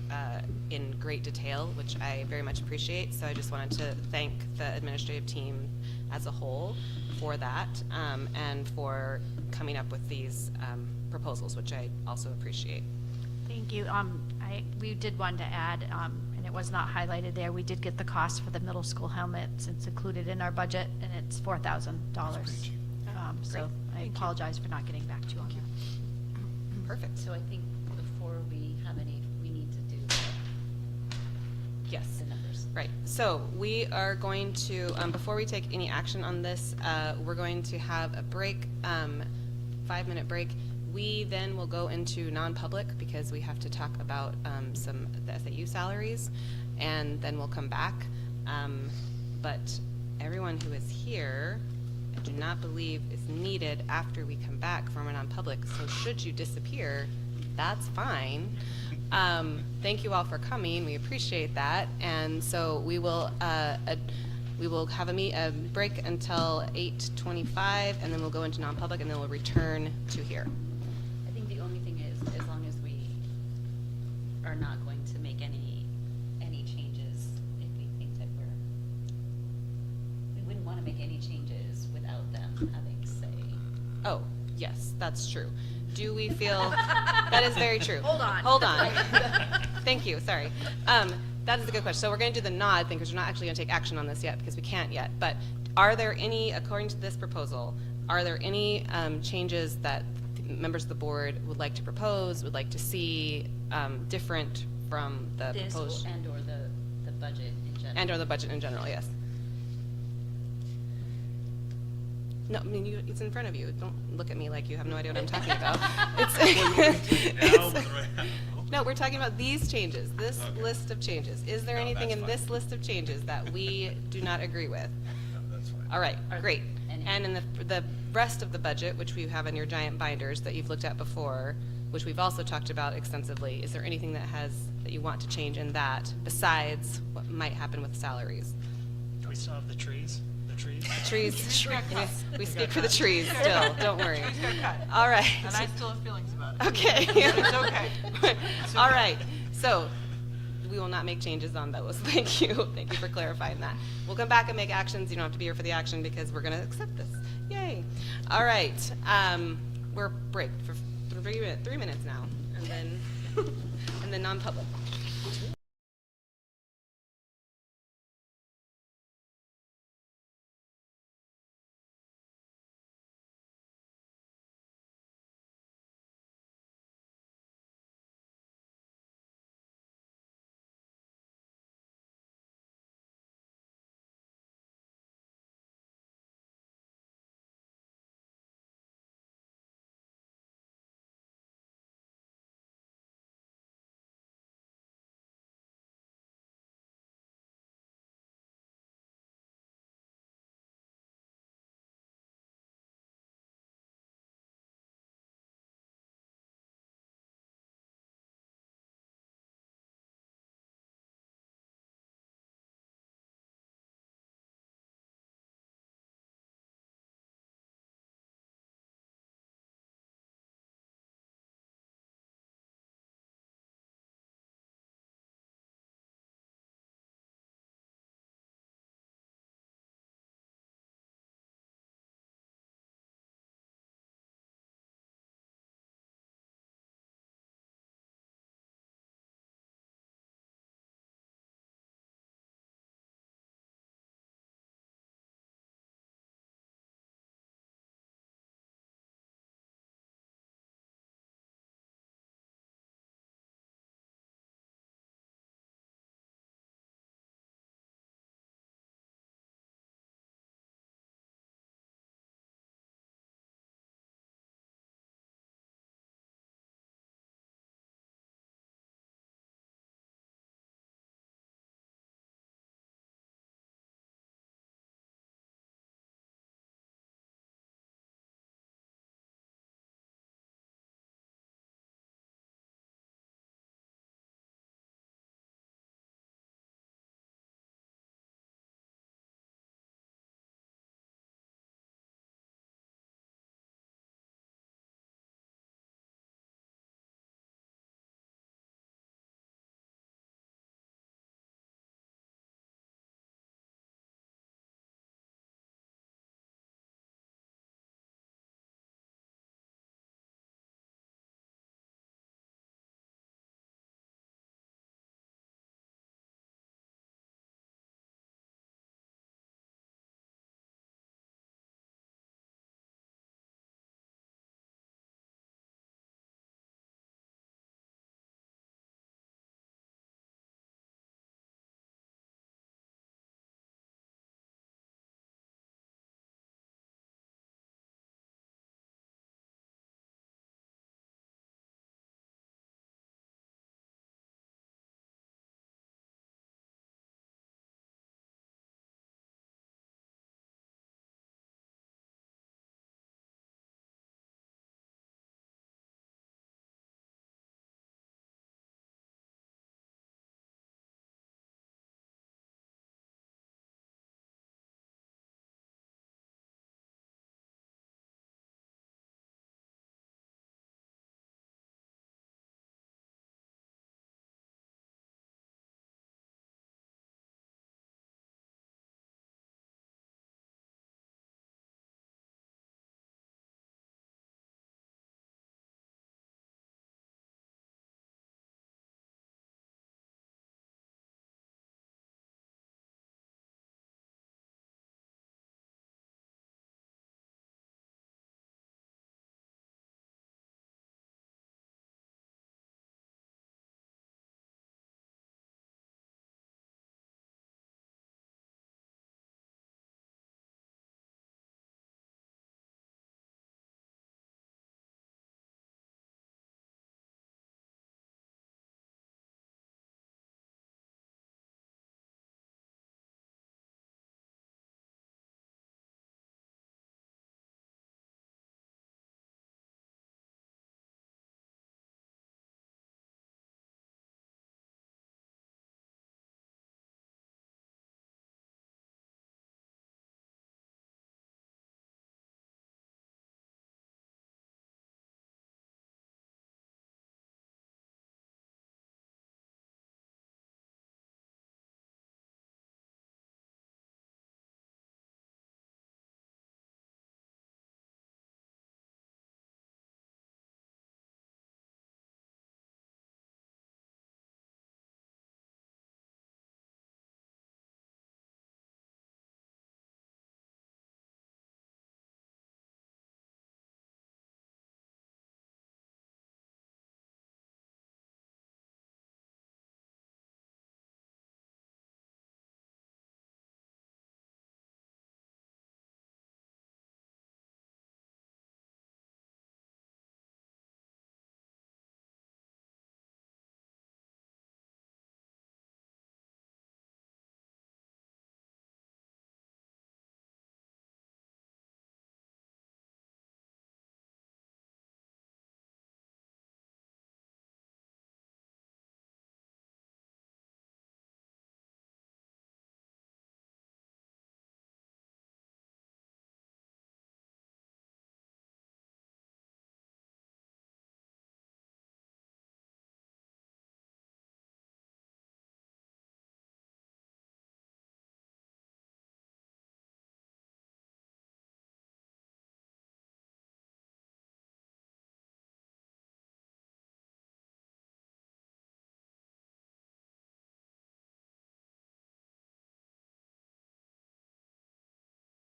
A: in great detail, which I very much appreciate. So I just wanted to thank the administrative team as a whole for that, and for coming up with these proposals, which I also appreciate.
B: Thank you. We did want to add, and it was not highlighted there, we did get the cost for the middle school helmets. It's included in our budget, and it's $4,000. So I apologize for not getting back to you on that.
A: Perfect.
J: So I think before we have any, we need to do
A: Yes.
J: the numbers.
A: Right. So we are going to, before we take any action on this, we're going to have a break, 5-minute break. We then will go into non-public because we have to talk about the SAU salaries, and then we'll come back. But everyone who is here, I do not believe is needed after we come back from a non-public. So should you disappear, that's fine. Thank you all for coming. We appreciate that. And so we will have a break until 8:25, and then we'll go into non-public, and then we'll return to here.
J: I think the only thing is, as long as we are not going to make any changes, if we think that we wouldn't want to make any changes without them having say.
A: Oh, yes, that's true. Do we feel, that is very true.
B: Hold on.
A: Hold on. Thank you, sorry. That is a good question. So we're going to do the nod thing, because we're not actually going to take action on this yet, because we can't yet. But are there any, according to this proposal, are there any changes that the members of the board would like to propose, would like to see different from the
J: This
A: proposed?
J: and/or the budget in general.
A: And/or the budget in general, yes. No, I mean, it's in front of you. Don't look at me like you have no idea what I'm talking about. No, we're talking about these changes, this list of changes. Is there anything in this list of changes that we do not agree with?
O: No, that's fine.
A: All right, great. And in the rest of the budget, which we have in your giant binders that you've looked at before, which we've also talked about extensively, is there anything that you want to change in that besides what might happen with salaries?
F: Do we still have the trees? The
A: Trees.
F: Yes.
A: We speak for the trees still, don't worry.
M: Trees got cut.
A: All right.
M: And I still have feelings about it.
A: Okay.
M: It's okay. It's
A: All
M: okay.
A: right. So we will not make changes on those. Thank you. Thank you for clarifying that. We'll come back and make actions. You don't have to be here for the action because we're going to accept this. Yay. All right. We're break for 3 minutes now, and then non-public.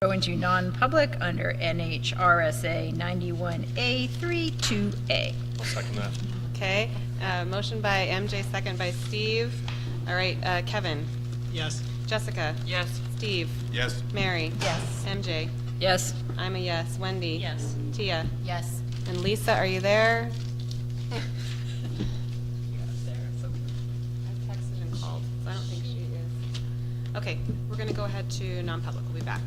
E: Go into non-public under NHRSA 91A32A.
O: I'll second that.
A: Okay, motion by MJ, second by Steve. All right, Kevin,
F: Yes.
A: Jessica,
M: Yes.
A: Steve,
O: Yes.
A: Mary.
N: Yes.
A: MJ,
E: Yes.
A: I'm a yes. Wendy.
J: Yes.
A: Tia.
N: Yes.
A: And Lisa, are you there? I texted and called, so I don't think she is. Okay, we're gonna go ahead to non-public. We'll be back.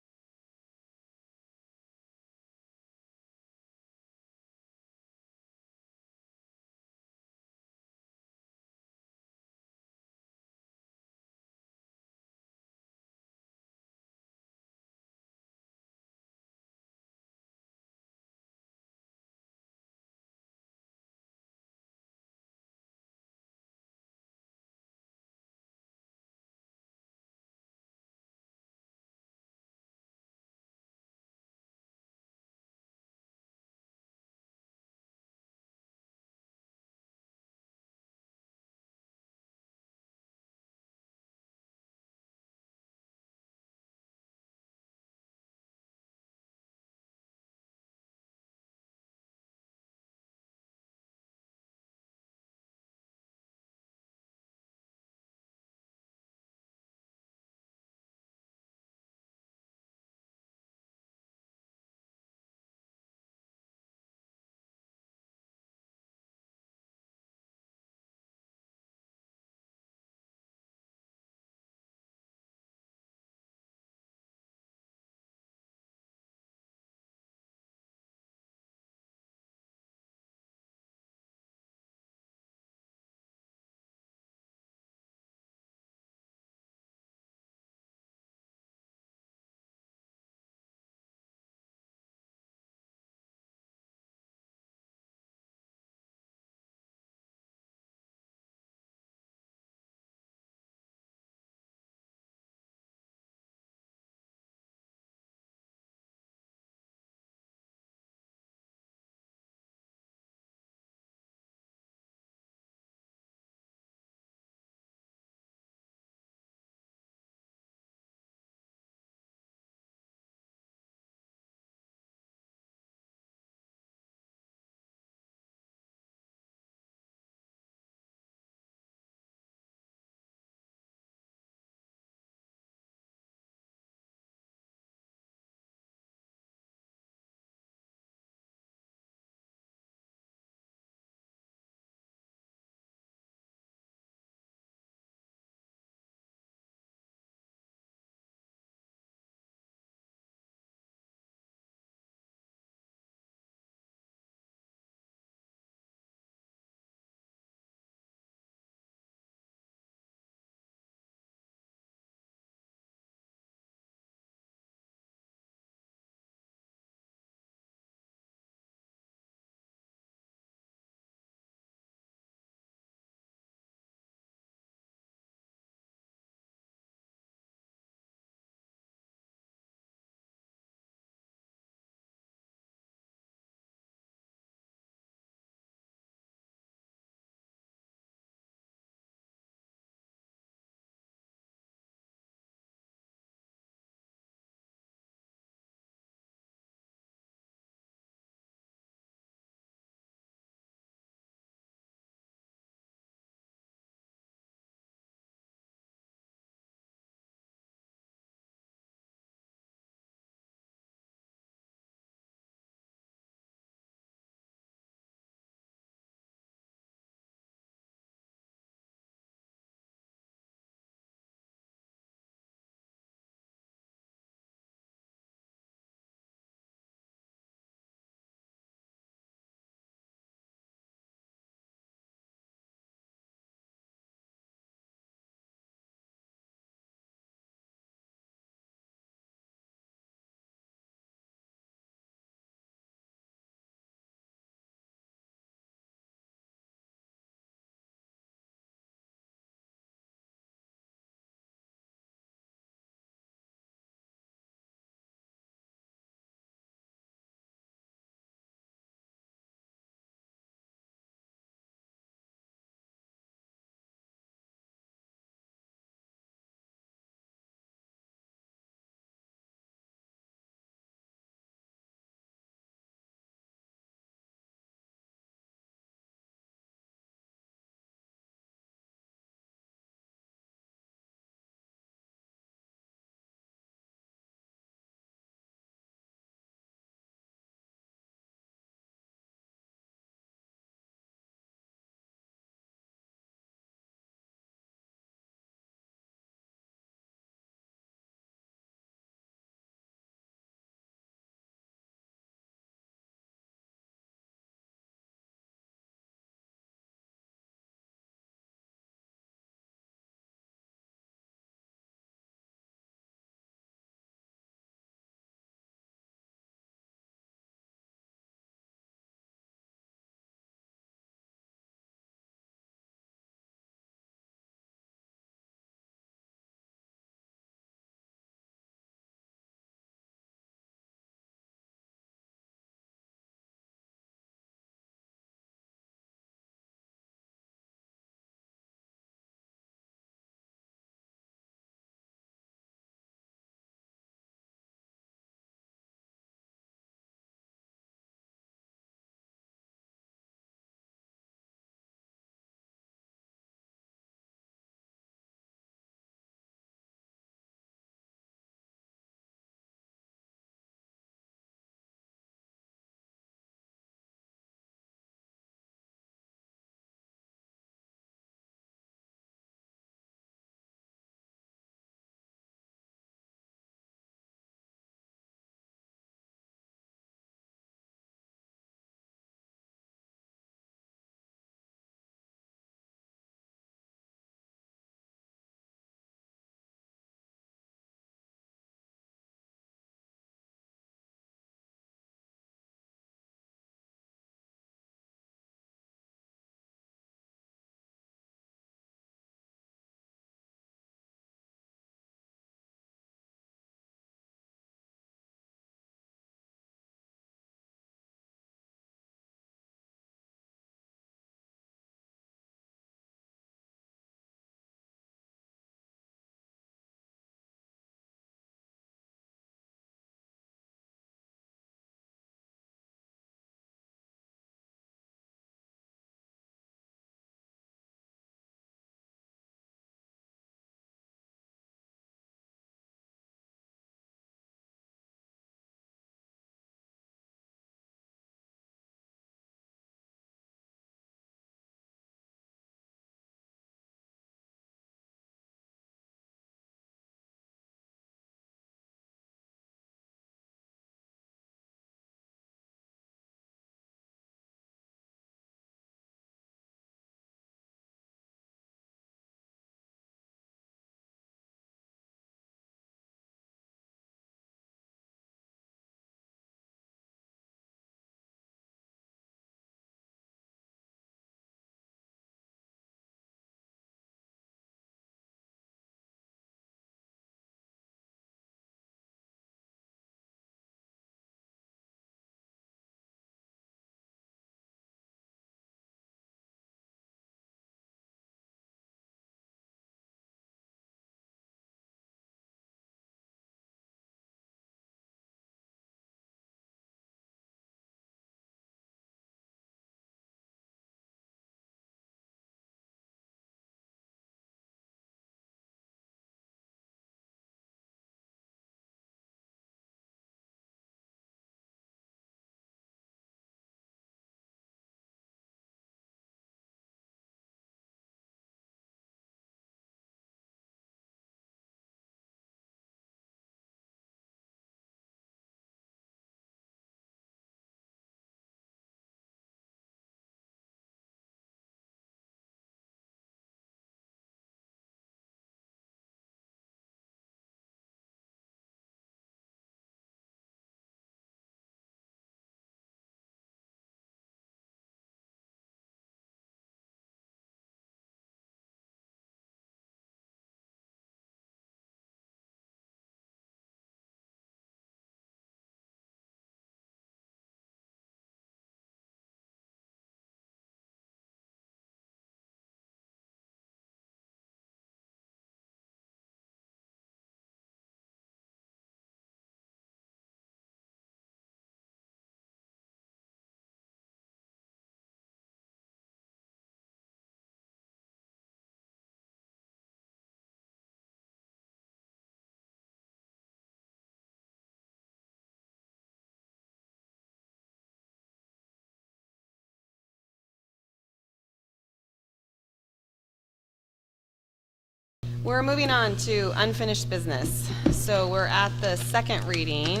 A: We're moving on to unfinished business. So we're at the second reading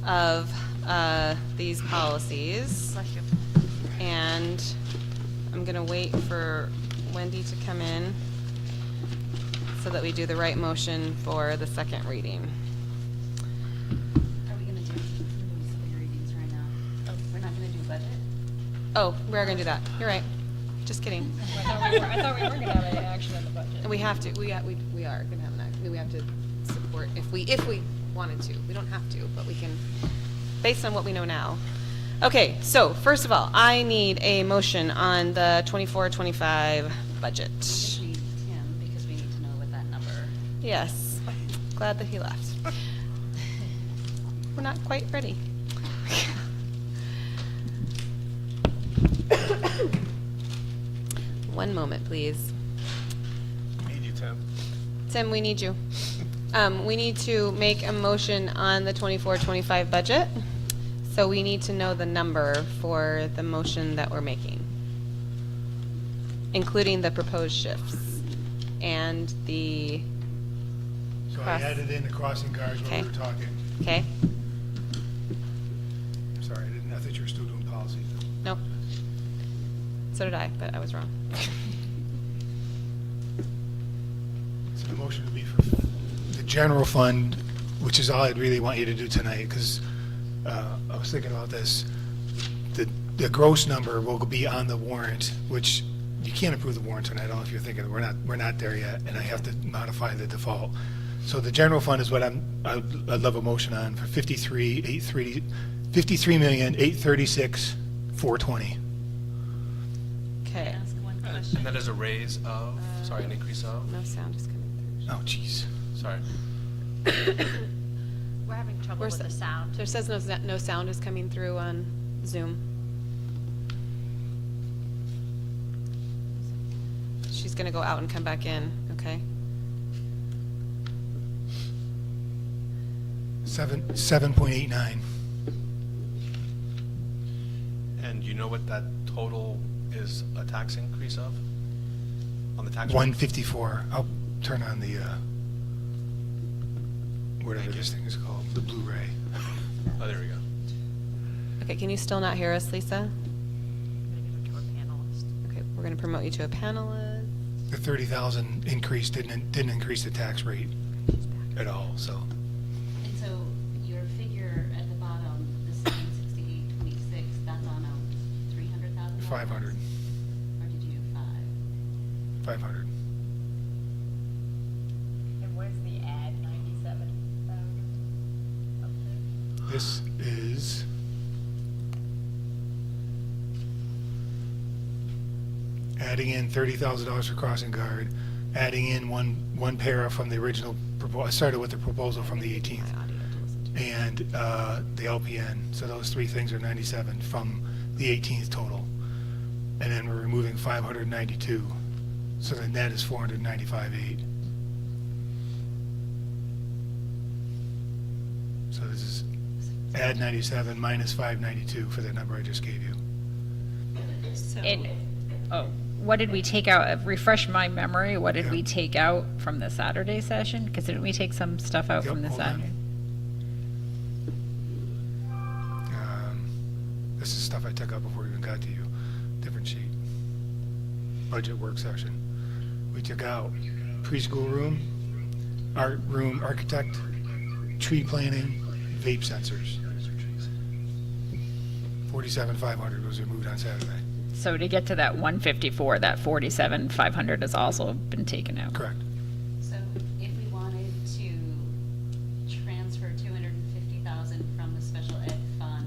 A: of these policies. And I'm going to wait for Wendy to come in so that we do the right motion for the second reading.
J: Are we gonna do three readings right now? Oh, we're not gonna do budget?
A: Oh, we are going to do that. You're right. Just kidding.
E: I thought we were gonna have an action on the budget.
A: And we have to. We are going to have an act. We have to support if we wanted to. We don't have to, but we can, based on what we know now. Okay. So first of all, I need a motion on the 24-25 budget.
J: Just need Tim, because we need to know what that number.
A: Yes. Glad that he left. We're not quite ready. One moment, please.
K: Need you, Tim.
A: Tim, we need you. We need to make a motion on the 24-25 budget. So we need to know the number for the motion that we're making, including the proposed shifts and the
K: So I
A: cross-
K: added in the crossing guards when we
A: Okay.
K: were talking.
A: Okay.
K: Sorry, I thought you were still doing policies.
A: Nope. So did I, but I was wrong.
K: So the motion would be for the general fund, which is all I'd really want you to do tonight, because I was thinking about this. The gross number will be on the warrant, which you can't approve the warrant tonight. I don't know if you're thinking, we're not there yet, and I have to modify the default. So the general fund is what I'd love a motion on for 53,836,420.
A: Okay.
J: Ask one question.
O: And that is a raise of, sorry, an increase of?
A: No sound is coming through.
K: Oh, jeez.
O: Sorry.
B: We're having trouble with the sound.
A: There says no sound is coming through on Zoom. She's going to go out and come back in, okay?
K: 7.89.
O: And you know what that total is a tax increase of? On the tax rate?
K: 154. I'll turn on the, whatever this thing is called, the Blu-ray.
O: Oh, there we go.
A: Okay, can you still not hear us, Lisa?
B: I'm gonna give it to a panelist.
A: Okay, we're going to promote you to a panelist.
K: The 30,000 increase didn't increase the tax rate at all, so.
J: And so your figure at the bottom, the 768.26, that's on a 300,000?
K: 500.
J: Or did you do 5?
K: 500.
E: And where's the add 97,000 up there?
K: This is adding in $30,000 for crossing guard, adding in one para from the original proposal. I started with the proposal from the 18th, and the LPN. So those three things are 97 from the 18th total, and then we're removing 592. So the net is 495.8. So this is add 97 minus 592 for the number I just gave you.
E: What did we take out? Refresh my memory. What did we take out from the Saturday session? Because didn't we take some stuff out
K: Yep,
E: from the
K: hold on.
E: Saturday?
K: This is stuff I took out before we even got to you. Different sheet. Budget work session. We took out preschool room, art room, architect, tree planting, vape sensors. 47,500 was removed on Saturday.
E: So to get to that 154, that 47,500 has also been taken out.
K: Correct.
J: So if we wanted to transfer 250,000 from the special ed fund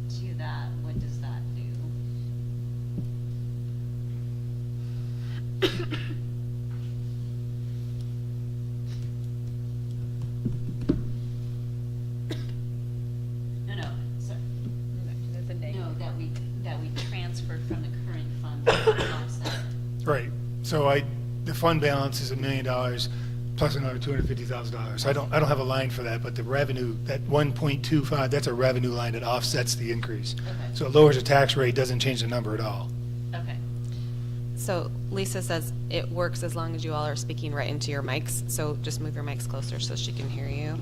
J: to that, what does that do? No, sorry. No, that we transferred from the current fund to offset.
K: Right. So the fund balance is $1 million plus another $250,000. I don't have a line for that, but the revenue, that 1.25, that's a revenue line that offsets the increase.
J: Okay.
K: So it lowers the tax rate, doesn't change the number at all.
J: Okay.
A: So Lisa says it works as long as you all are speaking right into your mics, so just move your mics closer so she can hear you.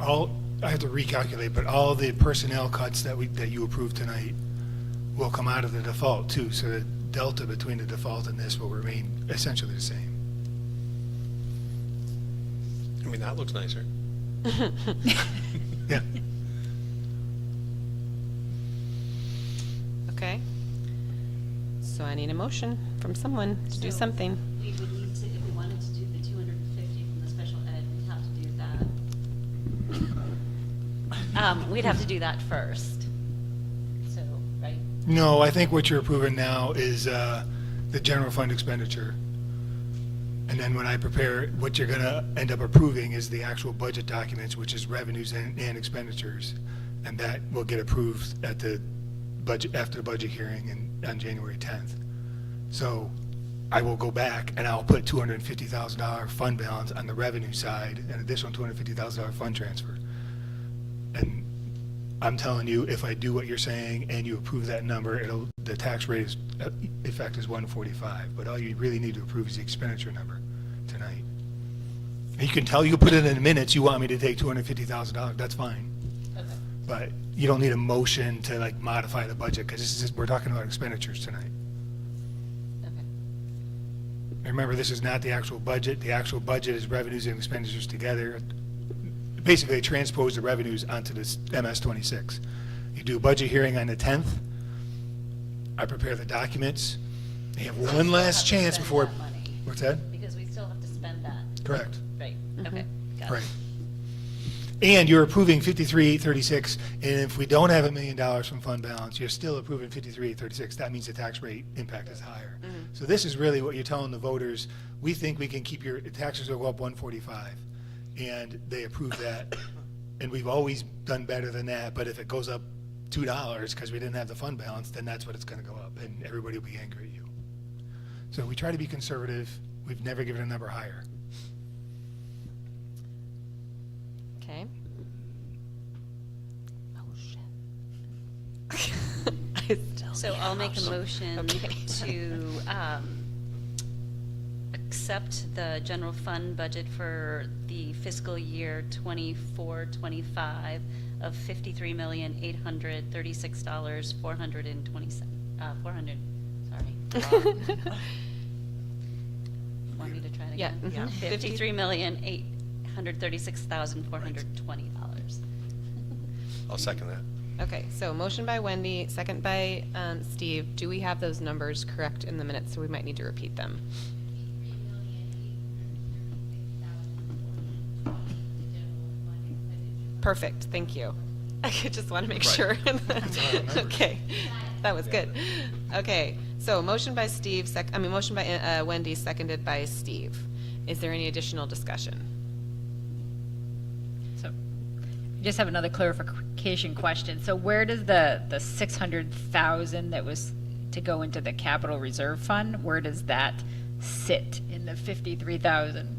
K: I have to recalculate, but all the personnel cuts that you approved tonight will come out of the default too, so the delta between the default and this will remain essentially the same.
O: I mean, that looks nicer.
K: Yeah.
A: Okay. So I need a motion from someone to do
J: So
A: something.
J: We would need to, if we wanted to do the 250 from the special ed, we'd have to do that. We'd have to do that first. So, right?
K: No, I think what you're approving now is the general fund expenditure. And then when I prepare, what you're gonna end up approving is the actual budget documents, which is revenues and expenditures. And that will get approved at the budget, after the budget hearing on January 10th. So I will go back and I'll put $250,000 fund balance on the revenue side, an additional $250,000 fund transfer. And I'm telling you, if I do what you're saying and you approve that number, the tax rate is, effect is 145. But all you really need to approve is the expenditure number tonight. And you can tell, you put it in the minutes, you want me to take $250,000, that's fine.
J: Okay.
K: But you don't need a motion to like modify the budget, because this is just, we're talking about expenditures tonight.
J: Okay.
K: And remember, this is not the actual budget. The actual budget is revenues and expenditures together. Basically, transpose the revenues onto this MS-26. You do a budget hearing on the 10th. I prepare the documents. You have one last chance before. What's that?
J: Because we still have to spend that.
K: Correct.
J: Right, okay, got it.
K: Right. And you're approving 5336, and if we don't have $1 million from fund balance, you're still approving 5336. That means the tax rate impact is higher. So this is really what you're telling the voters. We think we can keep your taxes will go up 145, and they approve that. And we've always done better than that. But if it goes up $2 because we didn't have the fund balance, then that's what it's going to go up, and everybody will be angry at you. So we try to be conservative. We've never given a number higher.
A: Okay.
J: So I'll make a motion
A: Okay.
J: to accept the general fund budget for the fiscal year 24-25 of $53,836,420. 400. Sorry. Want me to try it
A: Yeah,
J: again?
A: mhm.
J: $53,836,420.
O: I'll second that.
A: Okay, so motion by Wendy, second by Steve. Do we have those numbers correct in the minutes? So we might need to repeat them. Perfect, thank you. I just want to make sure. Okay, that was good. Okay, so motion by Steve, motion by Wendy, seconded by Steve. Is there any additional discussion?
E: So, I just have another clarification question. So where does the 600,000 that was to go into the capital reserve fund, where does that sit in the 53,000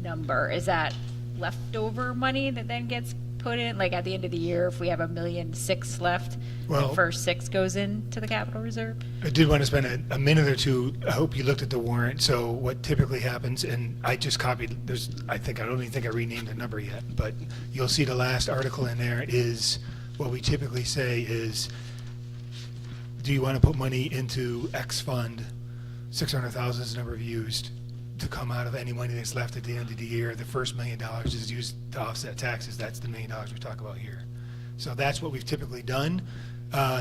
E: number? Is that leftover money that then gets put in, like at the end of the year, if we have $1.6 million left,
K: Well,
E: the first 6 goes into the capital reserve?
K: I did want to spend a minute or two. I hope you looked at the warrant. So what typically happens, and I just copied, I don't even think I renamed the number yet, but you'll see the last article in there is what we typically say is, do you want to put money into X fund? 600,000 is the number used to come out of any money that's left at the end of the year. The first $1 million is used to offset taxes. That's the $1 million we talk about here. So that's what we've typically done.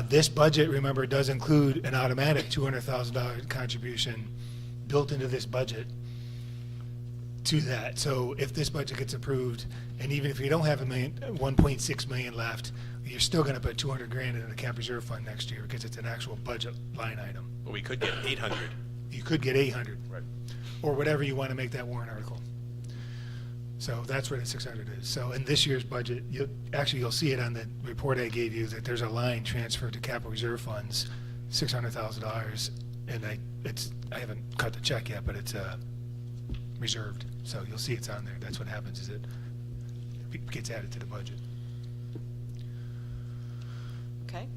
K: This budget, remember, does include an automatic $200,000 contribution built into this budget to that. So if this budget gets approved, and even if you don't have $1.6 million left, you're still going to put $200,000 into the cap reserve fund next year because it's an actual budget line item.
O: But we could get 800.
K: You could get 800.
O: Right.
K: Or whatever you want to make that warrant article. So that's where the 600 is. So in this year's budget, you'll see it on the report I gave you that there's a line transferred to capital reserve funds, $600,000, and I haven't cut the check yet, but it's reserved. So you'll see it's on there. That's what happens, is it gets added to the budget.
A: Okay.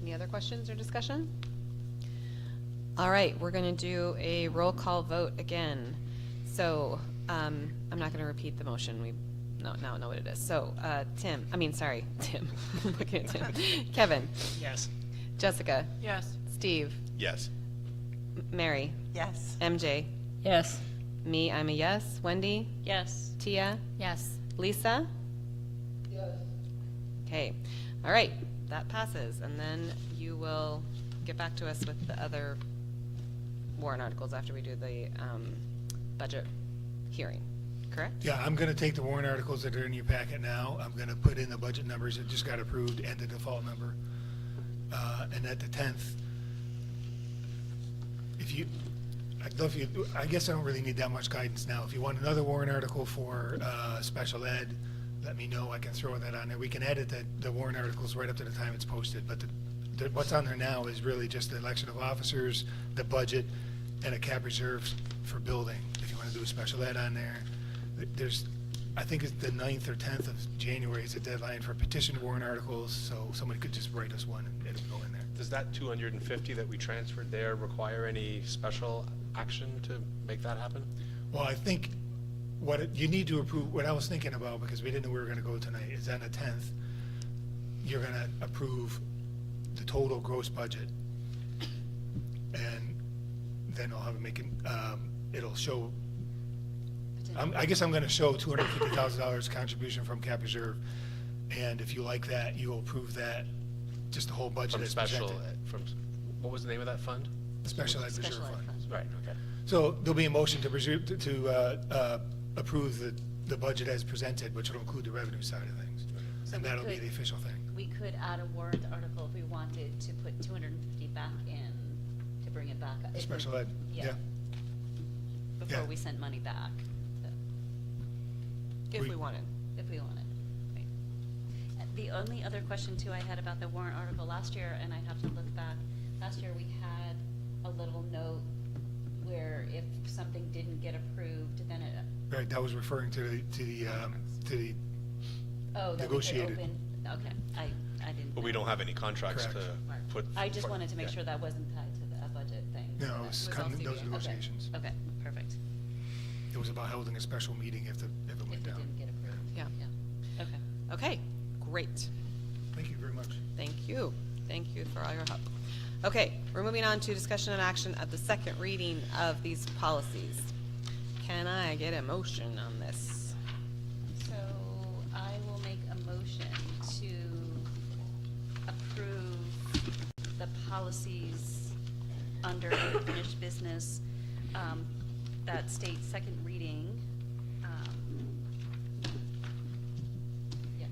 A: Any other questions or discussion? All right, we're going to do a roll call vote again. So I'm not going to repeat the motion. Now know what it is. So Tim. I'm looking at Tim. Kevin.
F: Yes.
A: Jessica.
M: Yes.
A: Steve.
O: Yes.
A: Mary.
D: Yes.
A: MJ.
E: Yes.
A: Me, I'm a yes. Wendy.
J: Yes.
A: Tia.
N: Yes.
A: Lisa.
L: Yes.
A: Okay. All right. That passes, and then you will get back to us with the other warrant articles after we do the budget hearing. Correct?
K: Yeah, I'm gonna take the warrant articles that are in your packet now. I'm gonna put in the budget numbers that just got approved and the default number. And at the 10th, I guess I don't really need that much guidance now. If you want another warrant article for special ed, let me know. I can throw that on there. We can edit the warrant articles right up to the time it's posted, but what's on there now is really just the election of officers, the budget, and a cap reserve for building. If you want to do a special ed on there, I think it's the 9th or 10th of January is the deadline for petition warrant articles, so somebody could just write us one and it'll go in there.
H: Does that 250 that we transferred there require any special action to make that happen?
K: Well, I think you need to approve, what I was thinking about, because we didn't know we were going to go tonight, is on the 10th, you're going to approve the total gross budget. And then I'll have it it'll show, I guess I'm going to show $250,000 contribution from cap reserve. And if you like that, you'll approve that, just the whole budget
H: From
K: as
H: special,
K: presented.
H: what was the name of that fund?
K: Special ed reserve fund.
H: Right, okay.
K: So there'll be a motion to approve the budget as presented, which will include the revenue side of things.
J: So
K: And
J: we
K: that'll be
J: could-
K: the official thing.
J: We could add a warrant article if we wanted to put 250 back in to bring it back up.
K: Special ed, yeah.
J: Before
K: Yeah.
J: we sent money back.
A: If we wanted.
J: If we wanted. Right. The only other question too I had about the warrant article last year, and I'd have to look back, last year we had a little note where if something didn't get approved, then it.
K: Right, that was referring to the
J: Oh, that we could
K: negotiated.
J: open, okay, I didn't.
O: But we
J: know.
O: don't have any contracts to
K: Correct.
O: put.
J: I just wanted to make
O: yeah.
J: sure that wasn't tied to the budget thing.
K: No,
J: so
K: it
J: that
K: was
J: all
K: kind of those
J: CBA.
K: negotiations.
J: Okay, perfect.
K: It was about holding a special meeting if it
J: If
K: went
J: it
K: down.
J: didn't get approved.
A: Yeah.
J: Okay.
A: Okay, great.
K: Thank you very much.
A: Thank you. Thank you for all your help. Okay, we're moving on to discussion and action of the second reading of these policies. Can I get a motion on this?
J: So I will make a motion to approve the policies under unfinished business that state second reading. Yeah,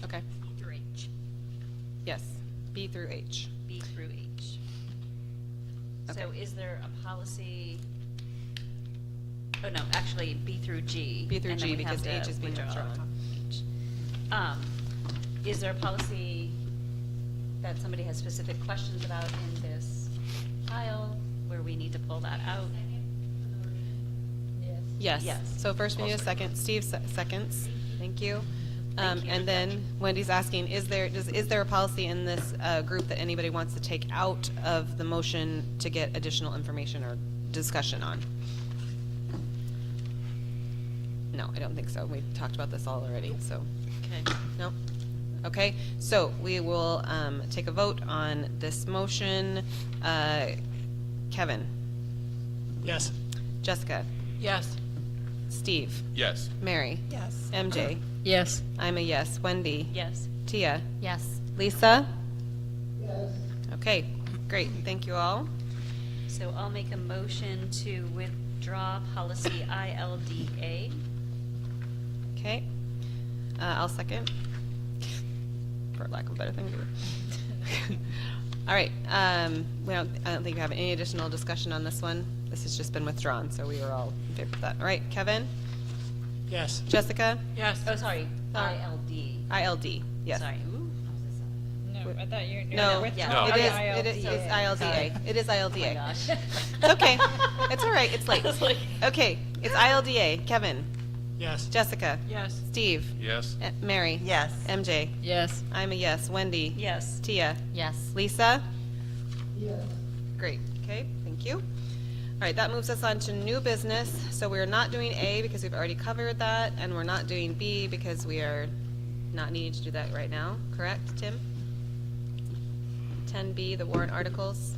A: Okay.
J: through H.
A: Yes, B through H.
J: B through H. So
A: Okay.
J: is there a policy? Oh, no, actually, B through G.
A: B through
J: and then
A: G
J: we have
A: because H
J: the
A: is being
J: withdrawal.
A: withdrawn.
J: H. Is there a policy that somebody has specific questions about in this file where we need to pull that out?
A: Yes.
J: Yes.
A: So first we
O: I'll
A: need a
O: second
A: second. Steve seconds. Thank you.
J: Thank you.
A: And then Wendy's asking, is there a policy in this group that anybody wants to take out of the motion to get additional information or discussion on? No, I don't think so. We talked about this all already, so.
J: Okay.
A: No? Okay, so we will take a vote on this motion. Kevin?
F: Yes.
A: Jessica?
M: Yes.
A: Steve?
O: Yes.
A: Mary?
D: Yes.
A: MJ?
E: Yes.
A: I'm a yes. Wendy?
J: Yes.
A: Tia?
N: Yes.
A: Lisa?
L: Yes.
A: Okay, great. Thank you all.
J: So I'll make a motion to withdraw policy ILDA.
A: Okay. I'll second. For lack of a better thing to do. All right. I don't think we have any additional discussion on this one. This has just been withdrawn, so we are all in favor of that. All right, Kevin?
F: Yes.
A: Jessica?
M: Yes.
J: Oh, sorry,
A: Sorry.
J: ILD.
A: ILD, yes.
J: Sorry. Ooh.
E: No, I thought you were.
A: No,
J: withdraw.
A: it
J: Okay.
A: is, it is, it's ILDA.
J: Sorry.
A: It is ILDA.
J: Oh my gosh.
A: It's okay. It's all right. It's late.
J: I was like-
A: Okay, it's ILDA. Kevin?
F: Yes.
A: Jessica?
M: Yes.
A: Steve?
O: Yes.
A: Mary?
D: Yes.
A: MJ?
E: Yes.
A: I'm a yes. Wendy?
J: Yes.
A: Tia?
N: Yes.
A: Lisa?
L: Yes.
A: Great, okay, thank you. All right, that moves us on to new business. So we're not doing A because we've already covered that, and we're not doing B because we are not needing to do that right now, correct, Tim? 10B, the warrant articles.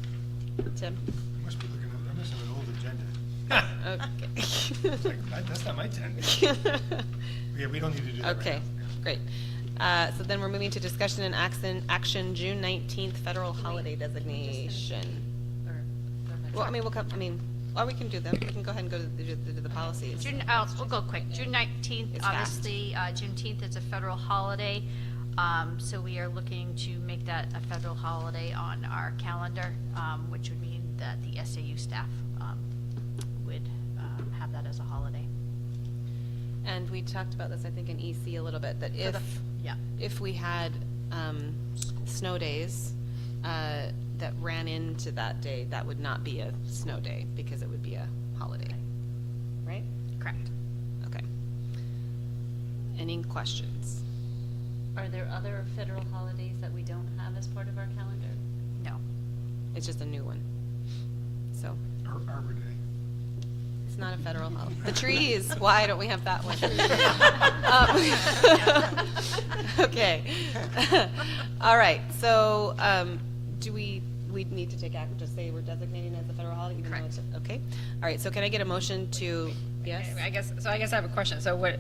A: Tim?
K: Must be looking at, I must have an old agenda.
A: Okay.
K: It's like, that's not my 10. Yeah, we don't need to do that right
A: Okay,
K: now.
A: great. So then we're moving to discussion and action June 19th federal holiday designation. Well, I mean, or we can do them. We can go ahead and go to the policies.
B: We'll go quick. June 19th,
A: It's fast.
B: obviously, Juneteenth is a federal holiday. So we are looking to make that a federal holiday on our calendar, which would mean that the SAU staff would have that as a holiday.
A: And we talked about this, I think, in EC a little bit, that if we had snow days that ran into that day, that would not be a snow day because it would be a holiday, right?
B: Correct.
A: Okay. Any questions?
J: Are there other federal holidays that we don't have as part of our calendar?
A: No. It's just a new one. So.
K: Arbor Day.
A: It's not a federal holiday. The trees, why don't we have that one? Okay. All right, so do we need to take action, just say we're designating as a federal holiday? Even though it's okay. All right, so can I get a motion to, yes?
E: I guess I have a question. So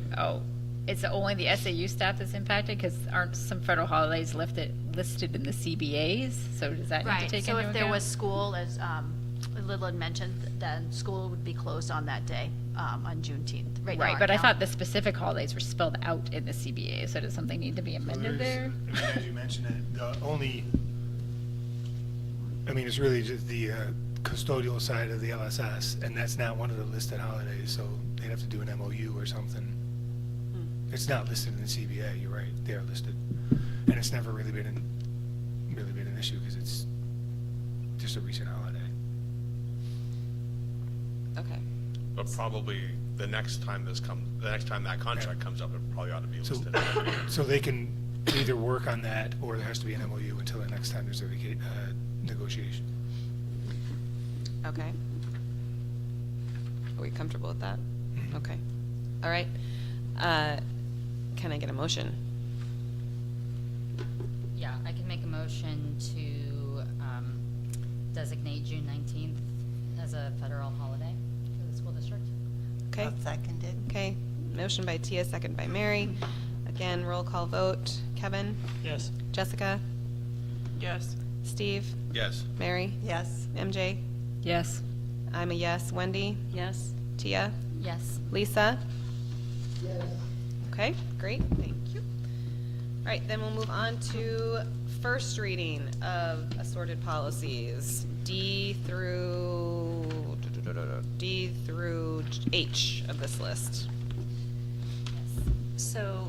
E: it's only the SAU staff that's impacted, because aren't some federal holidays listed in the CBAs? So does that need to
B: Right,
E: take
B: so
E: into
B: if there
E: account?
B: was school, as Lillian mentioned, then school would be closed on that day, on Juneteenth. Right, now
E: Right,
B: our
E: but I
B: cal-
E: thought the specific holidays were spelled out in the CBA, so does something need to be
K: Well,
E: amended there?
K: there's- I mean, as you mentioned it, the only, I mean, it's really just the custodial side of the LSS, and that's not one of the listed holidays, so they'd have to do an MOU or something. It's not listed in the CBA, you're right, they are listed. And it's never really been an issue because it's just a recent holiday.
A: Okay.
O: But probably the next time that contract comes up, it probably ought to be
K: So,
O: listed.
K: so they can either work on that, or there has to be an MOU until the next time there's a negotiation.
A: Okay. Are we comfortable with that?
K: Mhm.
A: Okay. All right. Can I get a motion?
N: Yeah, I can make a motion to designate June 19th as a federal holiday for the school district.
A: Okay.
D: I'll second it.
A: Okay. Motion by Tia, second by Mary. Again, roll call vote. Kevin?
F: Yes.
A: Jessica?
M: Yes.
A: Steve?
O: Yes.
A: Mary?
D: Yes.
A: MJ?
E: Yes.
A: I'm a yes. Wendy?
J: Yes.
A: Tia?
N: Yes.
A: Lisa?
L: Yes.
A: Okay, great, thank you. All right, then we'll move on to first reading of assorted policies, D through H of this list.
J: So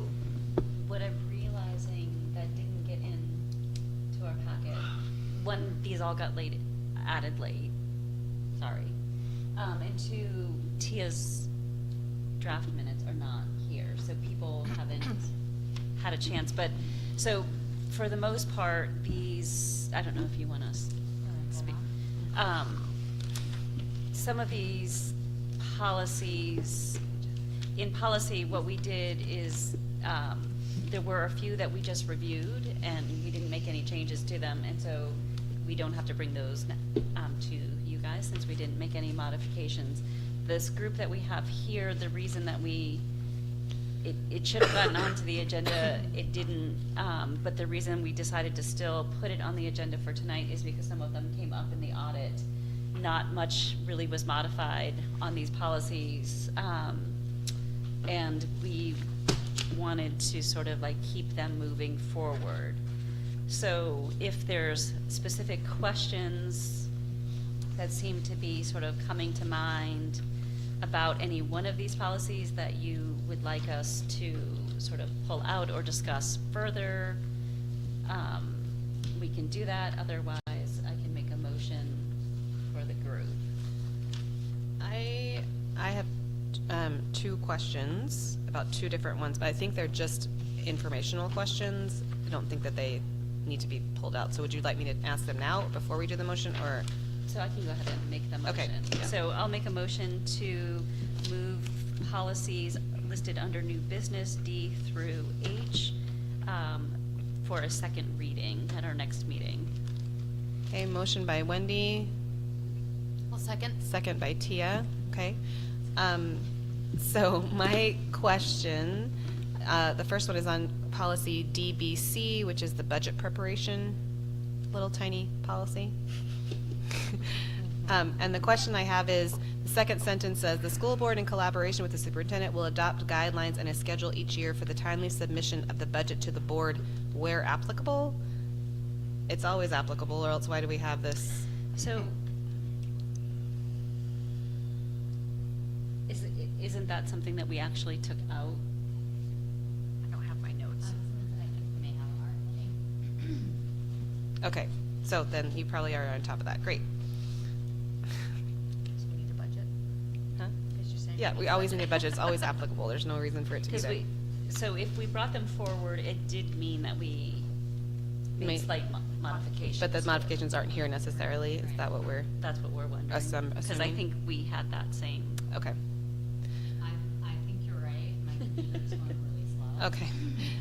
J: what I'm realizing that didn't get into our packet, one, these all got added late, sorry. And two, Tia's draft minutes are not here, so people haven't had a chance. But, so, for the most part, these, I don't know if you want to speak. Some of these policies, in policy, what we did is, there were a few that we just reviewed, and we didn't make any changes to them, and so we don't have to bring those to you guys, since we didn't make any modifications. This group that we have here, the reason that it should have gotten onto the agenda, it didn't, but the reason we decided to still put it on the agenda for tonight is because some of them came up in the audit. Not much really was modified on these policies, and we wanted to sort of like keep them moving forward. So if there's specific questions that seem to be sort of coming to mind about any one of these policies that you would like us to sort of pull out or discuss further, we can do that. Otherwise, I can make a motion for the group.
A: I have two questions about two different ones, but I think they're just informational questions. I don't think that they need to be pulled out. So would you like me to ask them now before we do the motion, or?
J: So I can go ahead and make the motion.
A: Okay, yeah.
J: So I'll make a motion to move policies listed under new business D through H for a second reading at our next meeting.
A: Okay, motion by Wendy.
N: I'll second.
A: Second by Tia. Okay. So my question, the first one is on policy DBC, which is the budget preparation, little tiny policy. And the question I have is, the second sentence says, the school board in collaboration with the superintendent will adopt guidelines and a schedule each year for the timely submission of the budget to the board where applicable. It's always applicable, or else why do we have this?
J: So isn't that something that we actually took out?
E: I don't have my notes.
A: Okay, so then you probably are on top of that. Great.
E: So we need a budget?
A: Huh?
E: Because you're saying
A: Yeah, we
E: need a
A: always
E: budget.
A: need a budget. It's always applicable. There's no reason for it to be
J: Because
A: there.
J: so if we brought them forward, it did mean that we made
A: May-
J: slight modifications.
A: But the modifications aren't here necessarily. Is that what we're?
J: That's what we're wondering. Because I
A: assuming?
J: think we had that same.
A: Okay.
N: I think you're right. My computer's going really slow.
A: Okay.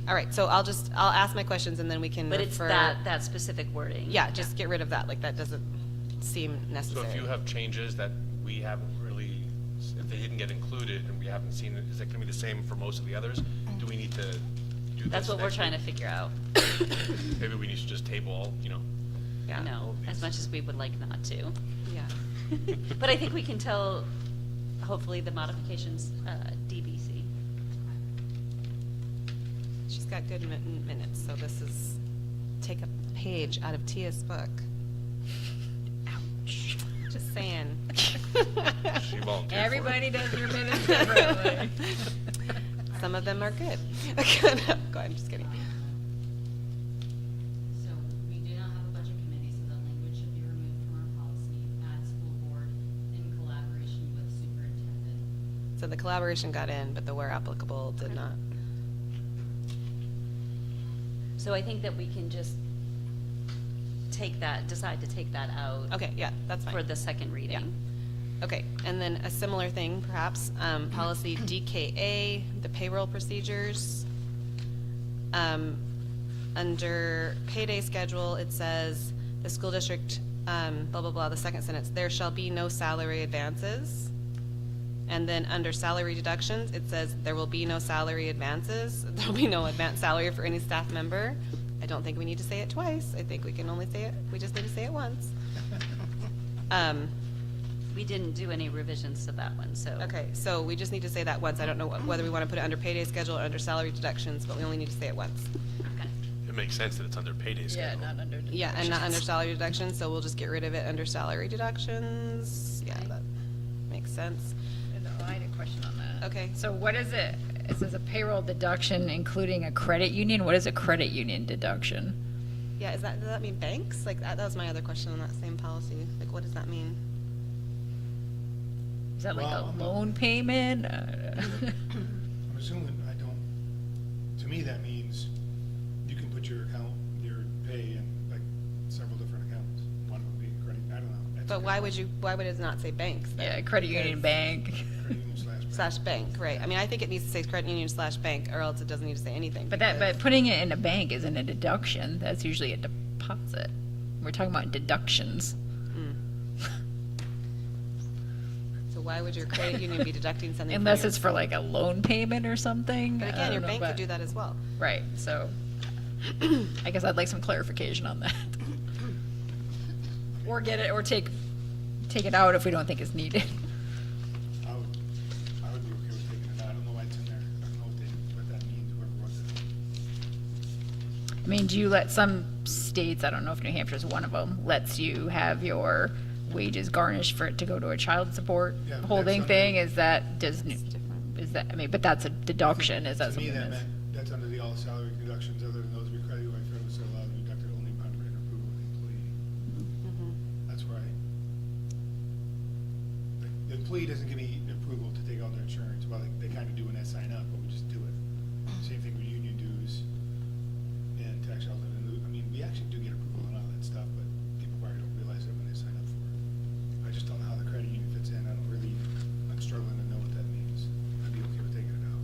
A: All right. So I'll ask my questions and then we can
J: But it's
A: refer.
J: that specific wording.
A: Yeah, just get rid of that. Like that doesn't seem
O: So
A: necessary.
O: if you have changes that we haven't really, if they didn't get included and we haven't seen it, is it gonna be the same for most of the others? Do we need to do this?
J: That's what we're
O: next
J: trying to
O: week?
J: figure out.
O: Maybe we need to just table all,
A: Yeah.
J: No, as much as we would like not to.
A: Yeah.
J: But I think we can tell, hopefully, the modifications, DBC.
A: She's got good minutes, so this is take a page out of Tia's book. Ouch. Just saying.
O: She volunteered for it.
E: Everybody does their minutes differently.
A: Some of them are good. Go ahead, I'm just kidding.
N: So we do not have a budget committee, so that language should be removed from our policy. Add school board in collaboration with superintendent.
A: So the collaboration got in, but the where applicable did not.
J: So I think that we can just decide to take that out.
A: Okay, yeah, that's fine.
J: For the second reading.
A: Okay, and then a similar thing, perhaps, policy DKA, the payroll procedures. Under payday schedule, it says, the school district, blah, blah, blah, the second sentence, there shall be no salary advances. And then under salary deductions, it says, there will be no salary advances. There will be no advanced salary for any staff member. I don't think we need to say it twice. I think we can only say it, we just need to say it once.
J: We didn't do any revisions to that one, so.
A: Okay, so we just need to say that once. I don't know whether we want to put it under payday schedule or under salary deductions, but we only need to say it once.
J: Okay.
O: It makes sense that it's under payday schedule.
E: Yeah, not under.
A: Yeah, and not under salary deductions, so we'll just get rid of it under salary deductions. Yeah, that makes sense.
E: I had a question on that.
A: Okay.
E: So what is it? It says a payroll deduction including a credit union. What is a credit union deduction?
A: Yeah, does that mean banks? Like, that was my other question on that same policy. Like, what does that mean?
E: Is that like
K: Well,
E: a loan payment?
K: I'm assuming, to me, that means you can put your pay in like several different accounts. One would be credit, I don't know. That's
A: But why would it not say banks then?
E: Yeah, credit union,
A: Because-
E: bank.
K: credit union
A: Slash bank, right. I mean, I think it needs to say credit union / bank, or else it doesn't need to say anything.
E: But
A: because-
E: putting it in a bank isn't a deduction. That's usually a deposit. We're talking about deductions.
A: So why would your credit union be deducting something? from
E: Unless
A: your-
E: it's for like a loan payment or something.
A: But
E: I
A: again,
E: don't
A: your
E: know,
A: bank could
E: but-
A: do that as well.
E: Right, so I guess I'd like some clarification on that. Or get it, or take it out if we don't think it's needed.
K: I would be okay with taking it out. I don't know why it's in there. I don't know what that means, whoever wrote it.
E: I mean, do you let some states, I don't know if New Hampshire's one of them, lets you have your wages garnished for it to go to a child support
K: Yeah, but
E: holding
K: that's
E: thing? Is that, I mean, but that's a deduction, is that
K: To me,
E: something
K: that
E: that's?
K: meant, that's under the all salary deductions, other than those recredited by federal, so allowed to be deducted only upon written approval of the employee. That's where the employee doesn't give me approval to take out their insurance. Well, they kind of do when they sign up, but we just do it. Same thing with union dues and tax shelter. I mean, we actually do get approval on all that stuff, but people probably don't realize it when they sign up for it. I just don't know how the credit union fits in. I'm struggling to know what that means. I'd be okay with taking it out.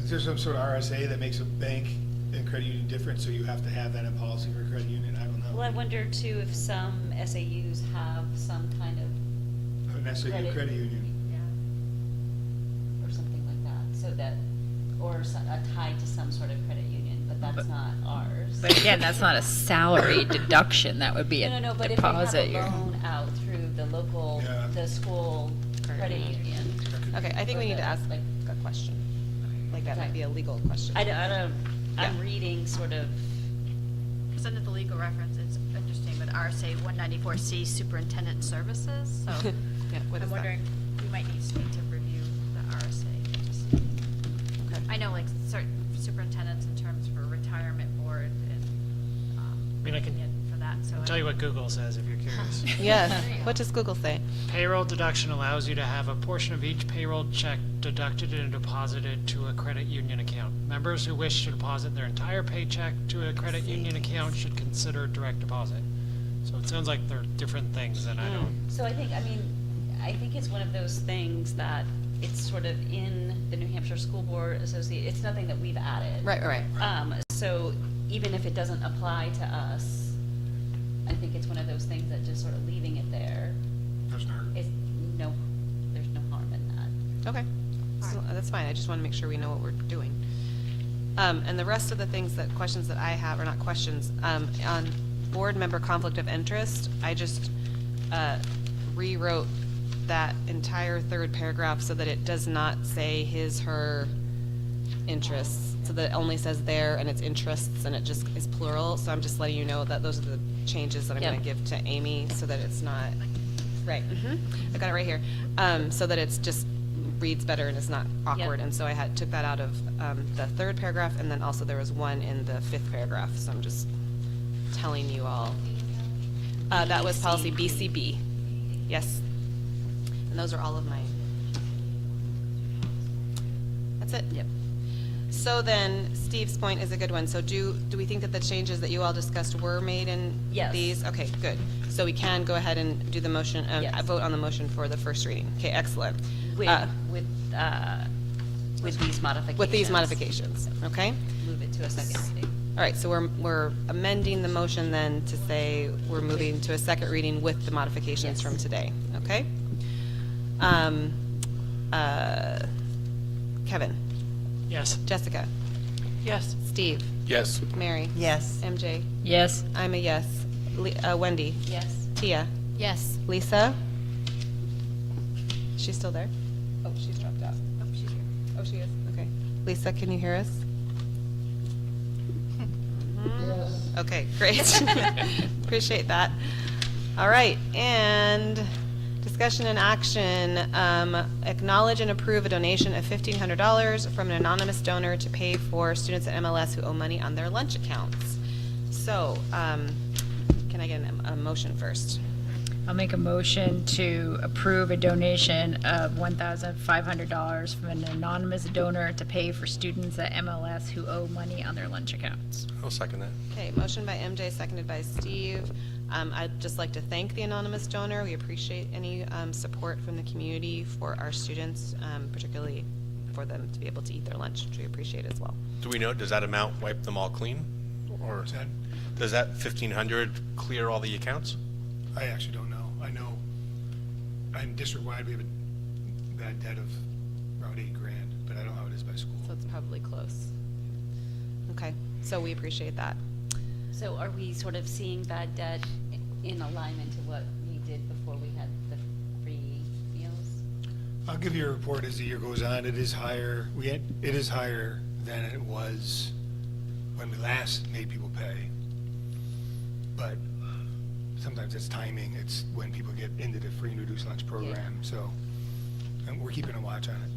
K: Is there some sort of RSA that makes a bank and credit union different, so you have to have that in policy for a credit union? I don't know.
J: Well, I wonder too if some SAUs have some kind of
K: An SAU credit union.
J: or something like that, so that, or tied to some sort of credit union, but that's not ours.
E: But again, that's not a salary deduction, that would be a
J: No, but
E: deposit.
J: if they have a loan out through the local, the school credit union.
A: Okay, I think we need to ask like a question. Like that might be a legal question.
J: I don't, I'm reading sort of.
B: Because under the legal reference, it's interesting with RSA 194C Superintendent Services, so
A: Yeah, what
B: I'm
A: is that?
B: wondering, we might need to review the RSA.
A: Okay.
B: I know like certain superintendents in terms for retirement board and
F: I mean, I can
B: opinion for that, so.
F: tell you what Google says if you're curious.
A: Yes, what does Google say?
F: Payroll deduction allows you to have a portion of each payroll check deducted and deposited to a credit union account. Members who wish to deposit their entire paycheck to a credit union account should consider direct deposit. So it sounds like they're different things, and I don't.
J: So I think it's one of those things that it's sort of in the New Hampshire School Board Association. It's nothing that we've added.
A: Right.
J: So even if it doesn't apply to us, I think it's one of those things that just sort of leaving it there.
K: There's no
J: harm in that.
A: Okay, so that's fine. I just want to make sure we know what we're doing. And the rest of the questions that I have are not questions. On board member conflict of interest, I just rewrote that entire third paragraph so that it does not say his, her interests, so that it only says their and its interests, and it just is plural. So I'm just letting you know that those are the changes that I'm going to give to Amy, so that it's not right. I got it right here, so that it's just reads better and it's not awkward. And so I took that out of the third paragraph, and then also there was one in the fifth paragraph. So I'm just telling you all. That was policy BCB. Yes. And those are all of mine. That's it.
J: Yep.
A: So then, Steve's point is a good one. So do we think that the changes that you all discussed were made in these? Okay, good. So we can go ahead and do the motion, vote on the motion for the first reading. Okay, excellent.
J: With these modifications.
A: With these modifications, okay?
J: Move it to a second reading.
A: All right, so we're amending the motion then to say we're moving to a second reading with the modifications from today, okay? Kevin?
F: Yes.
A: Jessica?
M: Yes.
A: Steve?
O: Yes.
A: Mary?
D: Yes.
A: MJ?
E: Yes.
A: I'm a yes. Wendy?
J: Yes.
A: Tia?
N: Yes.
A: Lisa? She's still there? Oh, she's dropped out. Oh, she's here. Oh, she is. Okay. Lisa, can you hear us?
L: Yes.
A: Okay, great. Appreciate that. All right, and discussion and action. Acknowledge and approve a donation of $1,500 from an anonymous donor to pay for students at MLS who owe money on their lunch accounts. So, can I get a motion first?
E: I'll make a motion to approve a donation of $1,500 from an anonymous donor to pay for students at MLS who owe money on their lunch accounts.
O: I'll second that.
A: Okay, motion by MJ, seconded by Steve. I'd just like to thank the anonymous donor. We appreciate any support from the community for our students, particularly for them to be able to eat their lunch, which we appreciate as well.
O: Do we know, does that amount wipe them all clean? Or does that 1,500 clear all the accounts?
K: I actually don't know. I know, in district-wide, we have a bad debt of around $8,000, but I don't know how it is by school.
A: So it's probably close. Okay, so we appreciate that.
J: So are we sort of seeing bad debt in alignment to what we did before we had the free meals?
K: I'll give you a report as the year goes on. It is higher. It is higher than it was when we last made people pay. But sometimes it's timing. It's when people get into the free and reduced lunch program. So, and we're keeping a watch on it.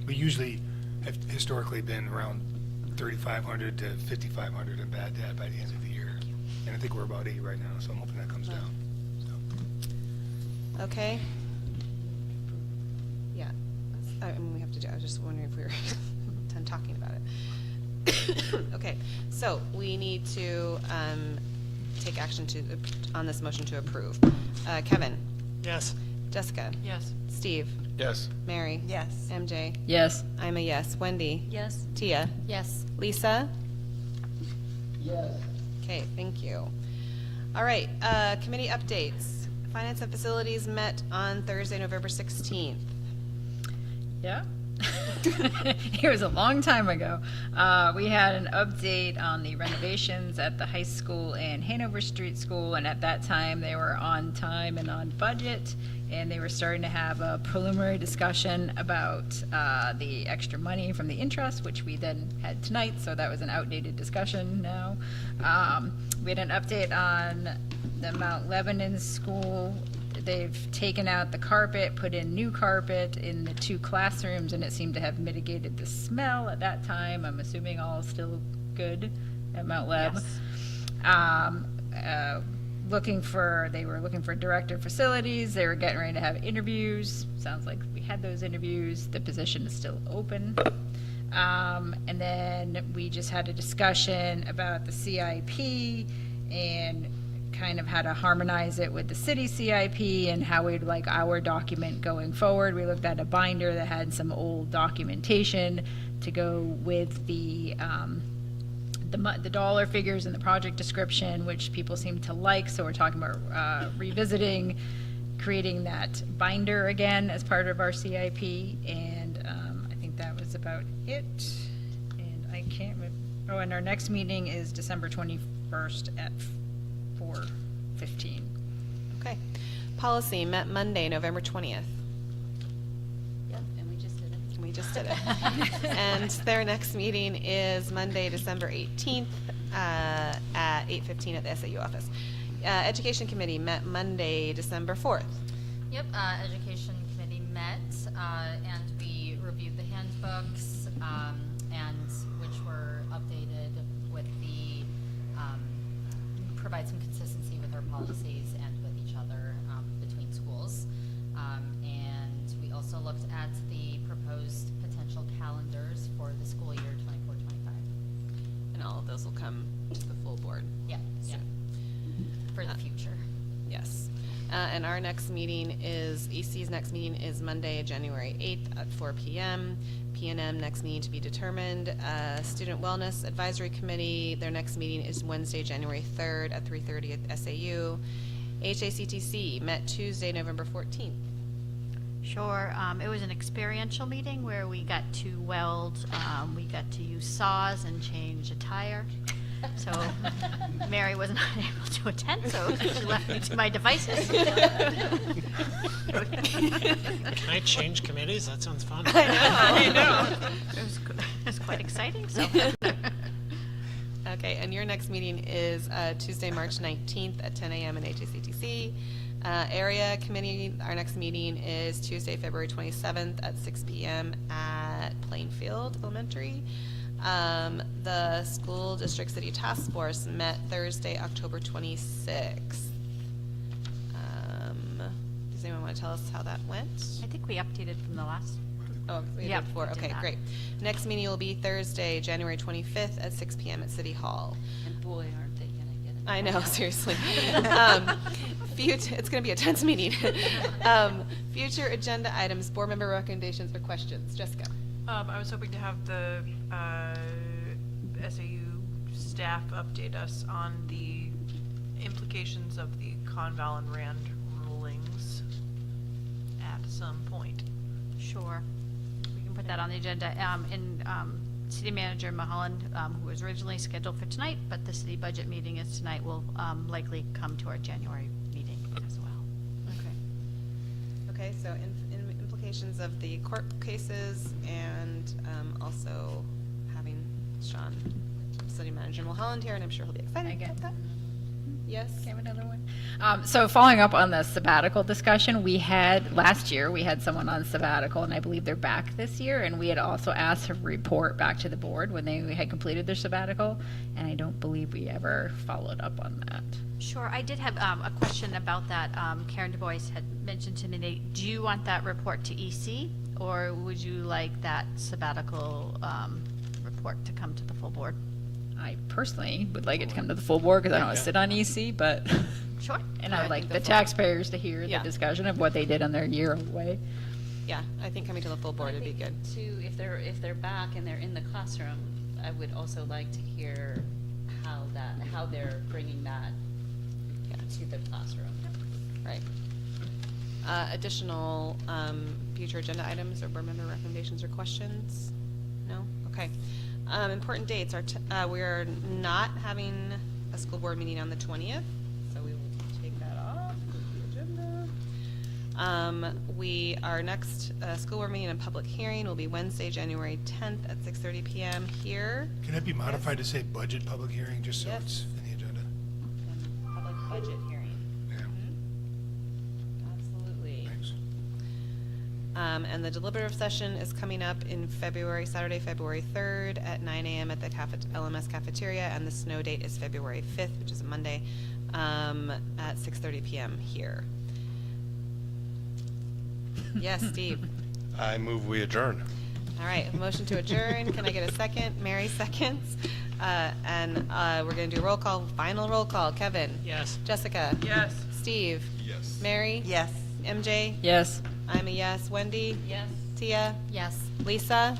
K: We usually have historically been around 3,500 to 5,500 in bad debt by the end of the year. And I think we're about 8 right now, so I'm hoping that comes down.
A: Okay. Yeah, I mean, we have to do, I was just wondering if we were done talking about it. Okay, so we need to take action on this motion to approve. Kevin?
F: Yes.
A: Jessica?
M: Yes.
A: Steve?
H: Yes.
A: Mary?
D: Yes.
A: MJ?
E: Yes.
A: I'm a yes. Wendy?
J: Yes.
A: Tia?
N: Yes.
A: Lisa?
L: Yes.
A: Okay, thank you. All right, committee updates. Finance and Facilities met on Thursday, November 16th.
E: Yeah. It was a long time ago. We had an update on the renovations at the high school and Hanover Street School, and at that time they were on time and on budget, and they were starting to have a preliminary discussion about the extra money from the interest, which we then had tonight, so that was an outdated discussion now. We had an update on the Mount Lebanon School. They've taken out the carpet, put in new carpet in the 2 classrooms, and it seemed to have mitigated the smell at that time. I'm assuming all still good at Mount Leb.
J: Yes.
E: They were looking for director of facilities. They were getting ready to have interviews. Sounds like we had those interviews. The position is still open. And then we just had a discussion about the CIP and kind of how to harmonize it with the city CIP and how we'd like our document going forward. We looked at a binder that had some old documentation to go with the dollar figures and the project description, which people seem to like. So we're talking about revisiting, creating that binder again as part of our CIP. And I think that was about it. And I can't remember. Oh, and our next meeting is December 21st at 4:15.
A: Okay. Policy met Monday, November 20th.
J: Yep, and we just did it.
A: We just did it. And their next meeting is Monday, December 18th at 8:15 at the SAU office. Education Committee met Monday, December 4th.
N: Yep, Education Committee met, and we reviewed the handbooks, and which were updated with the, provide some consistency with our policies and with each other between schools. And we also looked at the proposed potential calendars for the school year 24-25.
A: And all of those will come to the full board.
N: Yeah, yeah, for the future.
A: Yes. And our next meeting is, EC's next meeting is Monday, January 8th at 4 p.m. P&M next meeting to be determined. Student Wellness Advisory Committee, their next meeting is Wednesday, January 3rd at 3:30 at SAU. HACTC met Tuesday, November 14th.
B: Sure. It was an experiential meeting where we got to weld, we got to use saws and change a tire. So Mary was not able to attend, so she left me to my devices.
F: Can I change committees? That sounds fun.
A: I know.
B: It was quite exciting, so.
A: Okay, and your next meeting is Tuesday, March 19th at 10 a.m. in HACTC. Area Committee, our next meeting is Tuesday, February 27th at 6 p.m. at Plainfield Elementary. The School District City Task Force met Thursday, October 26th. Does anyone want to tell us how that went?
B: I think we updated from the last.
A: Oh, we
B: Yep,
A: did before.
B: we did
A: Okay,
B: that.
A: great. Next meeting will be Thursday, January 25th at 6 p.m. at City Hall.
J: And boy, aren't they gonna get it.
A: I know, seriously. It's going to be a tense meeting. Future agenda items, board member recommendations or questions. Jessica.
M: I was hoping to have the SAU staff update us on the implications of the Conval and Rand rulings at some point.
B: Sure. We can put that on the agenda. City Manager Mulholland, who was originally scheduled for tonight, but the city budget meeting is tonight, will likely come to our January meeting as well.
A: Okay. Okay, so implications of the court cases and also having Sean, City Manager Mulholland here, and I'm sure he'll be excited about that. Yes.
E: Okay, another one. So following up on the sabbatical discussion, last year, we had someone on sabbatical, and I believe they're back this year, and we had also asked to report back to the board when they had completed their sabbatical, and I don't believe we ever followed up on that.
B: Sure, I did have a question about that. Karen Du Bois had mentioned to me, do you want that report to EC, or would you like that sabbatical report to come to the full board?
E: I personally would like it to come to the full board because I don't want to sit on EC, but.
B: Sure.
E: And I would like the taxpayers to hear the discussion of what they did on their year away.
A: Yeah, I think coming to the full board would be good.
J: Too, if they're back and they're in the classroom, I would also like to hear how they're bringing that to the classroom.
A: Right. Additional future agenda items or board member recommendations or questions? No? Okay. Important dates are we are not having a school board meeting on the 20th, so we will take that off the agenda. Our next school board meeting and public hearing will be Wednesday, January 10th at 6:30 p.m. here.
K: Can it be modified to say budget public hearing, just so
A: Yes.
K: it's in the agenda?
A: And public budget hearing.
K: Yeah.
A: Absolutely.
K: Thanks.
A: And the deliberative session is coming up in Saturday, February 3rd at 9 a.m. at the LMS cafeteria, and the snow date is February 5th, which is a Monday, at 6:30 p.m. here. Yes, Steve.
O: I move we adjourn.
A: All right, a motion to adjourn. Can I get a second? Mary seconds. And we're going to do roll call, final roll call. Kevin?
F: Yes.
A: Jessica?
M: Yes.
A: Steve?
O: Yes.
A: Mary?
D: Yes.
A: MJ?
E: Yes.
A: I'm a yes. Wendy?
J: Yes.
A: Tia?
N: Yes.
A: Lisa?